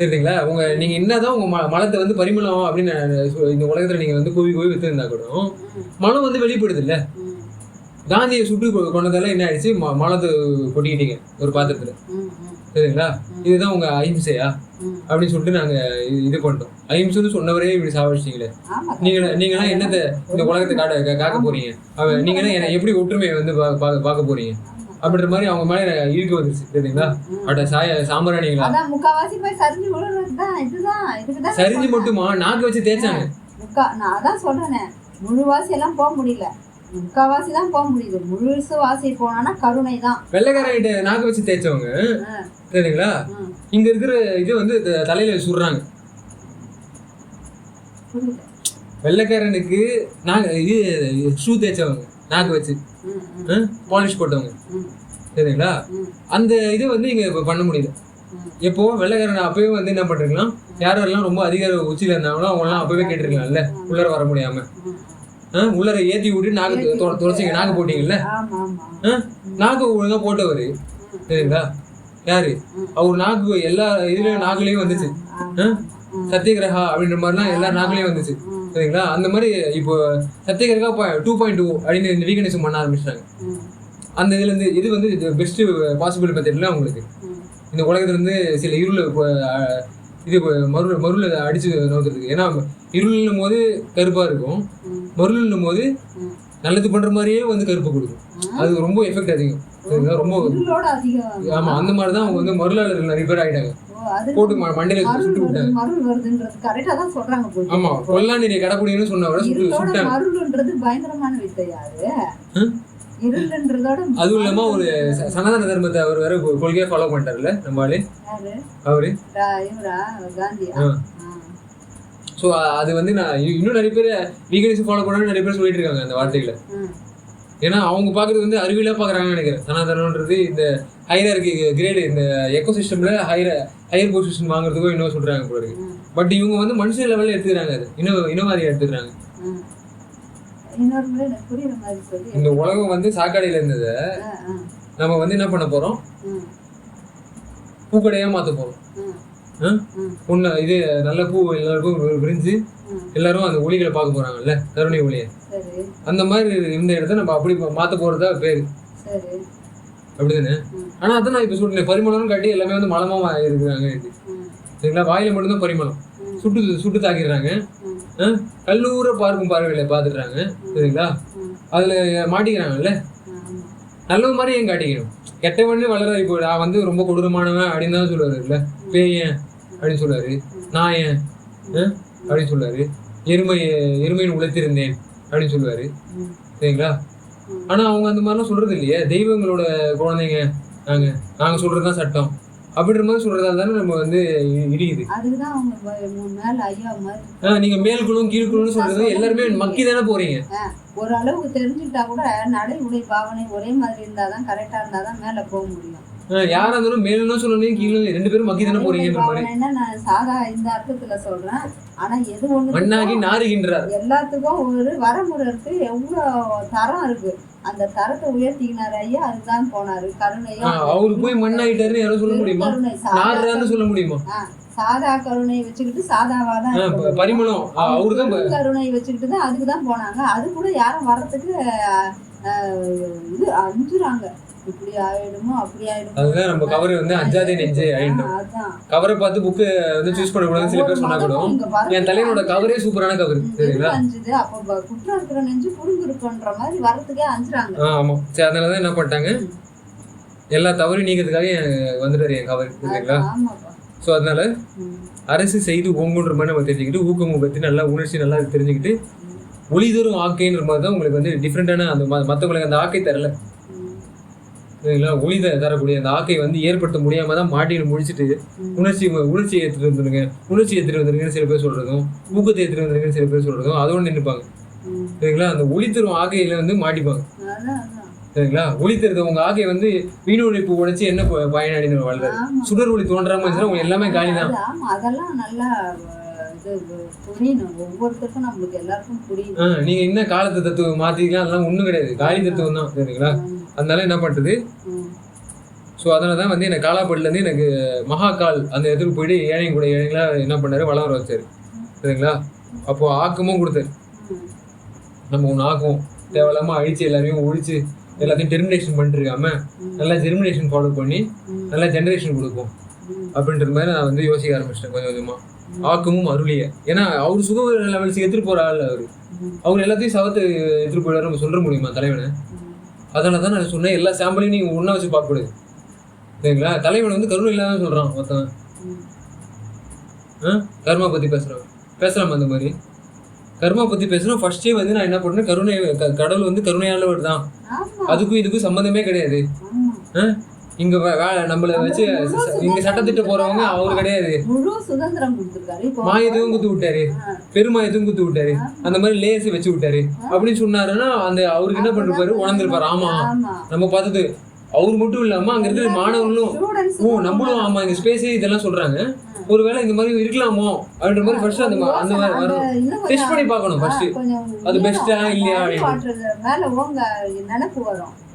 சரிங்களா? உங்க நீங்க என்னதான் உங்க மலத்தை வந்து பரிமளம் அப்படின்னு இந்த உலகத்துல நீங்க வந்து கோவி கோவி வித்துருந்தா கூட மலம் வந்து வெளிப்படுது இல்ல. காந்தியை சுட்டு கொண்டதால என்ன ஆயிடுச்சு, மலத்தை கொட்டிக்கிட்டீங்க ஒரு பாத்திரத்துல. சரிங்களா? இதுதான் உங்க அஹிம்சையா அப்படின்னு சொல்லிட்டு நாங்க இது பண்ணிட்டோம். அஹிம்சைன்னு சொன்னவரே இப்படி சாவடிச்சிங்களே, நீங்களாம் என்னத்தை இந்த உலகத்தை காக்க போறீங்க, நீங்களாம் என்ன எப்படி ஒற்றுமையை வந்து பார்க்க போறீங்க அப்படின்ற மாதிரி அவங்க மேல இழுக்க வந்துருச்சு. சரிங்களா? அட சாம்பிராணிங்களா சரிஞ்சு மட்டுமா நாக்கு வச்சு தேய்ச்சாங்க. நான் அதான் சொல்றேன், முழுவாசி எல்லாம் போக முடியல, முக்காவாசி தான் போக முடியுது. முழுசு வாசி போனா கருணை தான். வெள்ளைக்காரங்கிட்ட நாக்கு வச்சு தேய்ச்சவங்க சரிங்களா, இங்க இருக்கிற இது வந்து தலையில சுடுறாங்க. வெள்ளைக்காரனுக்கு இது ஷூ தேய்ச்சவங்க, நாக்கு வச்சு பாலிஷ் போட்டவங்க. சரிங்களா? அந்த இது வந்து இங்க பண்ண முடியல. எப்போ வெள்ளைக்காரன் அப்பவே வந்து என்ன பண்ணிருக்கலாம், யாரெல்லாம் ரொம்ப அதிகார உச்சியில இருந்தாங்களோ அவங்க எல்லாம் அப்பவே கேட்டிருக்கலாம்ல, உள்ளர வர முடியாம உள்ளர ஏத்தி விட்டு நாக்கு துளைச்சிங்க, நாக்கு போட்டீங்கல்ல. நாக்கு ஒழுங்கா போட்டவரு சரிங்களா யாரு, அவர் நாக்கு எல்லா இதுலயும் நாக்குலயும் வந்துச்சு. சத்தியகிரகா அப்படின்ற மாதிரிலாம் எல்லா நாக்குலயும் வந்துச்சு. சரிங்களா? அந்த மாதிரி இப்போ சத்தியகிரகா 2.2 அப்படின்னு இந்த வீகனிசம் பண்ண ஆரம்பிச்சிட்டாங்க. அந்த இதுல இருந்து இது வந்து பெஸ்ட் பாசிபிள் மெத்தட்ல உங்களுக்கு இந்த உலகத்துல இருந்து சில இருள் இது மருள் அடிச்சு நோக்கிறதுக்கு. ஏன்னா இருளும் போது கருப்பா இருக்கும், மருளும் போது நல்லது பண்ற மாதிரியே வந்து கருப்பு கொடுக்கும். அது ரொம்ப எஃபெக்ட் அதிகம். ரொம்ப ஆமா, அந்த மாதிரிதான் அவங்க வந்து மருளாளர்கள் நிறைய பேர் ஆயிட்டாங்க. போட்டு மண்டையில சுட்டு விட்டாங்க. ஆமா, கொல்லா நீரை கடைப்பிடின்னு சொன்ன சுட்டாங்க. அதுவும் இல்லாம ஒரு சனாதன தர்மத்தை அவர் வேற கொள்கையா ஃபாலோ பண்ணிட்டாருல்ல நம்ம ஆளு அவரு. ஸோ அது வந்து நான் இன்னும் நிறைய பேர் வீகனிசம் ஃபாலோ பண்ணணும்னு நிறைய பேர் சொல்லிட்டு இருக்காங்க அந்த வார்த்தைகளை. ஏன்னா அவங்க பாக்குறது வந்து அறிவியலா பாக்குறாங்கன்னு நினைக்கிறேன். சனாதனம்ன்றது இந்த ஹையரார்கி கிரேடு, இந்த எக்கோசிஸ்டம்ல ஹையர் பொசிஷன் வாங்குறதுக்கும் இன்னும் சொல்றாங்க போல இருக்கு. பட் இவங்க வந்து மனுஷ லெவல்ல எடுத்துக்கிறாங்க, அது இனவாதியா எடுத்துக்கிறாங்க. இந்த உலகம் வந்து சாக்கடையில இருந்தத நம்ம வந்து என்ன பண்ண போறோம், பூக்கடையா மாத்த போறோம். பொண்ணு இது நல்ல பூ எல்லாருக்கும் விரிஞ்சு எல்லாரும் அந்த ஒளிகளை பார்க்க போறாங்கல்ல, கருணை ஒளிய. அந்த மாதிரி இந்த இடத்த நம்ம அப்படி மாத்த போறதா பேரு, அப்படிதானே? ஆனா அதான் நான் இப்ப சொல்றேன், பரிமளம்னு காட்டி எல்லாமே வந்து மலமா இருக்கிறாங்க. சரிங்களா? வாயில மட்டும்தான் பரிமளம், சுட்டு தாக்கிடுறாங்க. கல்லூர பார்க்கும் பார்வைகளை பாத்துடுறாங்க. சரிங்களா? அதுல மாட்டிக்கிறாங்கல்ல. நல்ல மாதிரி ஏன் காட்டிக்கணும்? கெட்டவன்னு வளர. இப்போ நான் வந்து ரொம்ப கொடூரமானவன் அப்படின்னு தான் சொல்லுவாரு இல்ல, பேயன் அப்படின்னு சொல்லுவாரு, நாயன் அப்படின்னு சொல்லுவாரு, எருமையின் உழைத்திருந்தேன் அப்படின்னு சொல்லுவாரு. சரிங்களா? ஆனா அவங்க அந்த மாதிரிலாம் சொல்றது இல்லையே. தெய்வங்களோட குழந்தைங்க நாங்க சொல்றதுதான் சட்டம் அப்படின்ற மாதிரி சொல்றதால தானே நம்ம வந்து இடிக்குது. நீங்க மேல்குழும் கீழ்குழுன்னு சொல்றது எல்லாருமே மக்கி தானே போறீங்க. ஒரு அளவுக்கு தெரிஞ்சுக்கிட்டா கூட நடை உடை பாவனை ஒரே மாதிரி இருந்தாதான், கரெக்டா இருந்தாதான் மேல போக முடியும். யாரா இருந்தாலும் மேலும் சொல்லணும் கீழும் ரெண்டு பேரும் மக்கி தானே போறீங்கன்ற மாதிரி. நான் சாதா இந்த அர்த்தத்துல சொல்றேன். ஆனா எது ஒண்ணு மண்ணாகி நாறுகின்றார். எல்லாத்துக்கும் ஒரு வரமுறை இருக்கு, எவ்வளவு தரம் இருக்கு. அந்த தரத்தை உயர்த்திக்கினாரு ஐயா, அதுதான் போனாரு. கருணையா அவரு போய் மண்ணாயிட்டாருன்னு யாரும் சொல்ல முடியுமா? நாறுறாருன்னு சொல்ல முடியுமா? சாதா கருணை வச்சுக்கிட்டு சாதாவாதான் பரிமளம் அவருதான் கருணை வச்சுக்கிட்டு தான் அதுக்குதான் போனாங்க. அது கூட யாரும் வர்றதுக்கு இது அஞ்சுறாங்க. இப்படி ஆயிடுமோ அப்படி ஆயிடும். அதுதான் நம்ம கவர் வந்து அஞ்சாதே நெஞ்சே ஆயிடும். கவரை பார்த்து புக்கு வந்து சூஸ் பண்ணக்கூடாதுன்னு சில பேர் சொன்னா கூட, என் தலைவனோட கவரே சூப்பரான கவர். சரிங்களா? அஞ்சுது. அப்ப குற்றம் இருக்கிற நெஞ்சு புடுங்கு இருக்குன்ற மாதிரி வர்றதுக்கே அஞ்சுறாங்க. ஆமா. சரி, அதனாலதான் என்ன பண்ணிட்டாங்க, எல்லா தவறையும் நீக்கிறதுக்காக வந்துட்டாரு என் கவர். சரிங்களா? ஸோ அதனால அரசு செய்து ஓங்குன்ற மாதிரி நம்ம தெரிஞ்சுக்கிட்டு, ஊக்கமும் பற்றி நல்லா உணர்ச்சி நல்லா தெரிஞ்சுக்கிட்டு, ஒளிதரும் ஆக்கைன்ற மாதிரி தான் உங்களுக்கு வந்து டிஃப்ரெண்டான அந்த மற்றவங்களுக்கு அந்த ஆக்கை தரல. சரிங்களா? ஒளி தரக்கூடிய அந்த ஆக்கை வந்து ஏற்படுத்த முடியாம தான் மாட்டின்னு முடிச்சுட்டு உணர்ச்சி எடுத்துட்டு வந்துருங்கன்னு சில பேர் சொல்றதும், ஊக்கத்தை எடுத்துட்டு வந்துருங்கன்னு சில பேர் சொல்றதும் அதோட நின்றுப்பாங்க. சரிங்களா? அந்த ஒளி தரும் ஆக்கையில வந்து மாட்டிப்பாங்க. சரிங்களா? ஒளி தருது உங்க ஆகை வந்து வீண் உழைப்பு உழைச்சி என்ன பயனாடினு வாழ்றாரு. சுடர் ஒளி தோன்றாம உங்க எல்லாமே காலி தான். அதெல்லாம் நல்லா புரியணும், ஒவ்வொருத்தருக்கும் நம்மளுக்கு எல்லாருக்கும் புரியும். நீங்க என்ன காலத்து தத்துவம் மாத்திக்கலாம், அதெல்லாம் ஒண்ணும் கிடையாது, காலி தத்துவம் தான். சரிங்களா? அதனால என்ன பண்றது, ஸோ அதனாலதான் வந்து எனக்கு காலாப்பட்டில இருந்து எனக்கு மகாகால் அந்த இடத்துக்கு போயிட்டு ஏழைங்களா என்ன பண்ணாரு, வளம் வர வச்சாரு. சரிங்களா? அப்போ ஆக்கமும் கொடுத்தாரு. நம்ம ஒன்று ஆக்குவோம், தேவையில்லாம அழிச்சு எல்லாரையும் ஒழிச்சு எல்லாத்தையும் டெர்மினேஷன் பண்ணிட்டு இருக்காம நல்லா ஜெர்மினேஷன் ஃபாலோ பண்ணி நல்லா ஜெனரேஷன் கொடுப்போம் அப்படின்ற மாதிரி நான் வந்து யோசிக்க ஆரம்பிச்சிட்டேன் கொஞ்சம் கொஞ்சமா. ஆக்கமும் அருளிய, ஏன்னா அவரு சுக லெவல்ஸ் எடுத்துட்டு போற ஆள் அவர் எல்லாத்தையும் சவத்தை எடுத்துட்டு போயிடாரு நம்ம சொல்ற முடியுமா தலைவனை? அதனால தான் நான் சொன்னேன், எல்லா சாம்பிளையும் நீங்க ஒன்னா வச்சு பார்க்கக்கூடாது. சரிங்களா? தலைவன் வந்து கருணை இல்லாதான் சொல்றான் ஒருத்தன். கர்மா பத்தி பேசலாம் அந்த மாதிரி கர்மா பத்தி பேசணும். ஃபர்ஸ்டே வந்து நான் என்ன பண்ணேன், கருணை கடவுள் வந்து கருணையாளவர் தான், அதுக்கும் இதுக்கும் சம்மந்தமே கிடையாது. இங்க நம்மள வச்சு இங்க சட்டத்திட்ட போறவங்க அவரு கிடையாது. மாயத்தையும் குத்து விட்டாரு, பெருமாயத்தையும் குத்து விட்டாரு, அந்த மாதிரி லேசி வச்சு விட்டாரு அப்படின்னு சொன்னாருன்னா அந்த அவருக்கு என்ன பண்ணிருப்பாரு, உணர்ந்திருப்பாரு. ஆமா நம்ம பார்த்தது அவரு மட்டும் இல்லாம அங்க இருக்கிற மாணவர்களும் நம்மளும் ஆமா இங்க ஸ்பேஸே இதெல்லாம் சொல்றாங்க, ஒருவேளை இந்த மாதிரி இருக்கலாமோ அப்படின்ற மாதிரி ஃபர்ஸ்ட் அந்த மாதிரி வரணும், டெஸ்ட் பண்ணி பார்க்கணும் ஃபர்ஸ்ட் அது பெஸ்டா இல்லையா.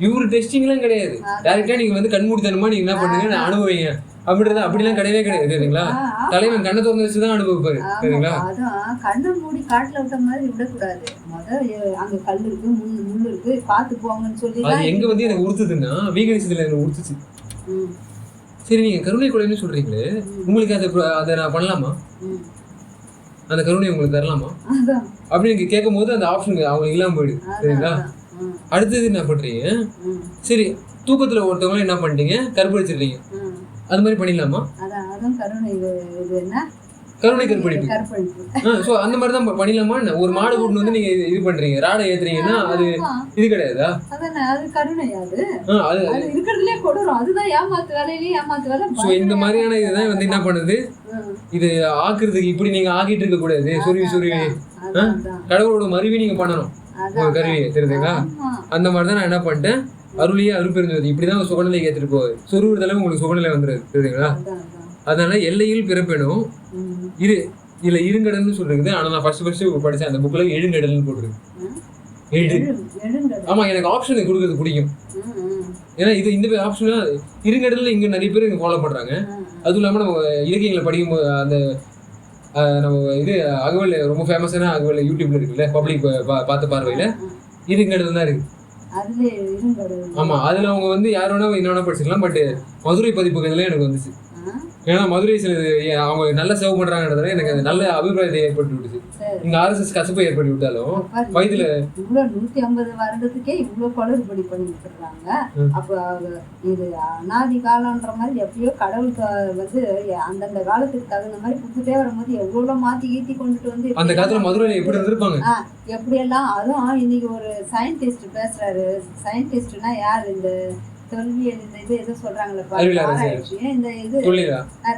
இவரு டெஸ்டிங்லாம் கிடையாது, டைரக்டா நீங்க வந்து கண்மூடித்தனமா நீங்க என்ன பண்ணுங்க அனுபவிங்க அப்படின்றது அப்படிலாம் கிடையவே கிடையாது. சரிங்களா? தலைவன் கண்ணை திறந்து வச்சுதான் அனுபவிப்பாரு. சரிங்களா? கண்ணை மூடி காட்டுல விட்ட மாதிரி விடக்கூடாது. அங்க கல் இருக்கு, முள்ளு இருக்கு, பாத்து போங்கன்னு சொல்லி அது எங்க வந்து எனக்கு உறுத்துதுன்னா வீகனிசத்துல எனக்கு உறுத்துச்சு. சரி, நீங்க கருணை கொலைன்னு சொல்றீங்களே, உங்களுக்கு அதை நான் பண்ணலாமா, அந்த கருணை உங்களுக்கு தரலாமா அப்படின்னு கேட்கும் போது அந்த ஆப்ஷன் அவங்க இல்லாம போயிடுது. சரிங்களா? அடுத்தது என்ன பண்றீங்க, சரி தூக்கத்துல ஒருத்தவங்க என்ன பண்ணிட்டீங்க, கற்பழிச்சிருக்கீங்க, அது மாதிரி பண்ணிடலாமா? கருணை கற்பழிப்பு. சோ அந்த மாதிரி தான் பண்ணிடலாமா? ஒரு மாடு கூட்டு வந்து நீங்க இது பண்றீங்க, ராடை ஏத்துறீங்கன்னா அது இது கிடையாதா? இந்த மாதிரியான இதுதான் வந்து என்ன பண்ணுது, இது ஆக்குறதுக்கு இப்படி நீங்க ஆக்கிட்டு இருக்க கூடாது, சொருவி கடவுளோட மருவி நீங்க பண்ணணும். ஒரு கருவி தெரியுதுங்களா? அந்த மாதிரி தான் நான் என்ன பண்ணிட்டேன், அருளியே அருள்பெருஞ்சோதி இப்படிதான் சுகநிலை ஏற்றிட்டு போகுது. சொருவுறு தலைமை உங்களுக்கு சுகநிலை வந்துடுது தெரியுதுங்களா? அதனால எல்லையில் பிறப்பேனும் இதுல இருங்கடல்னு சொல்றது. ஆனா நான் ஃபர்ஸ்ட் படிச்சேன் அந்த புக்ல எழுங்கடல்னு போட்டுருக்கு. ஆமா, எனக்கு ஆப்ஷன் கொடுக்கறது பிடிக்கும். ஏன்னா இது இந்த ஆப்ஷனா இருங்கடல்ல இங்க நிறைய பேர் இங்க ஃபாலோ பண்றாங்க. அதுவும் இல்லாம நம்ம இலக்கியங்களை படிக்கும்போது அந்த நம்ம இது அகவல் ரொம்ப ஃபேமஸான அகவல் யூடியூப்ல இருக்குல்ல, பப்ளிக் பார்த்த பார்வையில இருங்கடல் தான் இருக்கு. ஆமா, அதுல அவங்க வந்து யார் வேணா என்ன படிச்சிக்கலாம். பட் மதுரை பதிப்புகள்ல எனக்கு வந்துச்சு. ஏன்னா மதுரை சில அவங்க நல்லா சேவ் பண்றாங்கன்றதுல எனக்கு நல்ல அபிப்பிராயத்தை ஏற்பட்டு விட்டுச்சு. இங்க RSS கசப்பை ஏற்பட்டு விட்டாலும் வயதுல 150 வருடத்துக்கே இவ்வளவு குளறுபடி பண்ணிட்டு இருக்காங்க. அப்ப இது அநாதி காலம்ன்ற மாதிரி எப்பயோ கடவுள் வந்து அந்தந்த காலத்துக்கு தகுந்த மாதிரி புதுட்டே வரும்போது எவ்வளவு மாத்தி ஈத்தி கொண்டுட்டு வந்து அந்த காலத்துல மதுரையில எப்படி இருந்திருப்பாங்க எப்படி எல்லாம். அதுவும் இன்னைக்கு ஒரு சயின்டிஸ்ட் பேசுறாரு. சயின்டிஸ்ட்னா யார்? இந்த தொல்வியல் இந்த இது எதோ சொல்றாங்களே ஆராய்ச்சி, இந்த இது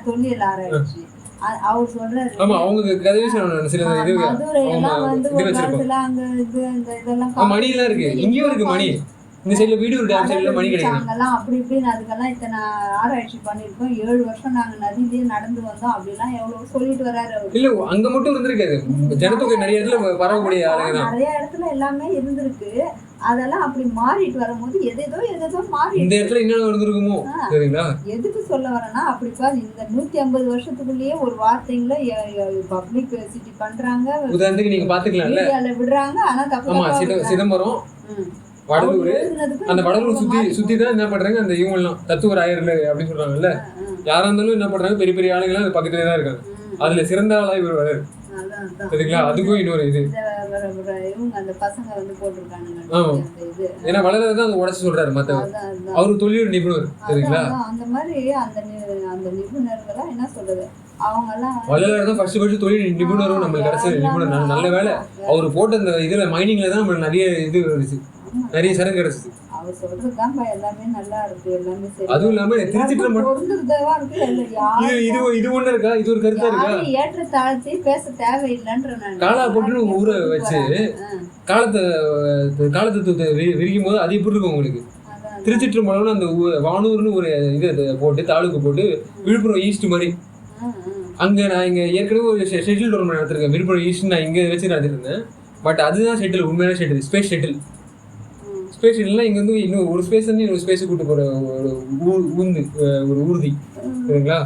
தொல்லியல் ஆராய்ச்சி. அவர் சொல்றாரு மதுரையெல்லாம் வந்து ஒரு காலத்துல அங்க இது இந்த இதெல்லாம் மணி எல்லாம் இருக்கு. இங்கேயும் இருக்கு மணி. இந்த சைடுல வீடு டேம் சைடுல மணி கிடைக்கும். அப்படி இப்படின்னு அதுக்கெல்லாம் இத்தனை ஆராய்ச்சி பண்ணிருக்கோம். 7 வருஷம் நாங்க நதியிலேயே நடந்து வந்தோம் அப்படிலாம் எவ்வளவு சொல்லிட்டு வர்றாரு. இல்ல அங்க மட்டும் இருந்திருக்காது, ஜனத்தொகை நிறைய இடத்துல பரவக்கூடிய நிறைய இடத்துல எல்லாமே இருந்திருக்கு. அதெல்லாம் அப்படி மாறிட்டு வரும்போது எதேதோ மாறி இந்த இடத்துல என்ன இருந்திருக்குமோ சரிங்களா? எதுக்கு சொல்ல வரேன்னா அப்படிப்பா இந்த 150 வருஷத்துக்குள்ளேயே ஒரு வார்த்தைங்கள பப்ளிக் சிட்டி பண்றாங்க. உதாரணத்துக்கு நீங்க பாத்துக்கலாம்ல விடுறாங்க. ஆனா தப்பு சிதம்பரம் வடலூர், அந்த வடலூர் சுத்தி தான் என்ன பண்றாங்க அந்த இவங்கெல்லாம் தத்துவ ராயர்ல அப்படின்னு சொல்றாங்கல்ல. யாரா இருந்தாலும் என்ன பண்றாங்க, பெரிய பெரிய ஆளுங்கெல்லாம் அது பக்கத்துலயே தான் இருக்காங்க. அதுல சிறந்த ஆளா இவர் வராரு சரிங்களா? அதுக்கும் இன்னொரு இது ஏன்னா வளர்றதுதான் அந்த உடச்சு சொல்றாரு மத்தவர். அவரு தொழில் நிபுணர் சரிங்களா? அந்த மாதிரி அந்த நிபுணர்களா என்ன சொல்றது, வள்ளலார் ஃபர்ஸ்ட் தொழில் நிபுணரும் நம்மளுக்கு கிடைச்ச நிபுணர். நல்ல வேலை அவரு போட்ட அந்த இதுல மைனிங்ல தான் நம்மளுக்கு நிறைய இது இருந்துச்சு, நிறைய சரக்கு கிடைச்சிச்சு. அவர் சொல்றதுதான் எல்லாமே நல்லா இருக்கு, எல்லாமே சரி. அதுவும் இல்லாம திருச்சிற்றம்பலம் இது ஒண்ணு இருக்கா, இது ஒரு கருத்தா இருக்கா? ஏற்ற தாழ்த்தி பேச தேவையில்லைன்ற காலா போட்டு ஊற வச்சு காலத்தை விரிக்கும் போது அது எப்படி இருக்கும் உங்களுக்கு? திருச்சிற்றம்பலம்னு அந்த வானூர்னு ஒரு இது போட்டு தாலுக்கு போட்டு விழுப்புரம் ஈஸ்ட் மாதிரி அங்க நான் இங்க ஏற்கனவே ஒரு ஷெட்டில் டோர்னமெண்ட் நடத்திருக்கேன். விழுப்புரம் ஈஸ்ட் நான் இங்க வச்சு நடத்திருந்தேன். பட் அதுதான் ஷெட்டில், உண்மையான ஷெட்டில், ஸ்பேஸ் ஷெட்டில். ஸ்பேஸ் ஷெட்டில்னா இங்க வந்து இன்னும் ஒரு ஸ்பேஸ் வந்து இன்னொரு ஸ்பேஸ் கூட்டு போற ஒரு ஊர்தி சரிங்களா?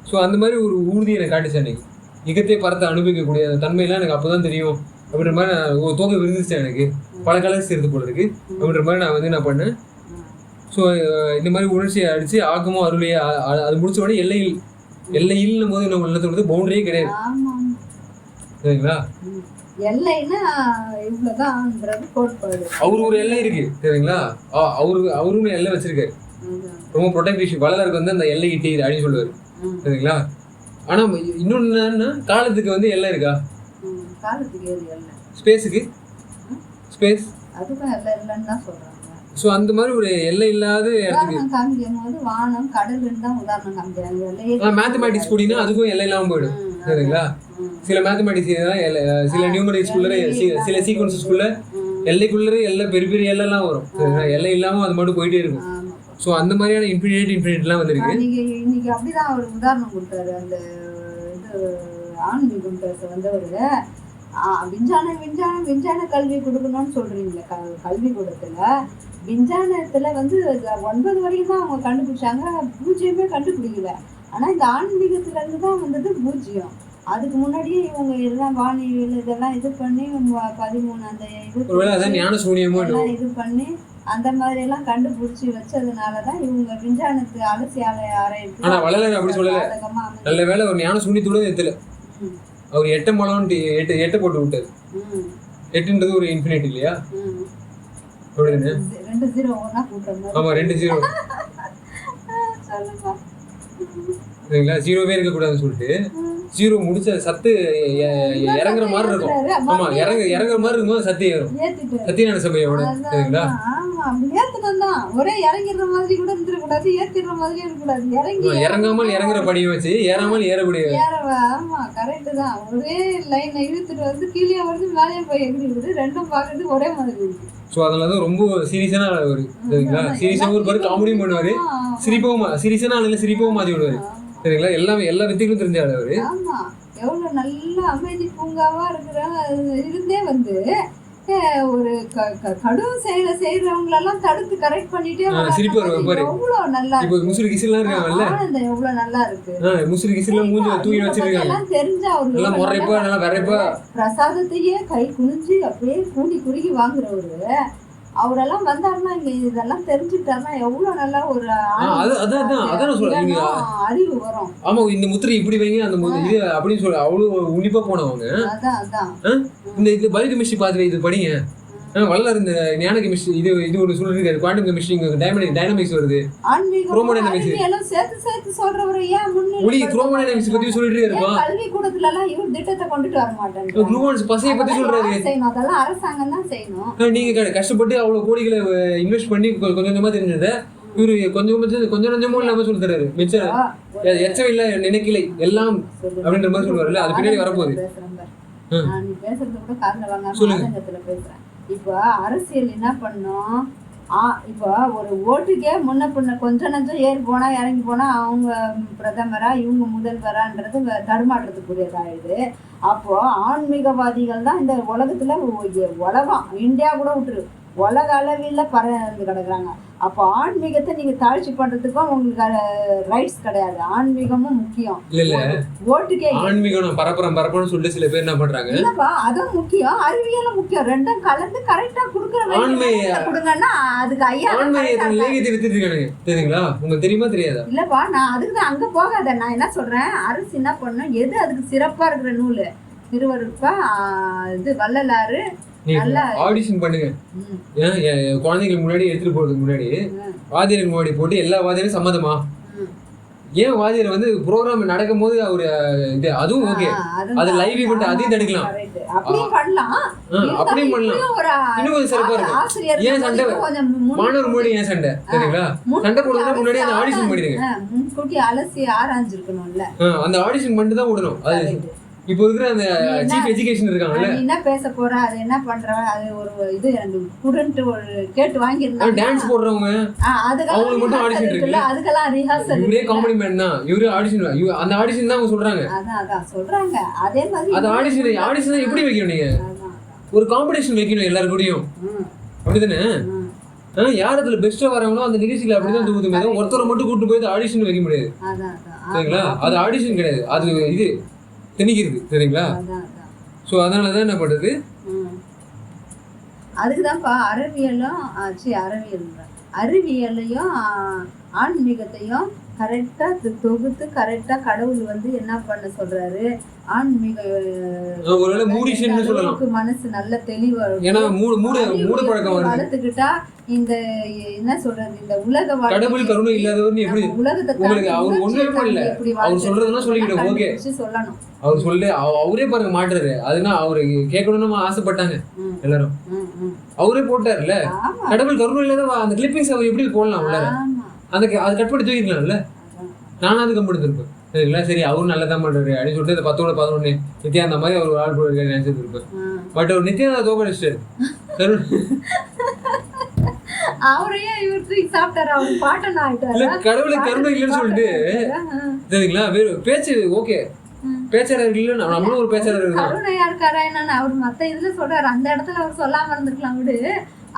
ஸோ அந்த மாதிரி ஒரு ஊர்தி எனக்கு காட்டுச்சு அன்னைக்கு. இகத்தை பறத்தை அனுபவிக்கக்கூடிய அந்த தன்மையெல்லாம் எனக்கு அப்போதான் தெரியும். அப்படின்ற மாதிரி நான் தோகை விருந்துச்சு எனக்கு, பல கலர்ஸ் எடுத்து போடுறதுக்கு அப்படின்ற மாதிரி நான் வந்து என்ன பண்ணேன். ஸோ இந்த மாதிரி உணர்ச்சியை அடிச்சு ஆக்கமோ அருளையே அது முடிச்ச உடனே எல்லையில் போது நம்ம என்ன சொல்றது, பவுண்டரியே கிடையாது சரிங்களா? அவரு ஒரு எல்லை இருக்கு சரிங்களா? அவரும் எல்லை வச்சிருக்காரு, ரொம்ப ப்ரொடெக்டிவ். வள்ளலாருக்கு வந்து அந்த எல்லை இட்டி அப்படின்னு சொல்லுவாரு சரிங்களா? ஆனா இன்னொன்னு என்னன்னா, காலத்துக்கு வந்து எல்லை இருக்கா? ஸ்பேஸுக்கு ஸ்பேஸ் ஸோ அந்த மாதிரி ஒரு எல்லை இல்லாத இடத்துக்கு வானம் கடல் தான் உதாரணம் காமிக்கிறாங்க. மேத்தமேட்டிக்ஸ் கூடினா அதுக்கும் எல்லை இல்லாமல் போயிடும் சரிங்களா? சில மேத்தமேட்டிக்ஸ் சில நியூமரிக்ஸ்குள்ள சில சீக்வன்சஸ்குள்ள எல்லைக்குள்ளே எல்லாம் பெரிய பெரிய எல்லாம் வரும் சரிங்களா? எல்லை இல்லாமல் அது மட்டும் போயிட்டே இருக்கும். ஸோ அந்த மாதிரியான இன்ஃபினிட்லாம் வந்துருக்கு. இன்னைக்கு அப்படிதான் ஒரு உதாரணம் கொடுத்தாரு. அந்த இது ஆன்மீகம் பேச வந்தவர் விஞ்ஞான கல்வி கொடுக்கணும்னு சொல்றீங்களே, கல்வி கூடத்துல விஞ்ஞானத்துல வந்து 9 வரைக்கும் தான் அவங்க கண்டுபிடிச்சாங்க, பூஜ்ஜியமே கண்டுபிடிக்கல. ஆனா இந்த ஆன்மீகத்துல இருந்து தான் வந்தது பூஜ்ஜியம். அதுக்கு முன்னாடியே இவங்க எல்லாம் வானியல் இதெல்லாம் இது பண்ணி 13 அந்த இது பண்ணி அந்த மாதிரி எல்லாம் கண்டுபிடிச்சி வச்சதுனாலதான் இவங்க விஞ்ஞானத்து அலசி ஆராய்ச்சி. ஆனா வள்ளலார் அப்படி சொல்லல. நல்ல வேலை ஒரு ஞான சூனியத்தோட எத்தல அவர் 8 மலம் 8 போட்டு விட்டாரு. 8ன்றது ஒரு இன்ஃபினிட் இல்லையா? அப்படிதானே? 2 0 ஒண்ணா கூட்டணும். ஆமா 2 0 சொல்லுங்க சரிங்களா? 0வே இருக்க கூடாதுன்னு சொல்லிட்டு 0 முடிச்ச சத்து இறங்குற மாதிரி இருக்கும். ஆமா, இறங்குற மாதிரி இருக்கும்போது சத்து ஏறும். சத்தியநாராயண சபையோட சரிங்களா? ஆமா, ஏத்துனது தான். ஒரே இறங்கிற மாதிரி கூட இருந்துடக்கூடாது, ஏத்திடுற மாதிரி இருக்கக்கூடாது. இறங்காமல் இறங்குற படியை வச்சு ஏறாமல் ஏறக்கூடிய. ஆமா, கரெக்ட் தான். ஒரே லைன்ல இழுத்துட்டு வந்து கீழே வருது, மேலேயே போய் எகிரிடுது. ரெண்டும் பார்க்கறது ஒரே மாதிரி இருக்கு. ஸோ அதில் தான் ரொம்ப சீரியஸான ஆள் சரிங்களா? சீரியஸாகவும் இருப்பாரு, காமெடியும் பண்ணுவார், சீரியஸான ஆளுல சிரிப்பவும் மாற்றி விடுவார் சரிங்களா? எல்லா வித்தைகளும் தெரிஞ்ச ஆள் அவர். ஆமா, எவ்வளவு நல்ல அமைதி பூங்காவா இருக்கிற இருந்தே வந்து ஒரு கடும் செயலை செய்யறவங்களெல்லாம் தடுத்து கரெக்ட் பண்ணிட்டே எவ்வளவு நல்லா இருக்கு. முசிறி கிசிலாம் இருக்காங்கல்ல, எவ்வளவு நல்லா இருக்கு. முசிறி கிசில மூஞ்சி தூக்கி வச்சிருக்காங்க. தெரிஞ்சா அவரு பிரசாதத்தையே கை குனிஞ்சு அப்படியே கூடி குறுகி வாங்குறவரு. அவரெல்லாம் வந்தாருன்னா இங்க இதெல்லாம் தெரிஞ்சுட்டாருன்னா எவ்வளவு நல்லா ஒரு அறிவு வரும். ஆமா, இந்த முத்திரை இப்படி வைங்க, அந்த இது அப்படின்னு சொல்லி அவ்வளவு உன்னிப்பா போனவங்க. இந்த பயோ கெமிஸ்ட்ரி பாத்துட்டு இது படிங்க, வல்ல இந்த ஞான கெமிஸ்ட்ரி இது ஒரு சொல்லிருக்காரு. குவாண்டம் கெமிஸ்ட்ரி, டைனமிக்ஸ் வருது, குரோமோடைனமிக்ஸ் சேர்த்து சொல்றவரு ஏன் முன்னாடி குரோமோடைனமிக்ஸ் பத்தி சொல்லிட்டே இருப்பான். கல்வி கூடத்துல எல்லாம் இவர் திட்டத்தை கொண்டுட்டு வர மாட்டாங்க. குளுக்கோஸ் பசையை பத்தி சொல்றாரு. அதெல்லாம் அரசாங்கம் தான் செய்யணும். நீங்க கஷ்டப்பட்டு அவ்வளவு கோடிகளை இன்வெஸ்ட் பண்ணி கொஞ்சம் கொஞ்சமா தெரிஞ்சதை இவரு கொஞ்சம் கொஞ்சமும் இல்லாம சொல்லி தராரு. மிச்சம் எச்சவில்லை நினைக்கலை எல்லாம் அப்படின்ற மாதிரி சொல்லுவாருல்ல, அது பின்னாடி வரப்போகுது. நீ பேசுறது கூட காரணம் வாங்க பேசுறேன். இப்போ அரசியல் என்ன பண்ணும், இப்போ ஒரு ஓட்டுக்கே முன்ன பின்ன கொஞ்சம் நஞ்சம் ஏறி போனா இறங்கி போனா அவங்க பிரதமரா இவங்க முதல்வரான்றது தடுமாற்றத்துக்குரியதாயிடுது. அப்போ ஆன்மீகவாதிகள் தான் இந்த உலகத்துல உலகம் இந்தியா கூட விட்டுரு உலக அளவில் பறந்து கிடக்குறாங்க. அப்போ ஆன்மீகத்தை நீங்க தாழ்ச்சி பண்றதுக்கும் உங்களுக்கு ரைட்ஸ் கிடையாது. ஆன்மீகமும் முக்கியம். ஓட்டுக்கே ஆன்மீகம் பரப்புறன்னு சொல்லிட்டு சில பேர் என்ன பண்றாங்க, இல்லப்பா அதுவும் முக்கியம், அறிவியலும் முக்கியம். ரெண்டும் கலந்து கரெக்டா கொடுங்கன்னா அதுக்கு ஐயா தெரியுங்களா? உங்களுக்கு தெரியுமா தெரியாதா? இல்லப்பா, நான் அதுக்கு தான் அங்க போகாத. நான் என்ன சொல்றேன், அரசு என்ன பண்ணும், எது அதுக்கு சிறப்பா இருக்கிற நூல் திருவருட்பா, இது வள்ளலாறு ஆடிஷன் பண்ணுங்க. குழந்தைங்களுக்கு முன்னாடி எடுத்துட்டு போறதுக்கு முன்னாடி வாத்தியருக்கு முன்னாடி போட்டு எல்லா வாத்தியரும் சம்மதமா, ஏன் வாத்தியர் வந்து ப்ரோக்ராம் நடக்கும் போது அவரு இது அதுவும் ஓகே, அது லைவ் ஈவென்ட் அதையும் தடுக்கலாம், அப்படியும் பண்ணலாம். இன்னும் கொஞ்சம் சிறப்பா இருக்கு. ஏன் சண்டை மாணவர் முன்னாடி ஏன் சண்டை சரிங்களா? சண்டை போடுறதுக்கு முன்னாடி அந்த ஆடிஷன் பண்ணிடுங்க. முன்கூட்டி அலசி ஆராய்ஞ்சிருக்கணும்ல, அந்த ஆடிஷன் பண்ணிட்டு தான் விடணும். அது இப்போ இருக்கிற அந்த சீஃப் எஜுகேஷன் இருக்காங்கல்ல, என்ன பேச போற, அது என்ன பண்ற, அது ஒரு இது எனக்கு ஸ்டூடண்ட் ஒரு கேட்டு வாங்கிருந்தாங்க. டான்ஸ் போடுறவங்க அவங்களுக்கு மட்டும் ஆடிஷன் இருக்குல்ல, அதுக்கெல்லாம் ரிஹர்சல். இவரே காமெடி மேன் தான், இவரே ஆடிஷன், அந்த ஆடிஷன் தான் அவங்க சொல்றாங்க. அதான் சொல்றாங்க. அதே மாதிரி அந்த ஆடிஷன் எப்படி வைக்கணும்? நீங்க ஒரு காம்படிஷன் வைக்கணும் எல்லாரும் கூடயும், அப்படிதானே? யார் அதுல பெஸ்டா வரவங்களோ அந்த நிகழ்ச்சியில அப்படிதான் தூக்குமே, ஒருத்தரை மட்டும் கூட்டு போய் ஆடிஷன் வைக்க முடியாது சரிங்களா? அது ஆடிஷன் கிடையாது, அது இது திணிக்கிறது சரிங்களா? ஸோ அதனால தான் என்ன பண்ணுறது, அதுக்குதான்ப்பா அறிவியலையும் ஆன்மீகத்தையும் கரெக்டாக தொகுத்து கரெக்டாக கடவுள் வந்து என்ன பண்ண சொல்றாரு, ஆன்மீக மனசு நல்ல தெளிவா வளர்த்துக்கிட்டா இந்த என்ன சொல்றது, இந்த உலக கடவுள் கருணை இல்லாதவர் எப்படி உலகத்தை அவர் ஒண்ணுமே பண்ணல, அவர் சொல்றதுன்னா சொல்லிக்கிட்டோம் ஓகே சொல்லணும். அவர் சொல்லி அவரே பாருங்க மாட்டுறாரு, அதுனா அவரு கேட்கணும்னு ஆசைப்பட்டாங்க எல்லாரும், அவரே போட்டாருல்ல. கடவுள் கருணை இல்லாத அந்த கிளிப்பிங்ஸ் அவர் எப்படி போடலாம் உள்ள, அந்த அது கட் பண்ணி தூக்கிக்கலாம்ல. நானும் அது கம்பெடுத்திருப்பேன் சரிங்களா? சரி அவரும் நல்லதான் பண்றாரு அப்படின்னு சொல்லிட்டு இந்த 10-11 நித்யானந்தா மாதிரி அவர் ஆள் போயிருக்காரு நினைச்சிட்டு இருப்பேன். பட் அவர் நித்யானந்தா தோக்கடிச்சிட்டாரு. அவரையே இவர் தூக்கி சாப்பிட்டாரு, அவர் பாட்டன் ஆயிட்டாரு. கடவுளை கருணை இல்லைன்னு சொல்லிட்டு சரிங்களா? பேச்சு ஓகே, பேச்சாளர் இல்ல, நம்மளும் ஒரு பேச்சாளர் இருக்கோம். கருணையா இருக்காரா என்னன்னு அவர் மத்த இதுல சொல்றாரு, அந்த இடத்துல அவர் சொல்லாம இருந்திருக்கலாம் விடு.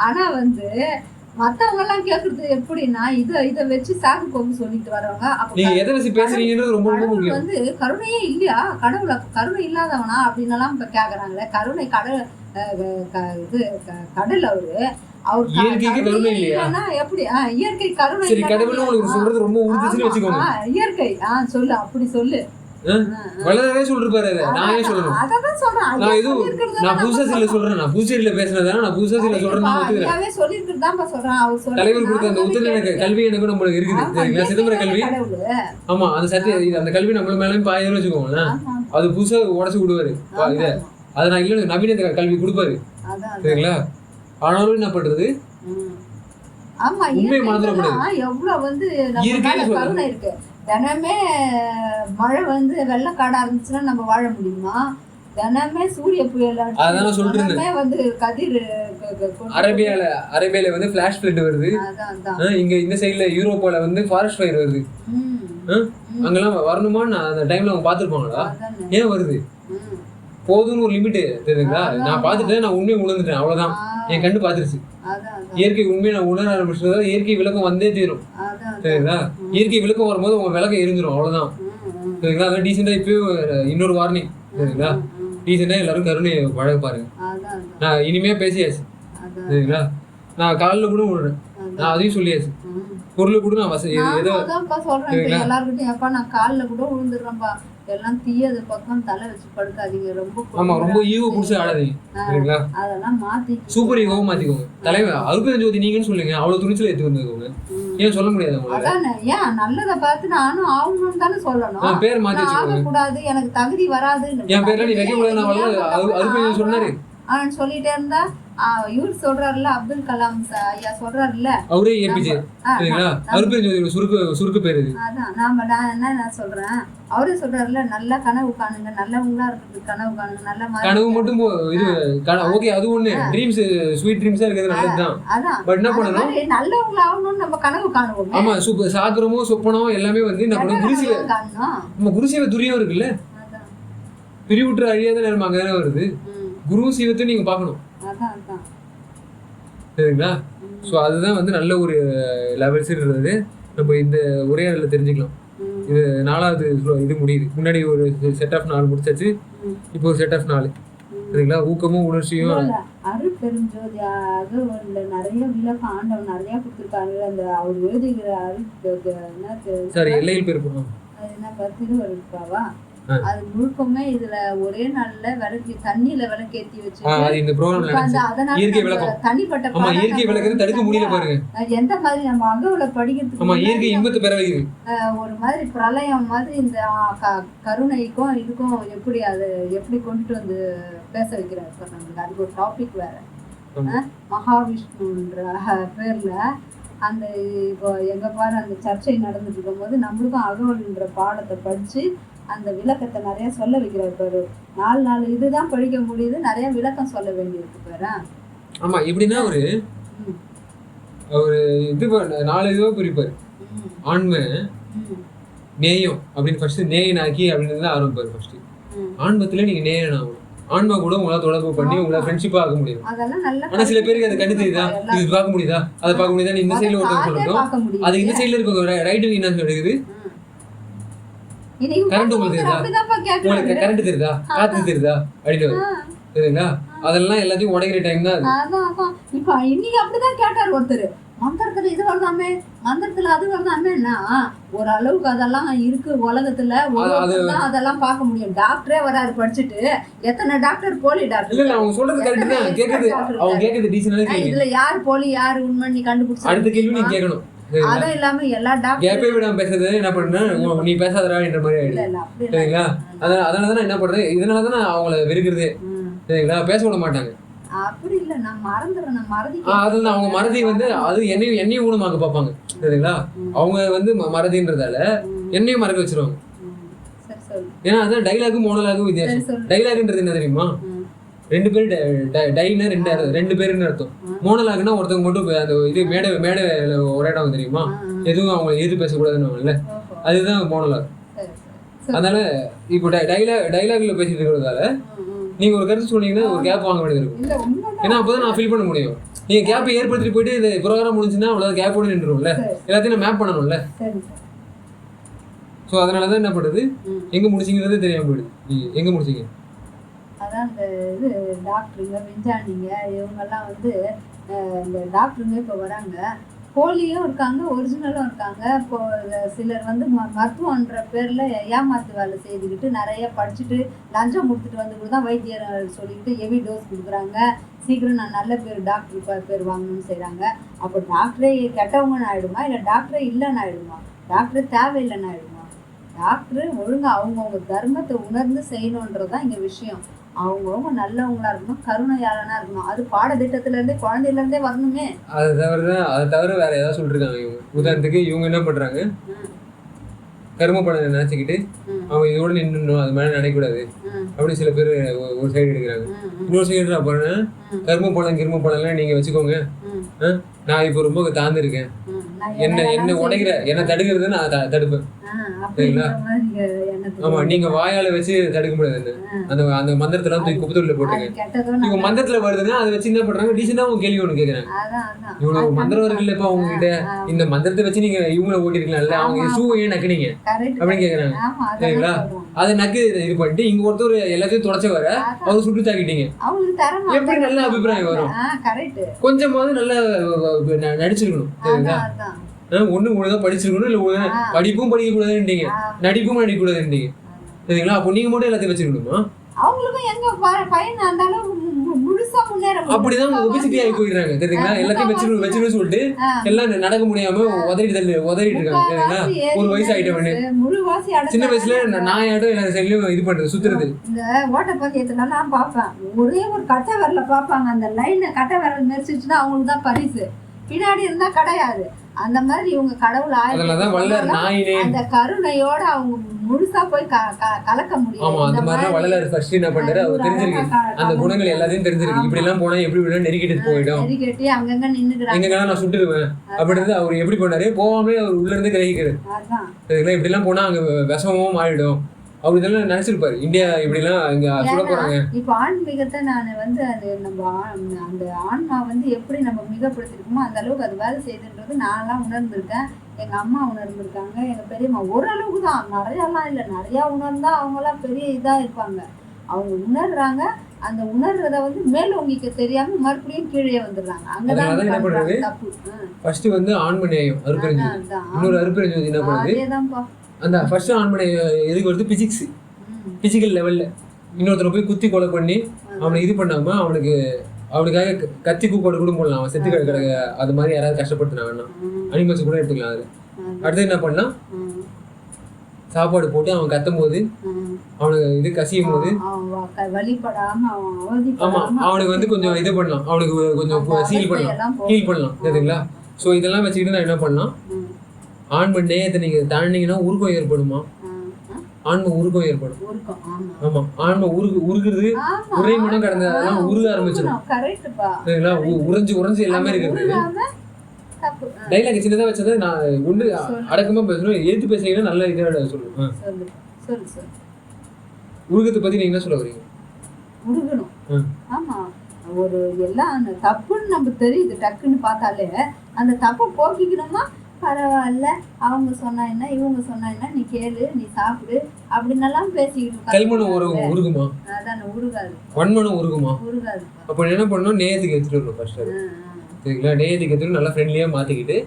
ஆனா வந்து மத்தவங்க எல்லாம் கேக்குறது எப்படின்னா இதை வச்சு சாகு போக்கு சொல்லிட்டு வரவங்க. நீங்க எதை வச்சு பேசுறீங்கன்றது ரொம்ப முக்கியம். வந்து கருணையே இல்லையா, கடவுள கருணை இல்லாதவனா அப்படின்னு எல்லாம் இப்ப கேக்குறாங்களே. கருணை கடல் அவர் இயற்கைக்கு கருணை இல்லையா, எப்படி இயற்கை கருணை. சரி கடவுள் உங்களுக்கு சொல்றது ரொம்ப உறுதிச்சுன்னு வச்சுக்கோங்க. இயற்கை சொல்லு, அப்படி சொல்லு. வளரவே சொல்லிருப்பாரு. நான் ஏன் சொல்லணும், நான் எதுவும் நான் புதுசா சில சொல்றேன், நான் புதுச்சேரியில பேசுனதான நான் புதுசா சில சொல்றேன். தலைவர் கொடுத்த அந்த உத்தரவு கல்வி எனக்கு நம்மளுக்கு இருக்குது சரிங்களா? சிதம்பர கல்வி. ஆமா, அந்த சத்திய அந்த கல்வி நம்மள மேலும் பாயிரம் வச்சுக்கோங்களேன். அது புதுசாக உடச்சி விடுவாரு இதை. அதை நான் இல்லை நவீன கல்வி கொடுப்பாரு சரிங்களா. ஆனாலும் என்ன பண்றது, ஆமா உண்மையை மறந்துடக்கூடாது. எவ்வளவு வந்து கருணை இருக்கு. தினமே மழை வந்து வெள்ளக்காடா இருந்துச்சுன்னா நம்ம வாழ முடியுமா? தினமே சூரிய புயல் அதான் சொல்றேன் வந்து கதிர் அரேபியால வந்து ஃபிளாஷ் ஃப்ளட் வருது. இங்க இந்த சைடுல யூரோப்பால வந்து ஃபாரஸ்ட் ஃபயர் வருது. அங்கெல்லாம் வரணுமா? அந்த டைம்ல அவங்க பாத்துருப்பாங்களா? ஏன் வருது? போதும்னு ஒரு லிமிட் தெரியுதுங்களா. நான் பாத்துட்டேன், நான் உண்மையை உணர்ந்துட்டேன், அவ்வளவுதான். என் கண்டு பாத்துருச்சு. இயற்கை உண்மையை நான் உணர ஆரம்பிச்சது. இயற்கை விளக்கம் வந்தே தீரும் சரிங்களா. இயற்கை விளக்கம் வரும்போது உங்க விளக்கம் எரிஞ்சிடும், அவ்வளவுதான் சரிங்களா. அதான் டீசெண்டா இப்பயும் இன்னொரு வார்னிங் சரிங்களா. டீசெண்டா எல்லாரும் கருணை பழக பாருங்க. நான் இனிமே பேசியாச்சு சரிங்களா. நான் காலில் கூட விடுறேன், நான் அதையும் சொல்லியாச்சு. பொருள் கூட நான் ஏதோ சொல்றேன் எல்லாருக்கிட்டையும், எப்பா நான் காலில் கூட விழுந்துடுறேன்ப்பா, எல்லாம் தீயது பக்கம் தலை வச்சு படுக்காதீங்க. ரொம்ப ஈகோ புடிச்சு ஆடாதீங்க சரிங்களா. அதெல்லாம் மாத்தி சூப்பர் ஈகோவும் மாத்திக்கோங்க. தலைவர் அருப்பெருஞ்சோதி நீங்கன்னு சொல்லுங்க, அவ்வளவு துணிச்சல எடுத்து வந்துக்கோங்க. ஏன் சொல்ல முடியாது உங்களால? ஏன் நல்லதை பார்த்து நானும் ஆகணும்னு தானே சொல்லணும். பேர் மாத்தி வச்சுக்கோங்க. கூடாது, எனக்கு தகுதி வராது, என் பேர்ல நீ வைக்க கூடாது அருப்பெருஞ்சோதி சொன்னாரு. சொல்லிட்டே இருந்தா இவர் சொல்றாருல்ல, அப்துல் கலாம் ஐயா சொல்றாருல்ல, அவரே ஏபிஜே சரிங்களா. அருப்பெருஞ்சோதி சுருக்கு பேரு. அதான் நான் சொல்றேன், அவரே சொல்றாருல்ல, நல்ல கனவு காணுங்க, நல்லவங்களா இருக்கிறது கனவு காணுங்க, நல்ல கனவு மட்டும் இது ஓகே, அது ஒண்ணு ட்ரீம்ஸ் ஸ்வீட் ட்ரீம்ஸா இருக்கிறது நல்லதுதான். பட் என்ன பண்ணணும், நல்லவங்களா ஆகணும்னு நம்ம கனவு காணுவோம். ஆமா, சாத்திரமோ சொப்பனமோ எல்லாமே வந்து நம்ம குருசில நம்ம குருசிவ துரியம் இருக்குல்ல, பிரிவுற்ற அழியாத நேரம் அங்கதானே வருது. குரு சிவத்தை நீங்க பாக்கணும் சரிங்களா. ஸோ அதுதான் வந்து நல்ல ஒரு லெவல்ஸ்ன்றது நம்ம இந்த உரையாடல தெரிஞ்சுக்கலாம். இது 4வது இது முடியுது. முன்னாடி ஒரு செட் ஆஃப் 4 முடிச்சாச்சு, இப்போ ஒரு செட் ஆஃப் 4 சரிங்களா. ஊக்கமும் உணர்ச்சியும் அருட்பெருஞ்சோதி நிறைய விளக்கம் ஆண்டவன் நிறைய கொடுத்துருக்காரு. அந்த அவர் எழுதுகிற சரி எல்லையில் பெருக்கணும் என்ன திருவருட்பாவா, அது முழுக்கமே இதுல ஒரே நாள்ல விளக்கு தண்ணியில விளக்கேத்தி வச்சு இந்த ப்ரோகிராம்ல இயற்கை விளக்கம் தனிப்பட்ட இயற்கை விளக்கத்தை தடுக்க முடியல பாருங்க. எந்த மாதிரி நம்ம அகவுல படிக்கிறதுக்கு இயற்கை இன்பத்தை பெற வைக்குது. ஒரு மாதிரி பிரளயம் மாதிரி இந்த கருணைக்கும் இதுக்கும் எப்படி அது எப்படி கொண்டுட்டு வந்து பேச வைக்கிறாரு சார் நம்மளுக்கு. அதுக்கு ஒரு டாபிக் வேற, மகாவிஷ்ணுன்ற பேர்ல அந்த இப்போ எங்க பாரு அந்த சர்ச்சை நடந்துட்டு இருக்கும் போது நம்மளுக்கும் அகவல்ன்ற பாடத்தை படிச்சு அந்த விளக்கத்தை நிறைய சொல்ல வைக்கிறார் பாரு. 4 இதுதான் படிக்க முடியுது, நிறைய விளக்கம் சொல்ல வேண்டியிருக்கு பாரு. ஆமா, எப்படின்னா ஒரு இது 4 இதுவா பிரிப்பாரு. ஆண்மை நேயம் அப்படின்னு ஃபர்ஸ்ட் நேயனாக்கி அப்படின்னு தான் ஆரம்பிப்பாரு. ஃபர்ஸ்ட் ஆன்மத்துல நீங்க நேயன் ஆகணும். ஆன்மா கூட உங்களால தொடர்பு பண்ணி உங்களை ஃப்ரெண்ட்ஷிப்பா ஆக முடியும். ஆனா சில பேருக்கு அது கண்டு தெரியுதா, இது பார்க்க முடியுதா, அதை பார்க்க முடியுதா, இந்த சைட்ல ஒருத்தர் சொல்லட்டும், அது இந்த சைட்ல இருக்க ரைட் விங் என்ன சொல்லுது, கரண்ட் உங்களுக்கு தெரியுதா, உங்களுக்கு கரண்ட் தெரியுதா, காத்து தெரியுதா அப்படின்னு சரிங்களா. அதெல்லாம் எல்லாத்தையும் உடைக்கிற டைம் தான். இப்ப இன்னைக்கு அப்படிதான் கேட்டார் ஒருத்தர், மந்திரத்துல இது வருதாமே, மந்திரத்துல அது வருதாமேன்னா ஒரு அளவுக்கு அதெல்லாம் இருக்கு உலகத்துல, அதெல்லாம் பார்க்க முடியும். டாக்டரே வராரு படிச்சுட்டு, எத்தனை டாக்டர் போலி டாக்டர். இல்ல அவங்க சொல்றது கரெக்ட் தான், கேக்குது அவங்க கேக்குது டீசன்ட்டா கேக்குது. இதுல யார் போலி யார் உண்மை நீ கண்டுபிடிச்சு அடுத்த கேள்வி நீ கேட்கணும். அதுவும் இல்லாம எல்லா டாக்டர் கேப்பே விடாம பேசுறது என்ன பண்ணா நீ பேசாதடான்ற மாதிரி ஆயிடுது சரிங்களா. அதனாலதான் என்ன பண்றது, இதனாலதான் அவங்கள வெறுக்கிறதே சரிங்களா. பேச விட மாட்டாங்க. அப்படி இல்ல, நான் மறந்துறேன், நான் மறதி. அதுதான் அவங்க மறதி வந்து அது என்னையும் ஊனமாக்க பார்ப்பாங்க சரிங்களா. அவங்க வந்து மறதின்றதால என்னையும் மறக்க வச்சிருவாங்க. ஏன்னா அதான் டைலாகும் மோனலாகும் வித்தியாசம். டைலாக்ன்றது என்ன தெரியுமா, 2 பேர் டைனா 2 பேருன்னு அர்த்தம். மோனலாகுனா ஒருத்தவங்க மட்டும் அந்த இது மேடை ஒரு இடம் தெரியுமா, எதுவும் அவங்க எதிர்த்து பேசக்கூடாதுன்னு, அதுதான் மோனலாக். அதனால இப்போ டைலாக்ல பேசிட்டு இருக்கிறதால நீங்க ஒரு கருத்து சொன்னீங்கன்னா ஒரு கேப் வாங்க வேண்டியது இருக்கும். ஏன்னா அப்பதான் நான் ஃபீல் பண்ண முடியும். நீங்க கேப் ஏற்படுத்திட்டு போயிட்டு இந்த ப்ரோக்ராம் முடிஞ்சுன்னா அவ்வளவு கேப்போட நின்றுரும்ல, எல்லாத்தையும் நான் மேப் பண்ணணும்ல. ஸோ அதனாலதான் என்ன பண்ணுறது, எங்க முடிச்சிங்கிறதே தெரியாம போயிடுது. எங்க முடிச்சிங்க அதான் இந்த இது டாக்டருங்க விஞ்ஞானிங்க இவங்கெல்லாம் வந்து இந்த டாக்டருங்க இப்போ வராங்க, போலியும் இருக்காங்க ஒரிஜினலும் இருக்காங்க. இப்போ சிலர் வந்து மருத்துவன்ற பேரில் ஏமாத்து வேலை செய்துக்கிட்டு நிறைய படிச்சுட்டு லஞ்சம் கொடுத்துட்டு வந்து கூட தான் வைத்தியர் சொல்லிக்கிட்டு ஹெவி டோஸ் கொடுக்குறாங்க. சீக்கிரம் நான் நல்ல டாக்டர் பேர் வாங்கணும்னு செய்கிறாங்க. அப்போ டாக்டரே கெட்டவங்கன்னு ஆகிடுமா, இல்லை டாக்டரே இல்லைன்னு ஆகிடுமா, டாக்டரே தேவையில்லைன்னு ஆகிடுமா? டாக்டர் ஒழுங்கா அவங்கவுங்க தர்மத்தை உணர்ந்து செய்யணுன்றதுதான் இங்க விஷயம். அவங்கவுங்க நல்லவங்களா இருக்கணும், கருணையாளனா இருக்கணும். அது பாடத்திட்டத்துல இருந்தே குழந்தையில இருந்தே வரணுமே. அதை தவிர வேற ஏதாவது சொல்லிருக்காங்க இவங்க. உதாரணத்துக்கு இவங்க என்ன பண்றாங்க, கரும பலனை நினைச்சுக்கிட்டு அவங்க இதோட நின்றுணும், அது மாதிரி நினைக்கக்கூடாது அப்படி சில பேர் ஒரு சைடு எடுக்கிறாங்க. இன்னொரு சைடு அப்படின்னா கரும பலன்லாம் நீங்க வச்சுக்கோங்க, நான் இப்போ ரொம்ப தாழ்ந்திருக்கேன், என்ன உடைக்கிற என்ன தடுக்கிறது நான் தடுப்பேன், சரிங்களா? ஆமா, நீங்க வாயால வச்சு தடுக்க முடியாது. அந்த மந்திரத்தெல்லாம் தூக்கி குப்பத்தூர்ல போட்டுங்க. இவங்க மந்திரத்துல வருதுன்னா அதை வச்சு என்ன பண்றாங்க, டீசெண்டா அவங்க கேள்வி ஒண்ணு கேக்குறாங்க. இவ்வளவு மந்திரம் வருது இல்லப்பா உங்ககிட்ட, இந்த மந்திரத்தை வச்சு நீங்க இவங்கள ஓட்டிருக்கலாம்ல, அவங்க ஷூ ஏன் நக்குனீங்க அப்படின்னு கேக்குறாங்க, சரிங்களா? அதை நக்கு இது பண்ணிட்டு இங்க ஒருத்தர் எல்லாத்தையும் தொடச்ச வர அவங்க சுட்டு தாக்கிட்டீங்க. எப்படி நல்ல அபிப்பிராயம் வரும்? கொஞ்சமாவது நல்லா நடிச்சிருக்கணும், சரிங்களா? ஒண்ணு ஒழுங்கா படிச்சிருக்கணும், இல்ல ஒழுங்கா படிப்பும் படிக்க கூடாதுன்றீங்க, நடிப்பும் நடிக்க கூடாதுன்றீங்க, சரிங்களா? அப்போ நீங்க மட்டும் எல்லாத்தையும் வச்சிருக்கணுமா? அப்படிதான் ஒபிசிட்டி ஆகி போயிடுறாங்க, தெரியுங்களா? எல்லாத்தையும் வச்சிருன்னு சொல்லிட்டு எல்லாம் நடக்க முடியாம உதறிட்டு இருக்காங்க, சரிங்களா? ஒரு வயசு ஆயிட்டவனு சின்ன வயசுல நாயாட்டம் எல்லா சைட்லயும் இது பண்றது, சுத்துறது. இந்த ஓட்டப்பந்தயத்துல நான் பாப்பேன், ஒரே ஒரு கட்டை வரல பாப்பாங்க, அந்த லைன் கட்டை வரல மெரிச்சிச்சுன்னா அவங்களுக்கு தான் பரிசு, பின்னாடி இருந்தா கிடையாது. அந்த மாதிரி இவங்க கடவுள் அந்த கருணையோட அவங்க முழுசா போய் கலக்க முடியும். ஆமா, அந்த மாதிரி வள்ளலார் ஃபர்ஸ்ட் என்ன பண்றாரு, அவர் தெரிஞ்சிருக்கு அந்த குணங்கள் எல்லாத்தையும் தெரிஞ்சிருக்கு. இப்படி எல்லாம் போனா எப்படி விட நெருக்கிட்டு போயிடும், நெருக்கி அங்கங்க நின்னுக்கிறாங்க, எங்கெல்லாம் நான் சுட்டுருவேன் அப்படின்றது அவர் எப்படி பண்ணாரு, போகாமலே அவர் உள்ள இருந்து கிரகிக்கிறாரு. சரிங்களா? இப்படி எல்லாம் போனா அங்க விஷமமும் மாறிடும், அவர் இதெல்லாம் நினைச்சிருப்பாரு. இந்தியா இப்படி எல்லாம் இங்க சுட போறாங்க. இப்ப ஆன்மீகத்தை நான் அது நம்ம அந்த ஆன்மா எப்படி நம்ம மிகப்படுத்திருக்கோமோ அந்த அளவுக்கு அது வேலை செய்யுதுன்றது நான்லாம் உணர்ந்திருக்கேன், எங்க அம்மா உணர்ந்திருக்காங்க, எங்க பெரியம்மா. ஓரளவுக்கு தான், நிறையலாம் இல்லை, நிறைய உணர்ந்தா அவங்கெல்லாம் பெரிய இதா இருப்பாங்க. அவங்க உணர்றாங்க, அந்த உணர்றத மேலோங்கிக்க தெரியாம மறுபடியும் கீழே வந்துடுறாங்க. அங்கதான் தப்பு. ஃபர்ஸ்ட் ஆண்ம நேயம் அருப்பெருஞ்சு, இன்னொரு அருப்பெருஞ்சு என்ன பண்ணுது, அதேதான்ப்பா. அந்த ஃபர்ஸ்ட் ஆண்மனை எதுக்கு வருது, பிசிக்கல் லெவல்ல இன்னொருத்தரை போய் குத்தி கொலை பண்ணி அவனை இது பண்ணாம அவனுக்காக கத்தி கூப்பாடு கூட போடலாம், அவன் செத்து கிடக்க அது மாதிரி யாராவது கஷ்டப்படுத்தினாங்கன்னா அனிமல்ஸ் கூட எடுத்துக்கலாம். அது அடுத்து என்ன பண்ணா, சாப்பாடு போட்டு அவன் கத்தும் போது அவனுக்கு இது கசியும் போது ஆமா அவனுக்கு கொஞ்சம் இது பண்ணலாம், அவனுக்கு கொஞ்சம் ஹீல் பண்ணலாம், சரிங்களா? ஸோ இதெல்லாம் வச்சுக்கிட்டு நான் என்ன பண்ணலாம், ஆண்ம நேயத்தை நீங்க தாண்டிங்கன்னா உருக்கம் ஏற்படுமா, ஆன்ம உருக்கம் ஏற்படும். ஆமா, ஆன்ம உருகுறது ஒரே மனம் கடந்ததெல்லாம் உருக ஆரம்பிச்சிடும், சரிங்களா? உறைஞ்சு எல்லாமே இருக்குது. டைலாக் சின்னதா வச்சதை நான் ஒன்று அடக்கமா பேசணும், எழுத்து பேசுறீங்கன்னா நல்ல இதை சொல்லுவேன். உருகத்தை பத்தி நீங்க என்ன சொல்ல வரீங்க? உருகணும். ஆமா, ஒரு எல்லாம் தப்புன்னு நம்ம தெரியுது, டக்குன்னு பார்த்தாலே அந்த தப்பை போக்கிக்கணுமா, பரவாயில்ல அவங்க சொன்னா என்ன இவங்க சொன்னா என்ன, நீ கேளு நீ சாப்பிடு அப்படின்னெல்லாம் பேசிக்கிட்டு கல்மனம் உருகுமா? அதான உருகாது. வன்மனம் உருகுமா? உருகாது. அப்ப என்ன பண்ணணும், நேயத்துக்கு எடுத்துட்டு வரணும் ஃபர்ஸ்ட், சரிங்களா? நேயத்துக்கு எடுத்துட்டு நல்லா ஃப்ரெண்ட்லியா மாத்திக்கிட்டு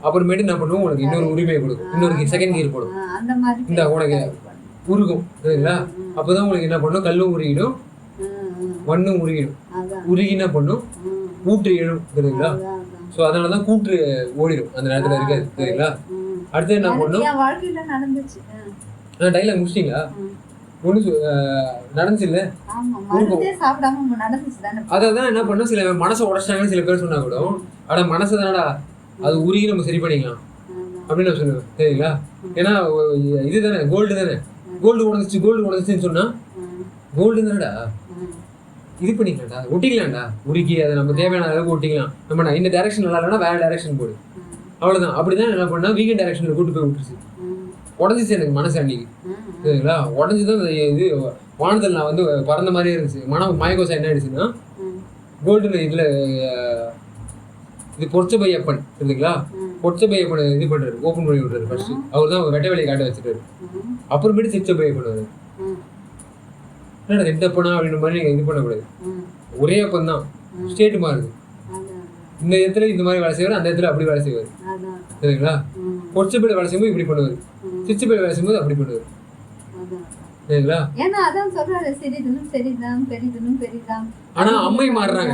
அப்புறமேட்டு என்ன பண்ணுவோம், உனக்கு இன்னொரு உரிமையை கொடுக்கும், இன்னொரு செகண்ட் கியர் போடும், அந்த மாதிரி இந்த உனக்கு உருகும், சரிங்களா? அப்பதான் உங்களுக்கு என்ன பண்ணும், கல்லும் உருகிடும், மண்ணும் உருகிடும், உருகி என்ன பண்ணும், ஊற்று எழும், சரிங்களா? ஸோ அதனாலதான் கூற்று ஓடிடும், அந்த நேரத்துல இருக்காது, சரிங்களா? அடுத்து என்ன பண்ணும், டைலாக் முடிச்சிட்டீங்களா? ஒண்ணு நடந்துச்சு இல்ல, அதான் என்ன பண்ணும், சில மனசை உடைச்சிட்டாங்கன்னு சில பேர் சொன்னா கூட, ஆனா மனசு தானடா அது உருகி நம்ம சரி பண்ணிக்கலாம் அப்படின்னு நான் சொல்லுவேன், சரிங்களா? ஏன்னா இதுதானே கோல்டு தானே, கோல்டு உடஞ்சிச்சுன்னு சொன்னா கோல்டு தானடா இது பண்ணிக்கலாம்டா, ஒட்டிக்கலாம்டா, உருக்கி அதை நம்ம தேவையான அளவுக்கு ஒட்டிக்கலாம். நம்ம இந்த டைரக்ஷன் நல்லா இல்லைன்னா வேற டைரக்ஷன் போடு, அவ்வளவுதான். அப்படிதான் என்ன பண்ணா வீக்கெண்ட் டைரக்ஷன்ல கூட்டு போய் விட்டுருச்சு, உடஞ்சிச்சு எனக்கு மனசு அன்னைக்கு, சரிங்களா? உடஞ்சுதான் இது வானத்தில் நான் பறந்த மாதிரியே இருந்துச்சு. மயக்கோசா என்ன ஆயிடுச்சுன்னா, கோல்டு இதுல இது பொற்சபையப்பன் இருக்குங்களா, பொற்சபையப்பன் இது பண்றாரு, ஓப்பன் பண்ணி விட்டுறாரு ஃபர்ஸ்ட். அவர் தான் வெட்ட வேலையை காட்ட வச்சுட்டாரு. அப்புறமேட்டு சிற்சபையப்பன் வருது, என்னடா ரெட்டப்பனா அப்படின்ற மாதிரி நீங்க இது பண்ணக்கூடாது, ஒரே அப்பன் தான், ஸ்டேட் மாறுது. இந்த இடத்துல இந்த மாதிரி வேலை செய்வார், அந்த இடத்துல அப்படி வேலை செய்வார், சரிங்களா? பொற்சபையில வேலை செய்யும்போது இப்படி பண்ணுவார், சிற்சபையில வேலை செய்யும்போது அப்படி பண்ணுவார், சரிங்களா? ஆனா அம்மை மாறுறாங்க,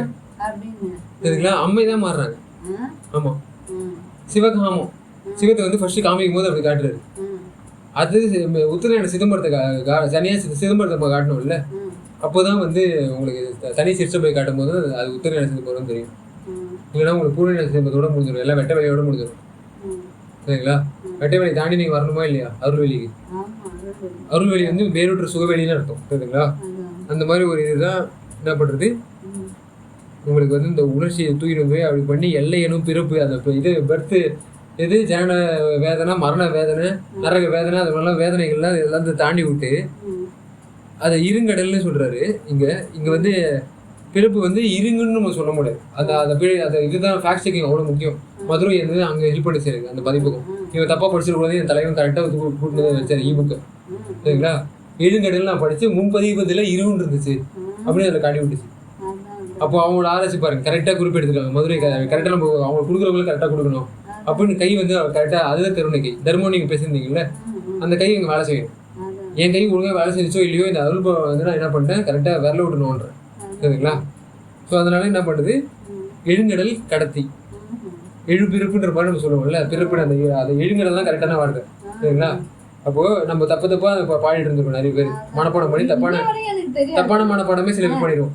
சரிங்களா? அம்மை தான் மாறுறாங்க. ஆமா, சிவகாமம் சிவத்தை ஃபர்ஸ்ட் காமிக்கும் போது அப்படி காட்டுறாரு, அது உத்தரநாடு சிதம்பரத்தை தனியாக சிதம்பரத்தை காட்டணும்ல, அப்போதான் வந்து உங்களுக்கு தனி சிரிச்சை போய் காட்டும் போது அது உத்தரநாடு சிதம்பரம் தெரியும். இல்லைன்னா உங்களுக்கு பூர்ணநாடு சிதம்பரத்தோட முடிஞ்சிடும், எல்லாம் வெட்ட வேலையோட முடிஞ்சிடும். சரிங்களா? வெட்ட வேலை தாண்டி நீங்கள் வரணுமா இல்லையா அருள்வெளிக்கு? அருள்வெளி வந்து வேறொரு சுகவெளின்னு அர்த்தம். சரிங்களா? அந்த மாதிரி ஒரு இதுதான் என்ன பண்ணுறது, உங்களுக்கு வந்து இந்த உணர்ச்சியை தூக்கிட்டு போய் அப்படி பண்ணி எல்லை எனும் பிறப்பு அந்த இது பர்த்து எது ஜனன வேதனை, மரண வேதனை, நரக வேதனை, அது மாதிரிலாம் வேதனைகள்லாம் இதெல்லாம் தாண்டி விட்டு அதை இருங்கடல்னு சொல்றாரு. இங்க வந்து பிறப்பு வந்து இருங்குன்னு நம்ம சொல்ல முடியாது. அந்த இதுதான் ஃபேக்ட் செக்கிங் அவ்வளோ முக்கியம். மதுரை வந்து அங்கே ஹெல்ப் பண்ணி செய்யுது அந்த பதிப்புக்கும். இவன் தப்பா படிச்சிருக்கூடாது, என் தலைவன் கரெக்டாக கூட்டினதை வச்சாரு இ-புக்கு. சரிங்களா? எழுங்கடல் நான் படிச்சு முன்பதிப்பதில் இருன்னு இருந்துச்சு அப்படின்னு அதில் காட்டி விட்டுச்சு. அப்போ அவங்களோட ஆராய்ச்சி பாருங்க, கரெக்டாக குறிப்பெடுத்துருக்காங்க. மதுரை கரெக்டாக நம்ம அவங்க கொடுக்குறவங்களுக்கு கரெக்டாக கொடுக்கணும் அப்படின்னு கை வந்து கரெக்டாக அதுதான் கருணை கை. தர்மம் நீங்கள் பேசியிருந்தீங்கல்ல, அந்த கை இங்கே வேலை செய்யணும். என் கை ஒழுங்காக வேலை செஞ்சோ இல்லையோ இந்த அருள் வந்து நான் என்ன பண்ணிட்டேன், கரெக்டாக விரல விட்டுணுன்றேன். சரிங்களா? ஸோ அதனால என்ன பண்ணுது, எழுங்கடல் கடத்தி எழுபிறப்புன்ற மாதிரி நம்ம சொல்லுவோம்ல, பிறப்பு அந்த எழுங்கடல் தான் கரெக்டான வார்த்தை. சரிங்களா? அப்போ நம்ம தப்பா பாடிட்டு இருந்திருக்கோம். நிறைய பேர் மனப்பாடம் பண்ணி தப்பான மனப்பாடமே சில பேர் பண்ணிடுவோம்.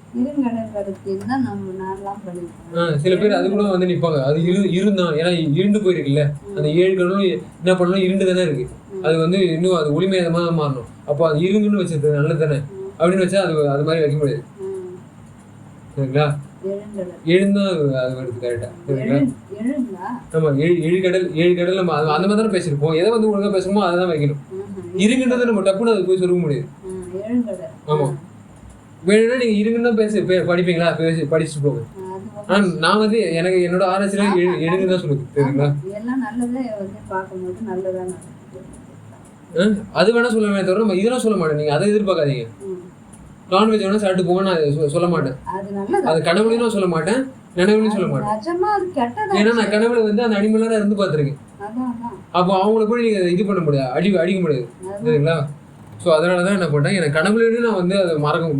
சில பேர் அது கூட வந்து நிற்பாங்க, அது இருந்தான் ஏன்னா இருண்டு போயிருக்குல்ல, அந்த 7 கடலும் என்ன பண்ணணும், இருண்டு தானே இருக்கு. அது வந்து இன்னும் அது ஒளிமயமா மாறணும். அப்போ அது இருங்குன்னு வச்சது நல்லது தானே அப்படின்னு வச்சா அது மாதிரி வைக்க முடியாது. சரிங்களா? எழுந்தா அது வருது கரெக்டா. சரிங்களா? நம்ம 7 கடல் நம்ம அந்த மாதிரி தானே பேசியிருப்போம். எதை வந்து ஒழுங்கா பேசணுமோ அதை தான் வைக்கணும். இருங்குன்றதை நம்ம டப்புன்னு அது போய் சொல்ல முடியாது. ஆமா, வேணும்னா நீங்க இருங்குன்னு தான் படிப்பீங்களா, படிச்சுட்டு போங்க. ஆனா நான் வந்து எனக்கு என்னோட ஆராய்ச்சியில எழுதுன்னு தான் சொல்லுது. சரிங்களா? அது வேணா சொல்லுவேன் தவிர நம்ம இதெல்லாம் சொல்ல மாட்டேன். நீங்க அதை எதிர்பார்க்காதீங்க. நான்வெஜ் வேணா சாப்பிட்டு போங்க, நான் சொல்ல மாட்டேன். அது கனவுலையும் நான் சொல்ல மாட்டேன், நினைவுலையும் சொல்ல மாட்டேன். ஏன்னா நான் கனவுல வந்து அந்த அனிமலா இருந்து பார்த்துருக்கேன். அப்போ அவங்கள போய் நீங்க இது பண்ண முடியாது, அடிக்க முடியாது. சரிங்களா? ஸோ அதனாலதான் என்ன பண்ணேன், எனக்கு கனவுலையும் நான் வந்து அதை மறக்கணும்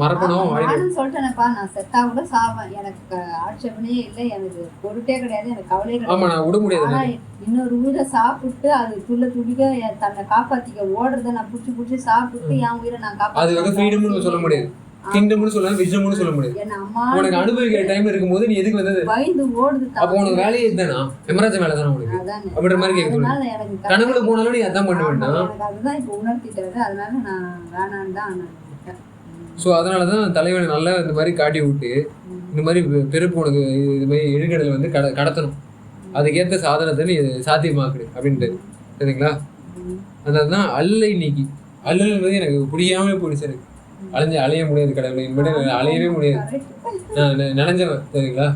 சொல்லிட்டேன்ப்பா. நான் செத்தா கூட சாவேன், எனக்கு ஆட்சேபனே இல்லை, எனக்கு பொருட்டே கிடையாது, எனக்கு கவலையே கிடையாது. ஆமா, நான் விட முடியாது. இன்னொரு உயிரை சாப்பிட்டு அது துடிக்க தன்னை காப்பாத்திக்க ஓடுறத நான் புடிச்சு சாப்பிட்டு என் உயிரை நான் காப்பாற்ற. அது வந்து ஃப்ரீடம்னு சொல்ல முடியாது, கிங்டம்னு சொல்லலாம், விஜயம்னு சொல்ல முடியாது. உனக்கு அனுபவிக்கிற டைம் இருக்கும்போது நீ எதுக்கு வந்தது, அப்போ உனக்கு வேலையே இதுதானா, எமராஜ வேலை தானே உனக்கு அப்படின்ற மாதிரி கேட்குது. கனவுல போனாலும் நீ அதான் பண்ண வேண்டாம். அதுதான் இப்போ உணர்த்திட்டாரு, அதனால நான் வேணான்னு தான். ஸோ அதனாலதான் தலைவனை நல்லா இந்த மாதிரி காட்டி விட்டு இந்த மாதிரி பிறப்பு உனக்கு இது மாதிரி எழுகடலை வந்து கடத்தணும், அதுக்கேற்ற சாதனத்தை நீ சாத்தியமாக்குடு அப்படின்ட்டு. சரிங்களா? அதனாலதான் அல்லை நீக்கி, அல்லல்ன்றது எனக்கு பிடிக்காம போயிடுச்சு. எனக்கு அலைய முடியாது கடவுளை, இனிமேட்டு அலையவே முடியாது, நினைஞ்சவன். சரிங்களா?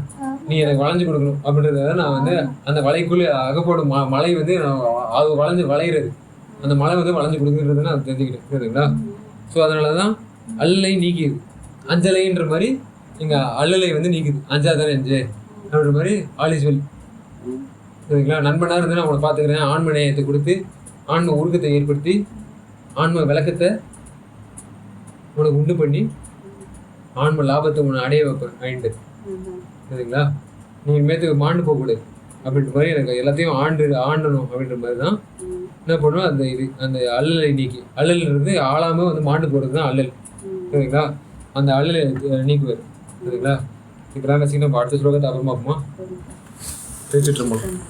நீ எனக்கு வளைஞ்சு கொடுக்கணும் அப்படின்றத நான் வந்து அந்த வலைக்குள்ள அகப்படும் மலை வந்து அது வளையிறது, அந்த மலை வந்து வளைஞ்சு கொடுக்குறத நான் தெரிஞ்சுக்கிட்டேன். சரிங்களா? ஸோ அதனாலதான் அல்லலை நீக்கிது, அஞ்சலைன்ற மாதிரி இங்க அல்லலை வந்து நீக்குது, அஞ்சாதானே அஞ்சு அப்படின்ற மாதிரி ஆலிஸ்வெல். சரிங்களா? நண்பனா இருந்து நான் அவனை பார்த்துக்கிறேன், ஆண்ம நேயத்தை கொடுத்து ஆன்ம உருக்கத்தை ஏற்படுத்தி ஆன்ம விளக்கத்தை உனக்கு உண்டு பண்ணி ஆன்ம லாபத்தை உன்னை அடைய வைப்பேன் அப்படின்ட்டு. சரிங்களா? நீ இனிமேத்துக்கு மாண்டு போகக்கூடாது அப்படின்ற மாதிரி எனக்கு எல்லாத்தையும் ஆண்டணும் அப்படின்ற மாதிரி தான் என்ன பண்ணுவோம். அந்த அல்லலை நீக்கி, அல்லல்ன்றது ஆளாம வந்து மாண்டு போகிறது தான் அல்லல். சரிங்களா? அந்த அல்லலை நீக்குவார். சரிங்களா? இதெல்லாம் வச்சுக்கிட்டா அடுத்த ஸ்லோகத்தை அப்புறமா பேசிட்டு இருக்கோம்.